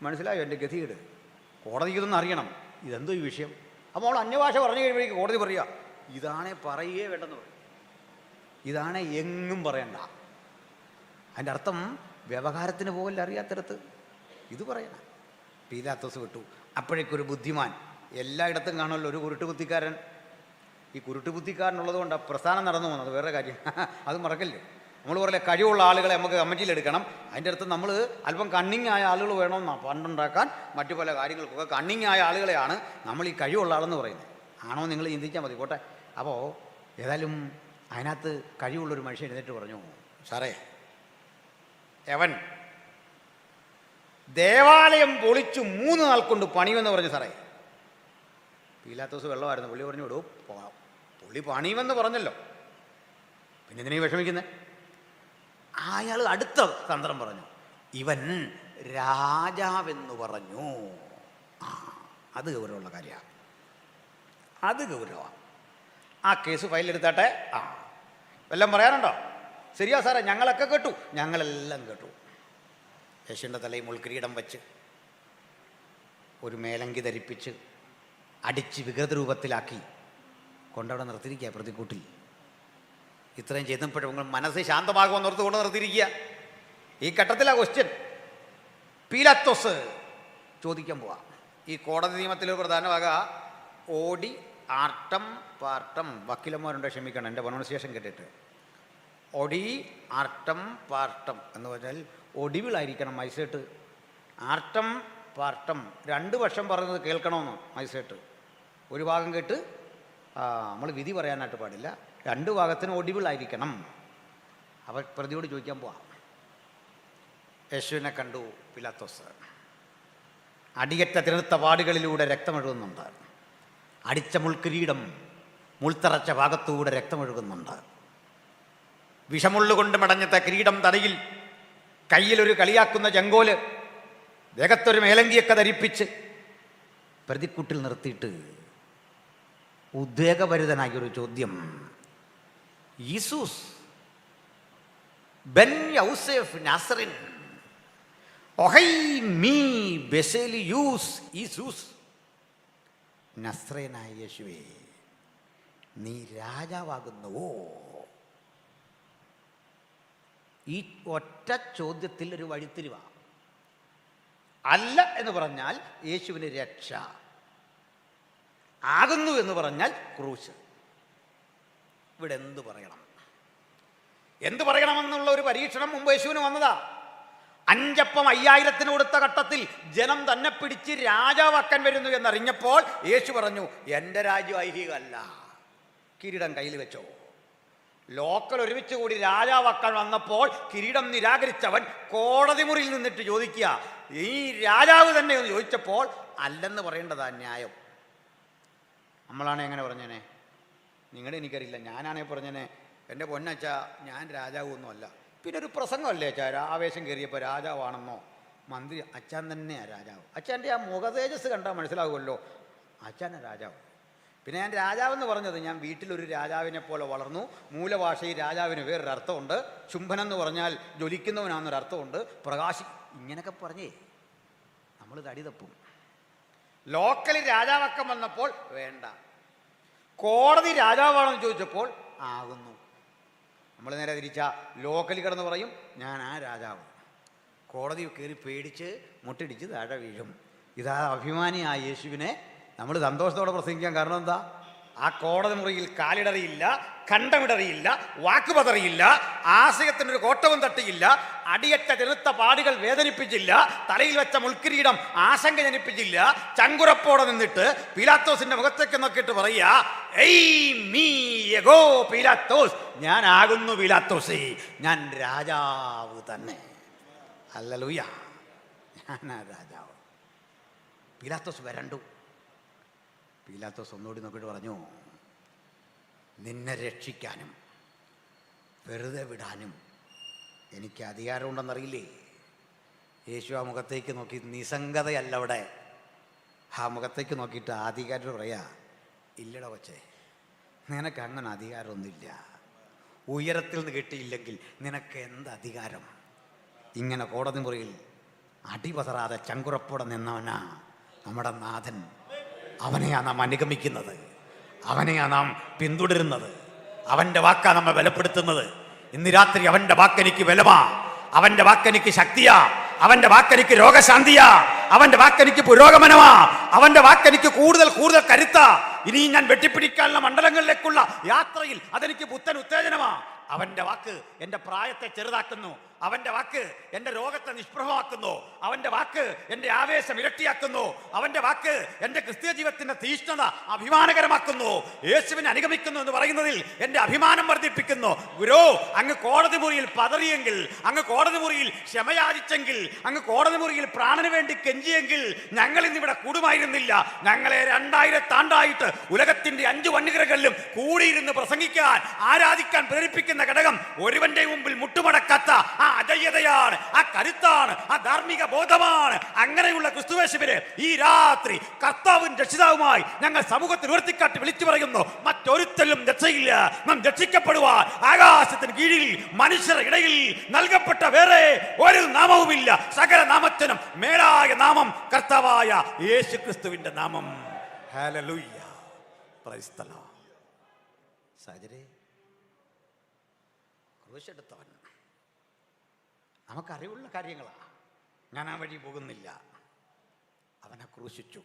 മനസ്സിലായോ എൻ്റെ ഗതികേട്? കോടതിക്ക് ഇതൊന്നും അറിയണം, ഇതെന്തോ ഈ വിഷയം. അപ്പോൾ അവൾ അന്യഭാഷ പറഞ്ഞു കഴിയുമ്പോഴേക്ക് കോടതി പറയുക, ഇതാണേ പറയുകയേ വേണ്ടെന്ന് പറയും, ഇതാണേ എങ്ങും പറയണ്ട. അതിൻ്റെ അർത്ഥം വ്യവഹാരത്തിന് പോകല്ല അറിയാത്തിടത്ത് ഇത് പറയണം. പീലാത്തോസ് വിട്ടു. അപ്പോഴേക്കൊരു ബുദ്ധിമാൻ, എല്ലായിടത്തും കാണുമല്ലോ ഒരു കുരുട്ടുകുത്തിക്കാരൻ. ഈ കുരുട്ടുകുത്തിക്കാരനുള്ളത് കൊണ്ടാണ് പ്രസ്ഥാനം നടന്നു പോകുന്നത്, അത് വേറെ കാര്യം, അത് മറക്കല്ലേ. നമ്മൾ പറയില്ലേ, കഴിവുള്ള ആളുകളെ നമുക്ക് കമ്മിറ്റിയിലെടുക്കണം. അതിൻ്റെ അടുത്ത് നമ്മൾ അല്പം കണ്ണിങ് ആയ ആളുകൾ വേണമെന്നാണ് ഫണ്ടുണ്ടാക്കാൻ, മറ്റു പല കാര്യങ്ങൾക്കൊക്കെ കണ്ണിങ് ആയ ആളുകളെയാണ് നമ്മൾ ഈ കഴിവുള്ള ആളെന്ന് പറയുന്നത്. ആണോ നിങ്ങൾ ചിന്തിച്ചാൽ മതി, പോട്ടെ. അപ്പോൾ ഏതായാലും അതിനകത്ത് കഴിവുള്ളൊരു മനുഷ്യൻ എഴുന്നേറ്റ് പറഞ്ഞു, സാറേ എവൻ ദേവാലയം പൊളിച്ചു 3 നാൾ കൊണ്ട് പണിയുമെന്ന് പറഞ്ഞു. സാറേ പീലാത്തോസ് വെള്ളമായിരുന്നു. പുള്ളി പറഞ്ഞു, വിടൂ, പുള്ളി പണിയുമെന്ന് പറഞ്ഞല്ലോ, പിന്നെ എന്തിനാ വിഷമിക്കുന്നത്? അയാൾ അടുത്ത തന്ത്രം പറഞ്ഞു, ഇവൻ രാജാവെന്ന് പറഞ്ഞു. അത് ഗൗരവമുള്ള കാര്യമാണ്, അത് ഗൗരവമാണ്. ആ കേസ് ഫയലെടുത്താട്ടെ. വല്ലതും പറയാനുണ്ടോ? ശരിയാ സാറേ, ഞങ്ങളൊക്കെ കേട്ടു. ഞങ്ങളെല്ലാം കേട്ടു. യേശുവിൻ്റെ തലയിൽ മുൾക്കിരീടം വച്ച് ഒരു മേലങ്കി ധരിപ്പിച്ച് അടിച്ച് വികൃത രൂപത്തിലാക്കി കൊണ്ടവിടെ നിർത്തിയിരിക്കുക പ്രതിക്കൂട്ടിൽ. ഇത്രയും ചെയ്തപ്പോഴും നിങ്ങൾ മനസ്സ് ശാന്തമാകുമെന്ന് ഓർത്ത് കൊണ്ട് നിർത്തിയിരിക്കുക. ഈ ഘട്ടത്തിലാണ് ക്വസ്റ്റ്യൻ. പീലാത്തോസ് ചോദിക്കാൻ പോവാ. ഈ കോടതി നിയമത്തിലൊരു പ്രധാന ഭാഗ ഓടി ആർട്ടം പാർട്ടം. വക്കീലന്മാരുണ്ട്, ക്ഷമിക്കണം എൻ്റെ പ്രൊനൗൺസിയേഷൻ കേട്ടിട്ട്. ഒടി ആർട്ടം പാർട്ടം എന്ന് പറഞ്ഞാൽ ഒടിവിലായിരിക്കണം മജിസ്ട്രേറ്റ്. ആർട്ടം പാർട്ടം 2 പക്ഷം പറയുന്നത് കേൾക്കണമെന്ന് മജിസ്ട്രേറ്റ്. ഒരു ഭാഗം കേട്ട് നമ്മൾ വിധി പറയാനായിട്ട് പാടില്ല, 2 ഭാഗത്തിന് ഒടിവിലായിരിക്കണം. അവ പ്രതിയോട് ചോദിക്കാൻ പോവാം. യേശുവിനെ കണ്ടു പീലാത്തോസ്. അടിയറ്റ തിരുത്ത പാടുകളിലൂടെ രക്തമൊഴുകുന്നുണ്ട്. അടിച്ച മുൾക്കിരീടം മുൾത്തറച്ച ഭാഗത്തൂടെ രക്തമൊഴുകുന്നുണ്ട്. വിഷമുള്ളുകൊണ്ട് മടഞ്ഞത്ത കിരീടം തലയിൽ, കയ്യിലൊരു കളിയാക്കുന്ന ചെങ്കോല്, ദേഹത്തൊരു മേലങ്കിയൊക്കെ ധരിപ്പിച്ച് പ്രതിക്കൂട്ടിൽ നിർത്തിയിട്ട് ഉദ്വേഗഭരിതനായൊരു ചോദ്യം. യേസൂസ് ബെൻ യൗസേഫ് നാസറിൻ ഒഹൈ മീ ബെസേലിയൂസ് യേസൂസ്. നസ്രയനായ യേശുവേ, നീ രാജാവാകുന്നുവോ? ഈ ഒറ്റ ചോദ്യത്തിൽ ഒരു വഴിത്തിരിവ. അല്ല എന്ന് പറഞ്ഞാൽ യേശുവിന് രക്ഷ, ആകുന്നു എന്ന് പറഞ്ഞാൽ ക്രൂശ്. ഇവിടെ എന്തു പറയണം? എന്തു പറയണമെന്നുള്ള ഒരു പരീക്ഷണം മുമ്പ് യേശുവിന് വന്നതാ. 5 അപ്പം 5000 കൊടുത്ത ഘട്ടത്തിൽ ജനം തന്നെ പിടിച്ച് രാജാവാക്കാൻ വരുന്നു എന്നറിഞ്ഞപ്പോൾ യേശു പറഞ്ഞു, എൻ്റെ രാജ്യം ഐഹികമല്ല, കിരീടം കയ്യിൽ വെച്ചോ. ലോക്കൽ ഒരുമിച്ച് കൂടി രാജാവാക്കാൻ വന്നപ്പോൾ കിരീടം നിരാകരിച്ചവൻ കോടതി മുറിയിൽ നിന്നിട്ട് ചോദിക്കുക, ഈ രാജാവ് തന്നെ എന്ന് ചോദിച്ചപ്പോൾ അല്ലെന്ന് പറയേണ്ടതാ ന്യായം. നമ്മളാണ് എങ്ങനെ പറഞ്ഞേനെ? നിങ്ങളുടെ എനിക്കറിയില്ല, ഞാനാണേ പറഞ്ഞേനെ, എൻ്റെ പൊന്നച്ച ഞാൻ രാജാവൊന്നുമല്ല. പിന്നെ ഒരു പ്രസംഗമല്ലേ അച്ഛാ, ആവേശം കയറിയപ്പോൾ രാജാവാണെന്നോ മന്ത്രി. അച്ഛൻ തന്നെയാണ് രാജാവ്. അച്ഛൻ്റെ ആ മുഖതേജസ് കണ്ടാൽ മനസ്സിലാകുമല്ലോ അച്ഛനാ രാജാവ്. പിന്നെ ഞാൻ രാജാവെന്ന് പറഞ്ഞത്, ഞാൻ വീട്ടിലൊരു രാജാവിനെ പോലെ വളർന്നു. മൂലഭാഷയിൽ രാജാവിന് വേറൊരർത്ഥമുണ്ട്. ചുംബനെന്ന് പറഞ്ഞാൽ ജ്വലിക്കുന്നവനാണെന്നൊരർത്ഥമുണ്ട്. പ്രകാശി ഇങ്ങനെയൊക്കെ പറഞ്ഞേ നമ്മൾ തടി തപ്പും. ലോക്കലിൽ രാജാവക്കം വന്നപ്പോൾ വേണ്ട, കോടതി രാജാവാണെന്ന് ചോദിച്ചപ്പോൾ ആകുന്നു. നമ്മൾ നേരെ തിരിച്ചാ ലോക്കലിൽ കിടന്ന് പറയും ഞാൻ ആ രാജാവ്. കോടതി കയറി പേടിച്ച് മുട്ടിടിച്ച് താഴെ വീഴും. ഇതാ അഭിമാനിയായ യേശുവിനെ നമ്മൾ സന്തോഷത്തോടെ പ്രസംഗിക്കാൻ കാരണം എന്താ? ആ കോടതി മുറിയിൽ കാലിടറിയില്ല, കണ്ടമിടറിയില്ല, വാക്കുപതറിയില്ല, ആശയത്തിനൊരു കോട്ടവും തട്ടിയില്ല, അടിയറ്റ ചെറുത്ത പാടുകൾ വേദനിപ്പിച്ചില്ല, തലയിൽ വെച്ച മുൾക്കിരീടം ആശങ്ക ജനിപ്പിച്ചില്ല. ചങ്കുറപ്പോടെ നിന്നിട്ട് പീലാത്തോസിന്റെ മുഖത്തേക്ക് നോക്കിയിട്ട് പറയാ, ഏയ് മീ യഗോ പീലാത്തോസ്, ഞാൻ ആകുന്നു പീലാത്തോസേ, ഞാൻ രാജാവ് തന്നെ. ഹല്ലേലൂയ, ഞാനാ രാജാവ്. പീലാത്തോസ് വരണ്ടു. പീലാത്തോസ് ഒന്നുകൂടി നോക്കിയിട്ട് പറഞ്ഞു, നിന്നെ രക്ഷിക്കാനും വെറുതെ വിടാനും എനിക്ക് അധികാരമുണ്ടെന്നറിയില്ലേ? യേശു ആ മുഖത്തേക്ക് നോക്കി, നിസ്സംഗതയല്ല അവിടെ, ആ മുഖത്തേക്ക് നോക്കിയിട്ട് അധികാരം പറയാ, ഇല്ലട കൊച്ചേ, നിനക്ക് അങ്ങനെ അധികാരമൊന്നുമില്ല. ഉയരത്തിൽ നിന്ന് കിട്ടിയില്ലെങ്കിൽ നിനക്ക് എന്ത് അധികാരം? ഇങ്ങനെ കോടതി മുറിയിൽ അടിപതറാതെ ചങ്കുറപ്പോടെ നിന്നവനാ നമ്മുടെ നാഥൻ. അവനെയാ നാം അനുഗമിക്കുന്നത്, അവനെയാ നാം പിന്തുടരുന്നത്, അവൻ്റെ വാക്കാ നമ്മെ ബലപ്പെടുത്തുന്നത്. ഇന്ന് രാത്രി അവൻ്റെ വാക്കെനിക്ക് ബലമാ, അവൻ്റെ വാക്കെനിക്ക് ശക്തിയാ, അവൻ്റെ വാക്കെനിക്ക് രോഗശാന്തിയാ, അവൻ്റെ വാക്കെനിക്ക് പുരോഗമനമാ, അവൻ്റെ വാക്കെനിക്ക് കൂടുതൽ കൂടുതൽ കരുത്താ. ഇനിയും ഞാൻ വെട്ടിപ്പിടിക്കാനുള്ള മണ്ഡലങ്ങളിലേക്കുള്ള യാത്രയിൽ അതെനിക്ക് പുത്തൻ ഉത്തേജനമാ. അവൻ്റെ വാക്ക് എൻ്റെ പ്രായത്തെ ചെറുതാക്കുന്നു, അവൻ്റെ വാക്ക് എൻ്റെ രോഗത്തെ നിഷ്പ്രഭമാക്കുന്നു, അവൻ്റെ വാക്ക് എൻ്റെ ആവേശം ഇരട്ടിയാക്കുന്നു, അവൻ്റെ വാക്ക് എൻ്റെ ക്രിസ്തീയ ജീവിതത്തിൻ്റെ തീഷ്ണത അഭിമാനകരമാക്കുന്നു. യേശുവിനെ അനുഗമിക്കുന്നു എന്ന് പറയുന്നതിൽ എൻ്റെ അഭിമാനം വർദ്ധിപ്പിക്കുന്നു. ഗുരു, അങ്ങ് കോടതി മുറിയിൽ പതറിയെങ്കിൽ, അങ്ങ് കോടതി മുറിയിൽ ക്ഷമയാചിച്ചെങ്കിൽ, അങ്ങ് കോടതി മുറിയിൽ പ്രാണന് വേണ്ടി കെഞ്ചിയെങ്കിൽ ഞങ്ങൾ ഇന്നിവിടെ കൂടുമായിരുന്നില്ല. ഞങ്ങളെ 2000 ആണ്ടായിട്ട് ഉലകത്തിന്റെ 5 വന്യഗ്രഹങ്ങളിലും കൂടിയിരുന്ന് പ്രസംഗിക്കാൻ, ആരാധിക്കാൻ പ്രേരിപ്പിക്കുന്ന ഘടകം ഒരുവന്റെ മുമ്പിൽ മുട്ടുമടക്കാത്ത ആ അജയ്യതയാണ്, ആ കരുത്താണ്, ആ ധാർമ്മിക ബോധമാണ്. അങ്ങനെയുള്ള ക്രിസ്തുവേശുവിനെ ഈ രാത്രി കർത്താവും രക്ഷിതാവുമായി ഞങ്ങൾ സമൂഹത്തിൽ ഉയർത്തിക്കാട്ടി വിളിച്ചു പറയുന്നു. മറ്റൊരുത്തലും രക്ഷയില്ല. നാം രക്ഷിക്കപ്പെടുവാൻ ആകാശത്തിന് കീഴിൽ മനുഷ്യരുടെ ഇടയിൽ നൽകപ്പെട്ട വേറെ ഒരു നാമവുമില്ല. സകല നാമത്തിനും മേലായ നാമം കർത്താവായ യേശു ക്രിസ്തുവിന്റെ നാമം. Hallelujah, praise the Lord. സാജരേ, ക്രൂശെടുത്തവൻ നമുക്കറിവുള്ള കാര്യങ്ങളാണ്, ഞാൻ ആ വഴി പോകുന്നില്ല. അവനെ ക്രൂശിച്ചു.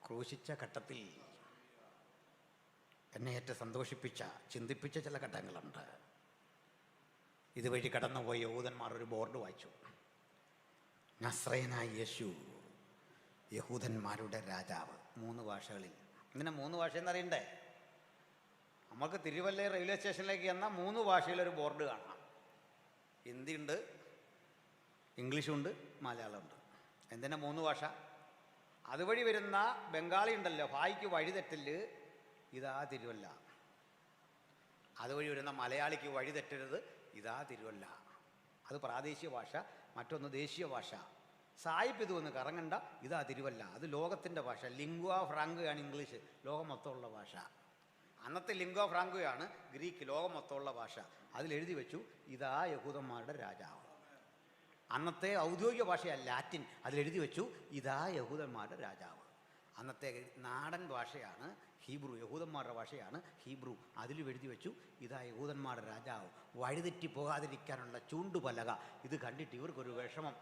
ക്രൂശിച്ച ഘട്ടത്തിൽ എന്നെ ഏറ്റവും സന്തോഷിപ്പിച്ച, ചിന്തിപ്പിച്ച ചില ഘട്ടങ്ങളുണ്ട്. ഇതുവഴി കടന്നുപോയ യഹൂദന്മാർ ഒരു ബോർഡ് വായിച്ചു, നസ്രയനായ യേശു യഹൂദന്മാരുടെ രാജാവ്. 3 ഭാഷകളിൽ. ഇങ്ങനെ 3 ഭാഷ എന്നറിയണ്ടേ? നമുക്ക് തിരുവല്ല റെയിൽവേ സ്റ്റേഷനിലേക്ക് ചെന്നാൽ 3 ഭാഷയിലൊരു ബോർഡ് കാണാം. ഹിന്ദിയുണ്ട്, ഇംഗ്ലീഷുണ്ട്, മലയാളമുണ്ട്. എന്തിനാ 3 ഭാഷ? അതുവഴി വരുന്ന ബംഗാളി ഉണ്ടല്ലോ, ഭായിക്ക് വഴി തെറ്റല്, ഇതാ തിരുവല്ല. അതുവഴി വരുന്ന മലയാളിക്ക് വഴി തെറ്റരുത്, ഇതാ തിരുവല്ല. അത് പ്രാദേശിക ഭാഷ, മറ്റൊന്ന് ദേശീയ ഭാഷ. സായിപ്പ് ഇത് ഒന്ന് കറങ്ങണ്ട, ഇതാ തിരുവല്ല. അത് ലോകത്തിൻ്റെ ഭാഷ. ലിംഗ്വ ഫ്രാങ്കയാണ് ഇംഗ്ലീഷ്, ലോകം മൊത്തമുള്ള ഭാഷ. അന്നത്തെ ലിംഗ്വ ഫ്രാങ്കയാണ് ഗ്രീക്ക്, ലോകം മൊത്തമുള്ള ഭാഷ. അതിലെഴുതി വെച്ചു, ഇതാ യഹൂദന്മാരുടെ രാജാവ്. അന്നത്തെ ഔദ്യോഗിക ഭാഷയാണ് ലാറ്റിൻ. അതിലെഴുതി വെച്ചു, ഇതാ യഹൂദന്മാരുടെ രാജാവ്. അന്നത്തെ നാടൻ ഭാഷയാണ് ഹീബ്രു, യഹൂദന്മാരുടെ ഭാഷയാണ് ഹീബ്രു. അതിൽ എഴുതി വെച്ചു, ഇതാ യഹൂദന്മാരുടെ രാജാവ്, വഴിതെറ്റി പോകാതിരിക്കാനുള്ള ചൂണ്ടുപലക. ഇത് കണ്ടിട്ട് ഇവർക്കൊരു വിഷമം.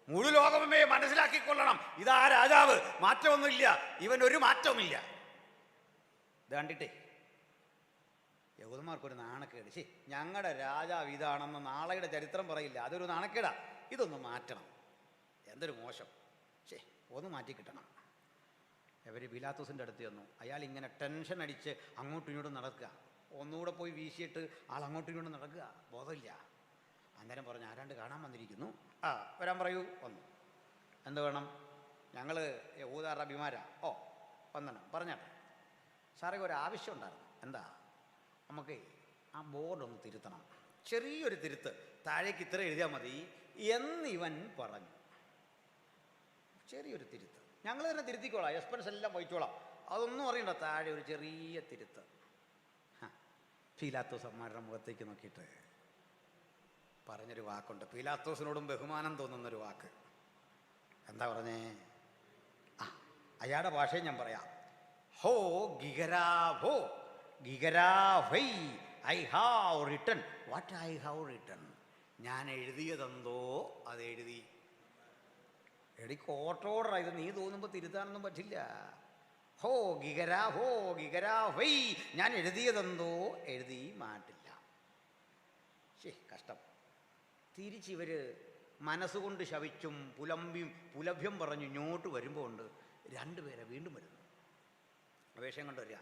മുഴു ലോകമേ മനസ്സിലാക്കിക്കൊള്ളണം, ഇതാ രാജാവ്, മാറ്റമൊന്നുമില്ല, ഇവനൊരു മാറ്റവുമില്ല. ഇത് കണ്ടിട്ടേ യഹൂദന്മാർക്കൊരു നാണക്കേട്. ശരി, ഞങ്ങളുടെ രാജാവ് ഇതാണെന്ന് നാളെയുടെ ചരിത്രം പറയില്ല, അതൊരു നാണക്കേടാ. ഇതൊന്ന് മാറ്റണം, എന്തൊരു മോശം. ശരി, ഒന്ന് മാറ്റി കിട്ടണം. ഇവർ പീലാത്തോസിൻ്റെ അടുത്ത് ചെന്നു. അയാൾ ഇങ്ങനെ ടെൻഷൻ അടിച്ച് അങ്ങോട്ടും ഇങ്ങോട്ടും നടക്കുക. ഒന്നുകൂടെ പോയി വീശിയിട്ട് ആൾ അങ്ങോട്ടും ഇങ്ങോട്ടും നടക്കുക, ബോധമില്ല. അന്നേരം പറഞ്ഞു, ആരാണ്ട് കാണാൻ വന്നിരിക്കുന്നു. ആ, വരാൻ പറയൂ. വന്നു. എന്ത് വേണം? ഞങ്ങൾ യഹൂദരുടെ അഭിമാരാ. ഓ, വന്നണം, പറഞ്ഞാട്ടെ. സാറേ, ഒരു ആവശ്യം ഉണ്ടായിരുന്നു. എന്താ? നമുക്ക് ആ ബോർഡൊന്ന് തിരുത്തണം, ചെറിയൊരു തിരുത്ത്, താഴേക്ക് ഇത്ര എഴുതിയാൽ മതി എന്നിവൻ പറഞ്ഞു. ചെറിയൊരു തിരുത്ത്, ഞങ്ങൾ തന്നെ തിരുത്തിക്കോളാം, എക്സ്പെൻസ് എല്ലാം വഹിച്ചോളാം, അതൊന്നും അറിയണ്ട, താഴെ ഒരു ചെറിയ തിരുത്ത്. പീലാത്തോസന്മാരുടെ മുഖത്തേക്ക് നോക്കിയിട്ട് പറഞ്ഞൊരു വാക്കുണ്ട്, പീലാത്തോസിനോടും ബഹുമാനം തോന്നുന്നൊരു വാക്ക്. എന്താ പറഞ്ഞേ? അയാളുടെ ഭാഷയും ഞാൻ പറയാം. ഹോ ഗിഗരാഭോ ഗിഗരാഭൈ I have written what I have written. ഞാൻ എഴുതിയതെന്തോ അതെഴുതി. എടി കോർട്ട് ഓർഡറാ ഇത്, നീ തോന്നുമ്പോൾ തിരുത്താനൊന്നും പറ്റില്ല. ഹോ ഗിഗരാ ഹോ ഗിഗരാ വൈ, ഞാൻ എഴുതിയതെന്തോ എഴുതി മാറ്റില്ല. ശരി, കഷ്ടം. തിരിച്ചിവർ മനസ്സുകൊണ്ട് ശവിച്ചും പുലഭ്യം പറഞ്ഞു ഇങ്ങോട്ട് വരുമ്പോൾ ഉണ്ട് രണ്ടുപേരെ വീണ്ടും വരുന്നു. അപേക്ഷയും കൊണ്ട് വരിക.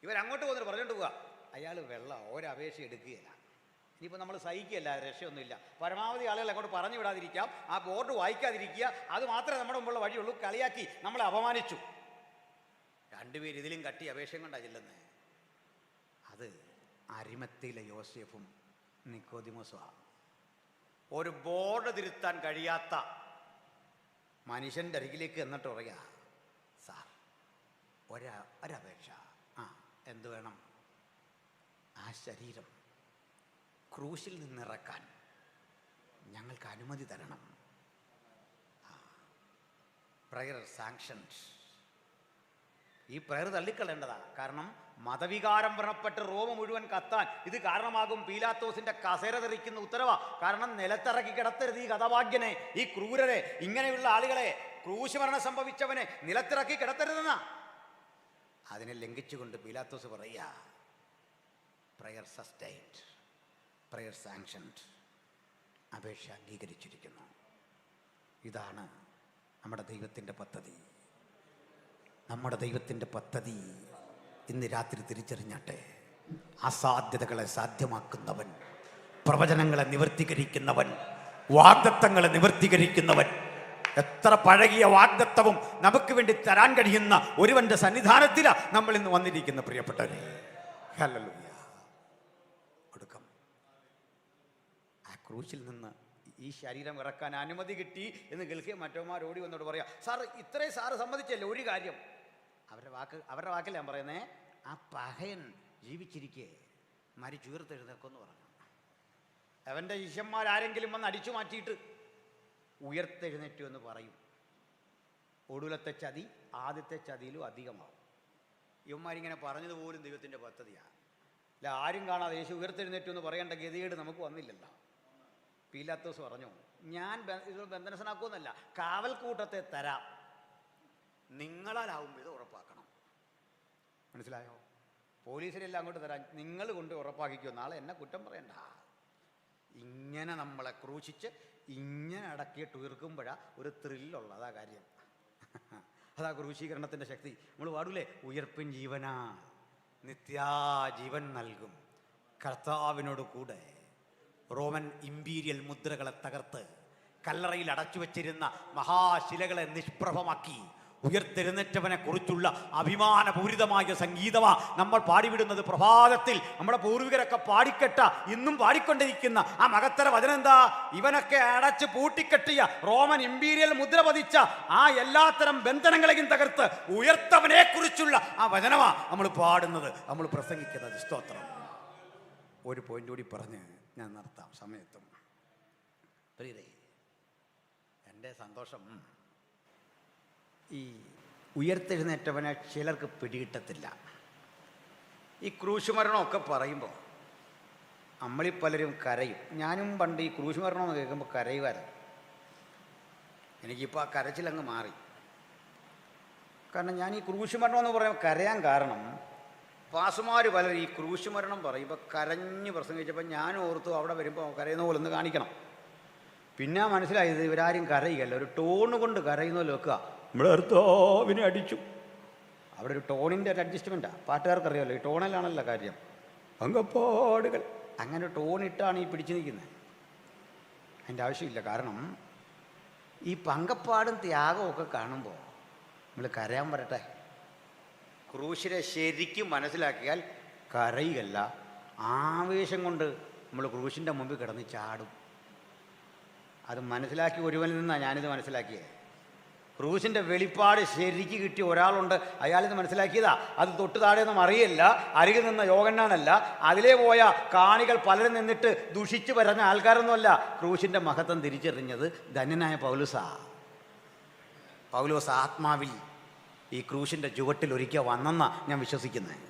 ഇവരങ്ങോട്ട് പോകുന്നിട്ട് പറഞ്ഞുകൊണ്ട് പോവുക, അയാൾ വെള്ളം ഒരപേക്ഷ എടുക്കുകയില്ല. ഇനിയിപ്പോൾ നമ്മൾ സഹിക്കുകയല്ല, രക്ഷയൊന്നുമില്ല. പരമാവധി ആളുകൾ അങ്ങോട്ട് പറഞ്ഞു വിടാതിരിക്കാം, ആ ബോർഡ് വായിക്കാതിരിക്കുക, അത് മാത്രമേ നമ്മുടെ മുമ്പുള്ള വഴിയുള്ളൂ. കളിയാക്കി നമ്മളെ അപമാനിച്ചു. രണ്ടുപേര് ഇതിലും കട്ടി അപേക്ഷയും കൊണ്ടാണ് ചെല്ലുന്നത്. അത് അരിമത്തിയിലെ യോസേഫും നിക്കോദിമോസുമാണ്. ഒരു ബോർഡ് തിരുത്താൻ കഴിയാത്ത മനുഷ്യൻ്റെ അരികിലേക്ക് എന്നിട്ട് പറയുക, സാർ ഒരപേക്ഷ. ആ, എന്തു വേണം? ആ ശരീരം ക്രൂശിൽ നിന്നിറക്കാൻ ഞങ്ങൾക്ക് അനുമതി തരണം. Prayer sanctioned. ഈ പ്രയർ തള്ളിക്കളയേണ്ടതാ. കാരണം മതവികാരം വ്രണപ്പെട്ട് റോമ മുഴുവൻ കത്താൻ ഇത് കാരണമാകും. പീലാത്തോസിന്റെ കസേര തെറിക്കുന്ന ഉത്തരവാ. കാരണം നിലത്തിറക്കി കിടത്തരുത് ഈ ഹതഭാഗ്യനെ, ഈ ക്രൂരരെ, ഇങ്ങനെയുള്ള ആളുകളെ, ക്രൂശ് മരണം സംഭവിച്ചവനെ നിലത്തിറക്കി കിടത്തരുതെന്ന. അതിനെ ലംഘിച്ചുകൊണ്ട് പീലാത്തോസ് പറയുക, പ്രയർ സസ്റ്റൈൻഡ്, പ്രയർ സാങ്ഷൻഡ്. അപേക്ഷ അംഗീകരിച്ചിരിക്കുന്നു. ഇതാണ് നമ്മുടെ ദൈവത്തിൻ്റെ പദ്ധതി. നമ്മുടെ ദൈവത്തിൻ്റെ പദ്ധതി ഇന്ന് രാത്രി തിരിച്ചറിഞ്ഞാട്ടെ. അസാധ്യതകളെ സാധ്യമാക്കുന്നവൻ, പ്രവചനങ്ങളെ നിവർത്തീകരിക്കുന്നവൻ, വാഗ്ദത്തങ്ങളെ നിവർത്തീകരിക്കുന്നവൻ, എത്ര പഴകിയ വാഗ്ദത്തവും നമുക്ക് വേണ്ടി തരാൻ കഴിയുന്ന ഒരുവന്റെ സന്നിധാനത്തിലാണ് നമ്മൾ ഇന്ന് വന്നിരിക്കുന്ന പ്രിയപ്പെട്ടവരെ. ഹല്ലേലൂയ. ഒടുക്കം ആ ക്രൂശിൽ നിന്ന് ഈ ശരീരം ഇറക്കാൻ അനുമതി കിട്ടി എന്ന് കേൾക്കുക മറ്റവന്മാർ ഓടി വന്നോട് പറയാ, സാർ ഇത്രയും സാറ് സമ്മതിച്ചല്ലേ ഒരു കാര്യം. അവരുടെ വാക്കിൽ ഞാൻ പറയുന്നേ, ആ പഹയൻ ജീവിച്ചിരിക്കെ മരിച്ചുയർത്തെഴുന്നേക്കെന്ന് പറഞ്ഞു. അവൻ്റെ ശിഷ്യന്മാരാരെങ്കിലും വന്ന് അടിച്ചു മാറ്റിയിട്ട് ഉയർത്തെഴുന്നേറ്റു എന്ന് പറയും. ഒടുവിലത്തെ ചതി ആദ്യത്തെ ചതിയിലും അധികമാവും. ഇവന്മാരിങ്ങനെ പറഞ്ഞതുപോലും ദൈവത്തിൻ്റെ പദ്ധതിയാണ്. അല്ല, ആരും കാണാതെ യേശു ഉയർത്തെഴുന്നേറ്റു എന്ന് പറയേണ്ട ഗതികേട് നമുക്ക് വന്നില്ലല്ലോ. പീലാത്തോസ് പറഞ്ഞു, ഞാൻ ഇത് ബന്ധനസ്ഥനാക്കുമെന്നല്ല, കാവൽക്കൂട്ടത്തെ തരാം, നിങ്ങളാലാവും ഇത് ഉറപ്പാക്കണം. മനസ്സിലായോ? പോലീസിനെല്ലാം അങ്ങോട്ട് തരാം, നിങ്ങൾ കൊണ്ട് ഉറപ്പാക്കിക്കോ, നാളെ എന്നെ കുറ്റം പറയണ്ട. ഇങ്ങനെ നമ്മളെ ക്രൂശിച്ച് ഇങ്ങനെ അടക്കിയിട്ട് ഉയർക്കുമ്പോഴാണ് ഒരു ത്രില്ലുള്ള. അതാ കാര്യം. അതാ ക്രൂശീകരണത്തിൻ്റെ ശക്തി. നമ്മൾ പാടൂലേ, ഉയർപ്പിൻ ജീവനാ, നിത്യാജീവൻ നൽകും കർത്താവിനോട് കൂടെ. റോമൻ ഇമ്പീരിയൽ മുദ്രകളെ തകർത്ത് കല്ലറയിൽ അടച്ചു വച്ചിരുന്ന മഹാശിലകളെ നിഷ്പ്രഭമാക്കി ഉയർത്തെഴുന്നേറ്റവനെ കുറിച്ചുള്ള അഭിമാനപൂരിതമായ സംഗീതമാ നമ്മൾ പാടിവിടുന്നത്. പ്രഭാതത്തിൽ നമ്മുടെ പൂർവികരൊക്കെ പാടിക്കെട്ട, ഇന്നും പാടിക്കൊണ്ടിരിക്കുന്ന ആ മഹത്തര വചനം എന്താ? ഇവനൊക്കെ അടച്ച് പൂട്ടിക്കെട്ടിയ റോമൻ ഇമ്പീരിയൽ മുദ്ര പതിച്ച ആ എല്ലാത്തരം ബന്ധനങ്ങളെയും തകർത്ത് ഉയർത്തവനെ കുറിച്ചുള്ള ആ വചനമാ നമ്മൾ പാടുന്നത്, നമ്മൾ പ്രസംഗിക്കുന്നത്. സ്തോത്രം. ഒരു പോയിന്റ് കൂടി പറഞ്ഞ് ഞാൻ നിർത്താം, സമയത്തും. പ്രിയരേ, എൻ്റെ സന്തോഷം ഈ ഉയർത്തെഴുന്നേറ്റവനെ ചിലർക്ക് പിടികിട്ടത്തില്ല. ഈ ക്രൂശുമരണമൊക്കെ പറയുമ്പോൾ നമ്മളീ പലരും കരയും. ഞാനും പണ്ട് ഈ ക്രൂശുമരണമെന്ന് കേൾക്കുമ്പോൾ കരയുമായിരുന്നു. എനിക്കിപ്പോൾ ആ കരച്ചിലങ്ങ് മാറി. കാരണം ഞാൻ ഈ ക്രൂശുമരണം എന്ന് പറയുമ്പോൾ കരയാൻ കാരണം പാസുമാർ പലരും ഈ ക്രൂശുമരണം പറയുമ്പോൾ കരഞ്ഞ് പ്രസംഗിച്ചപ്പോൾ ഞാൻ ഓർത്തു അവിടെ വരുമ്പോൾ കരയുന്ന പോലെ ഒന്ന് കാണിക്കണം. പിന്നെ മനസ്സിലായത് ഇവരാരും കരയുകയല്ല, ഒരു ടോണ് കൊണ്ട് കരയുന്ന പോലെ വെക്കുക. നമ്മുടെ കർത്താവിനെ അടിച്ചു. അവിടെ ഒരു ടോണിൻ്റെ ഒരു അഡ്ജസ്റ്റ്മെൻറ്റാണ്. പാട്ടുകാർക്കറിയാമല്ലോ, ഈ ടോണിലാണല്ലോ കാര്യം. പങ്കപ്പാടുകൾ അങ്ങനെ ടോണിട്ടാണ് ഈ പിടിച്ചു നിൽക്കുന്നത്. അതിൻ്റെ ആവശ്യമില്ല. കാരണം ഈ പങ്കപ്പാടും ത്യാഗവും ഒക്കെ കാണുമ്പോൾ നമ്മൾ കരയാൻ വരട്ടെ. ക്രൂശിനെ ശരിക്കും മനസ്സിലാക്കിയാൽ കരയുകയല്ല, ആവേശം കൊണ്ട് നമ്മൾ ക്രൂശിൻ്റെ മുമ്പിൽ കിടന്ന് ചാടും. അത് മനസ്സിലാക്കി ഒരുവനിൽ നിന്നാണ് ഞാനിത് മനസ്സിലാക്കിയത്. ക്രൂശിൻ്റെ വെളിപ്പാട് ശരിക്ക് കിട്ടിയ ഒരാളുണ്ട്, അയാളിത് മനസ്സിലാക്കിയതാ. അത് തൊട്ട് താഴെയൊന്നും അറിയില്ല, അരികിൽ നിന്ന യോഹന്നാനല്ല, അതിലേ പോയ കാണികൾ പലരും നിന്നിട്ട് ദുഷിച്ചു പറഞ്ഞ ആൾക്കാരൊന്നുമല്ല. ക്രൂശിൻ്റെ മഹത്വം തിരിച്ചറിഞ്ഞത് ധന്യനായ പൗലോസാ. പൗലോസ് ആത്മാവിൽ ഈ ക്രൂശിൻ്റെ ചുവട്ടിൽ ഒരിക്കൽ വന്നെന്നാണ് ഞാൻ വിശ്വസിക്കുന്നത്.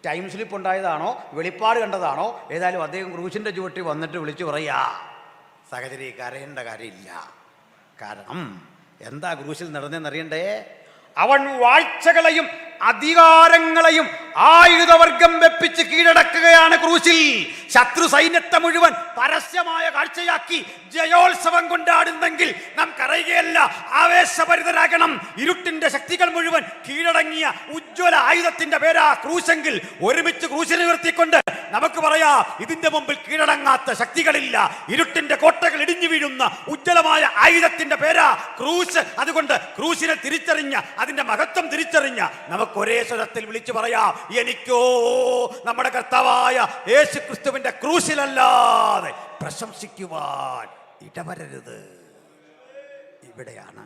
ടൈം സ്ലിപ്പ് ഉണ്ടായതാണോ വെളിപ്പാട് കണ്ടതാണോ, ഏതായാലും അദ്ദേഹം ക്രൂശിൻ്റെ ചുവട്ടിൽ വന്നിട്ട് വിളിച്ചു പറയുക, സഹചരി കരയേണ്ട കാര്യമില്ല. കാരണം എന്താ ക്രൂശിൽ നടന്നെന്നറിയണ്ടേ? അവൻ വാഴ്ചകളെയും അധികാരങ്ങളെയും ആയുധവർഗം വെപ്പിച്ച് കീഴടക്കുകയാണ് ക്രൂശിൽ. ശത്രു സൈന്യത്തെ മുഴുവൻ പരസ്യമായ കാഴ്ചയാക്കി ജയോത്സവം കൊണ്ടാടുന്നെങ്കിൽ നാം കരയുകയല്ല, ആവേശഭരിതരാകണം. ഇരുട്ടിന്റെ ശക്തികൾ മുഴുവൻ കീഴടങ്ങിയ ഉജ്ജ്വല ആയുധത്തിന്റെ പേരാ ക്രൂശെങ്കിൽ ഒരുമിച്ച് ക്രൂശിനെ ഉയർത്തിക്കൊണ്ട് നമുക്ക് പറയാ, ഇതിന്റെ മുമ്പിൽ കീഴടങ്ങാത്ത ശക്തികളില്ല. ഇരുട്ടിന്റെ കോട്ടകൾ ഇടിഞ്ഞു വീഴുന്ന ഉജ്ജ്വലമായ ആയുധത്തിന്റെ പേരാ ക്രൂശ്. അതുകൊണ്ട് ക്രൂശിനെ തിരിച്ചറിഞ്ഞ, അതിന്റെ മഹത്വം തിരിച്ചറിഞ്ഞ നമുക്ക് ഒരേ സ്വരത്തിൽ വിളിച്ചു പറയാ, എനിക്കോ നമ്മുടെ കർത്താവായ യേശു ക്രിസ്തുവിന്റെ ക്രൂശിലല്ലാതെ പ്രശംസിക്കുവാൻ ഇടവരരുത്. ഇവിടെയാണ്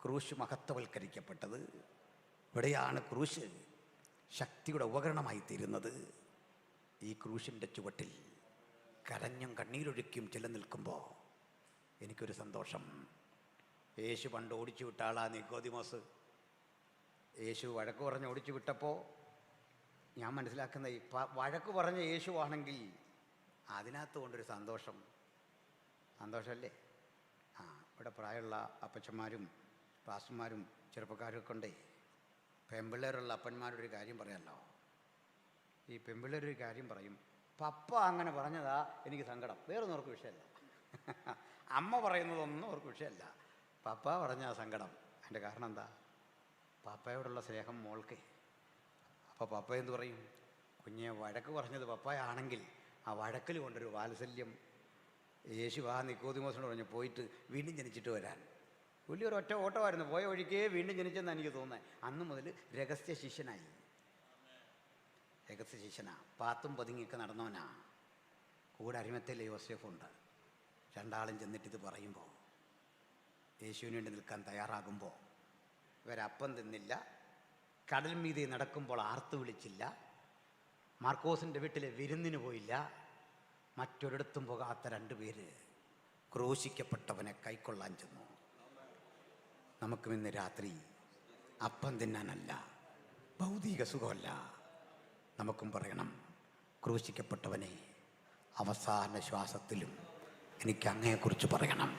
ക്രൂശ് മഹത്വവൽക്കരിക്കപ്പെട്ടത്. ഇവിടെയാണ് ക്രൂശ് ശക്തിയുടെ ഉപകരണമായി തീരുന്നത്. ഈ ക്രൂശിൻ്റെ ചുവട്ടിൽ കരഞ്ഞും കണ്ണീരൊഴുക്കിയും ചില നിൽക്കുമ്പോൾ എനിക്കൊരു സന്തോഷം. യേശു പണ്ട് ഓടിച്ചു വിട്ട ആളാ നിക്കോദിമോസ്. യേശു വഴക്ക് പറഞ്ഞ് ഓടിച്ചു വിട്ടപ്പോൾ ഞാൻ മനസ്സിലാക്കുന്ന ഈ വഴക്ക് പറഞ്ഞ യേശു ആണെങ്കിൽ അതിനകത്ത് കൊണ്ടൊരു സന്തോഷമല്ലേ. ഇവിടെ പ്രായമുള്ള അപ്പച്ചന്മാരും പാസ്റ്റർമാരും ചെറുപ്പക്കാരൊക്കെ ഉണ്ടേ. പെമ്പിള്ളേരുള്ള അപ്പന്മാരൊരു കാര്യം പറയാമല്ലോ. ഈ പെമ്പിള്ളേരൊരു കാര്യം പറയും, പപ്പ അങ്ങനെ പറഞ്ഞതാ എനിക്ക് സങ്കടം, വേറൊന്നും അവർക്ക് വിഷയമല്ല. അമ്മ പറയുന്നതൊന്നും അവർക്ക് വിഷയമല്ല, പപ്പ പറഞ്ഞ സങ്കടം. അതിൻ്റെ കാരണം എന്താ? പാപ്പയോടുള്ള സ്നേഹം മോൾക്ക്. അപ്പോൾ പപ്പ എന്ത് പറയും? കുഞ്ഞെ വഴക്ക് പറഞ്ഞത് പപ്പയാണെങ്കിൽ ആ വഴക്കിൽ കൊണ്ടൊരു വാത്സല്യം. യേശു ആ നിക്കോദിമോസിനോട് പറഞ്ഞു, പോയിട്ട് വീണ്ടും ജനിച്ചിട്ട് വരാൻ. വലിയൊരു ഒറ്റ ഓട്ടമായിരുന്നു, പോയ വഴിക്കേ വീണ്ടും ജനിച്ചെന്ന് എനിക്ക് തോന്നുന്നത്. അന്ന് മുതൽ രഹസ്യ ശിഷ്യനായി. രഹസ്യ ശിഷ്യനാ, പാത്തും പതുങ്ങിയൊക്കെ നടന്നവനാ. കൂടെ അരിമത്തേലെ യോസേഫുണ്ട്. രണ്ടാളും ചെന്നിട്ടിത് പറയുമ്പോൾ, യേശുവിന് വേണ്ടി നിൽക്കാൻ തയ്യാറാകുമ്പോൾ ഇവരപ്പം തിന്നില്ല, കടൽ മീതെ നടക്കുമ്പോൾ ആർത്തു വിളിച്ചില്ല, മാർക്കോസിൻ്റെ വീട്ടിലെ വിരുന്നിന് പോയില്ല, മറ്റൊരിടത്തും പോകാത്ത രണ്ടുപേര് ക്രൂശിക്കപ്പെട്ടവനെ കൈക്കൊള്ളാൻ ചെന്നു. നമുക്കും ഇന്ന് രാത്രി അപ്പം തിന്നാനല്ല, ഭൗതിക സുഖമല്ല, നമുക്കും പറയണം, ക്രൂശിക്കപ്പെട്ടവനെ അവസാന ശ്വാസത്തിലും എനിക്ക് അങ്ങയെക്കുറിച്ച് പറയണം.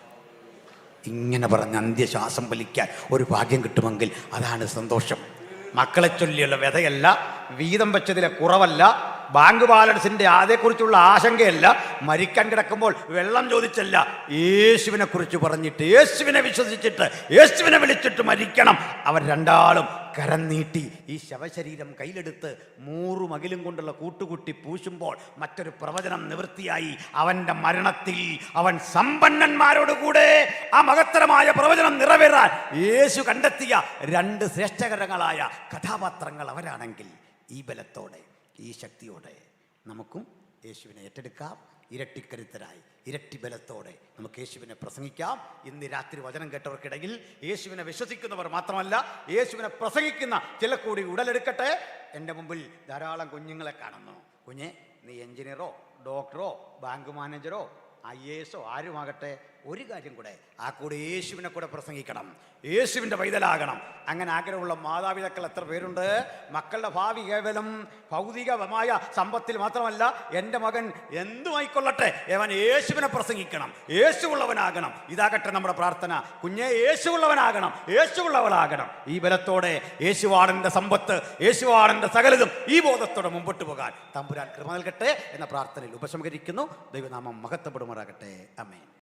ഇങ്ങനെ പറഞ്ഞ് അന്ത്യശ്വാസം വലിക്കാൻ ഒരു ഭാഗ്യം കിട്ടുമെങ്കിൽ അതാണ് സന്തോഷം. മക്കളെ ചൊല്ലിയുള്ള വ്യതയല്ല, വീതം വെച്ചതിലെ കുറവല്ല, ബാങ്ക് ബാലൻസിൻ്റെ അതേക്കുറിച്ചുള്ള ആശങ്കയല്ല, മരിക്കാൻ കിടക്കുമ്പോൾ വെള്ളം ചോദിച്ചല്ല, യേശുവിനെ കുറിച്ച് പറഞ്ഞിട്ട്, യേശുവിനെ വിശ്വസിച്ചിട്ട്, യേശുവിനെ വിളിച്ചിട്ട് മരിക്കണം. അവർ രണ്ടാളും കരം നീട്ടി ഈ ശവശരീരം കയ്യിലെടുത്ത് മൂറുമകിലും കൊണ്ടുള്ള കൂട്ടുകുട്ടി പൂശുമ്പോൾ മറ്റൊരു പ്രവചനം നിവൃത്തിയായി. അവൻ്റെ മരണത്തിൽ അവൻ സമ്പന്നന്മാരോടുകൂടെ ആ മഹത്തരമായ പ്രവചനം നിറവേറാൻ യേശു കണ്ടെത്തിയ രണ്ട് ശ്രേഷ്ഠകരങ്ങളായ കഥാപാത്രങ്ങൾ അവരാണെങ്കിൽ, ഈ ബലത്തോടെ, ഈ ശക്തിയോടെ നമുക്കും യേശുവിനെ ഏറ്റെടുക്കാം. ഇരട്ടിക്കരുത്തരായി, ഇരട്ടി ബലത്തോടെ നമുക്ക് യേശുവിനെ പ്രസംഗിക്കാം. ഇന്ന് രാത്രി വചനം കേട്ടവർക്കിടയിൽ യേശുവിനെ വിശ്വസിക്കുന്നവർ മാത്രമല്ല, യേശുവിനെ പ്രസംഗിക്കുന്ന ചില കൂടി ഉടലെടുക്കട്ടെ. എൻ്റെ മുമ്പിൽ ധാരാളം കുഞ്ഞുങ്ങളെ കാണുന്നു. കുഞ്ഞെ, നീ എഞ്ചിനീയറോ ഡോക്ടറോ ബാങ്ക് മാനേജറോ IAS ആരുമാകട്ടെ, ഒരു കാര്യം കൂടെ, ആ കൂടെ യേശുവിനെ കൂടെ പ്രസംഗിക്കണം, യേശുവിൻ്റെ പൈതലാകണം. അങ്ങനെ ആഗ്രഹമുള്ള മാതാപിതാക്കൾ എത്ര പേരുണ്ട്? മക്കളുടെ ഭാവി കേവലം ഭൗതികമായ സമ്പത്തിൽ മാത്രമല്ല, എൻ്റെ മകൻ എന്തുമായിക്കൊള്ളട്ടെ, അവൻ യേശുവിനെ പ്രസംഗിക്കണം, യേശുവുള്ളവനാകണം. ഇതാകട്ടെ നമ്മുടെ പ്രാർത്ഥന. കുഞ്ഞെ യേശുവുള്ളവനാകണം, യേശുവുള്ളവളാകണം. ഈ ബലത്തോടെ യേശുവാണെൻ്റെ സമ്പത്ത്, യേശുവാണെൻ്റെ സകലതും, ഈ ബോധത്തോടെ മുമ്പോട്ട് പോകാൻ തമ്പുരാൻ കൃപ നൽകട്ടെ എന്ന പ്രാർത്ഥനയിൽ ഉപസംഹരിക്കുന്നു. ദൈവനാമം മഹത്വപ്പെടുമാറാകട്ടെ. ആമേൻ.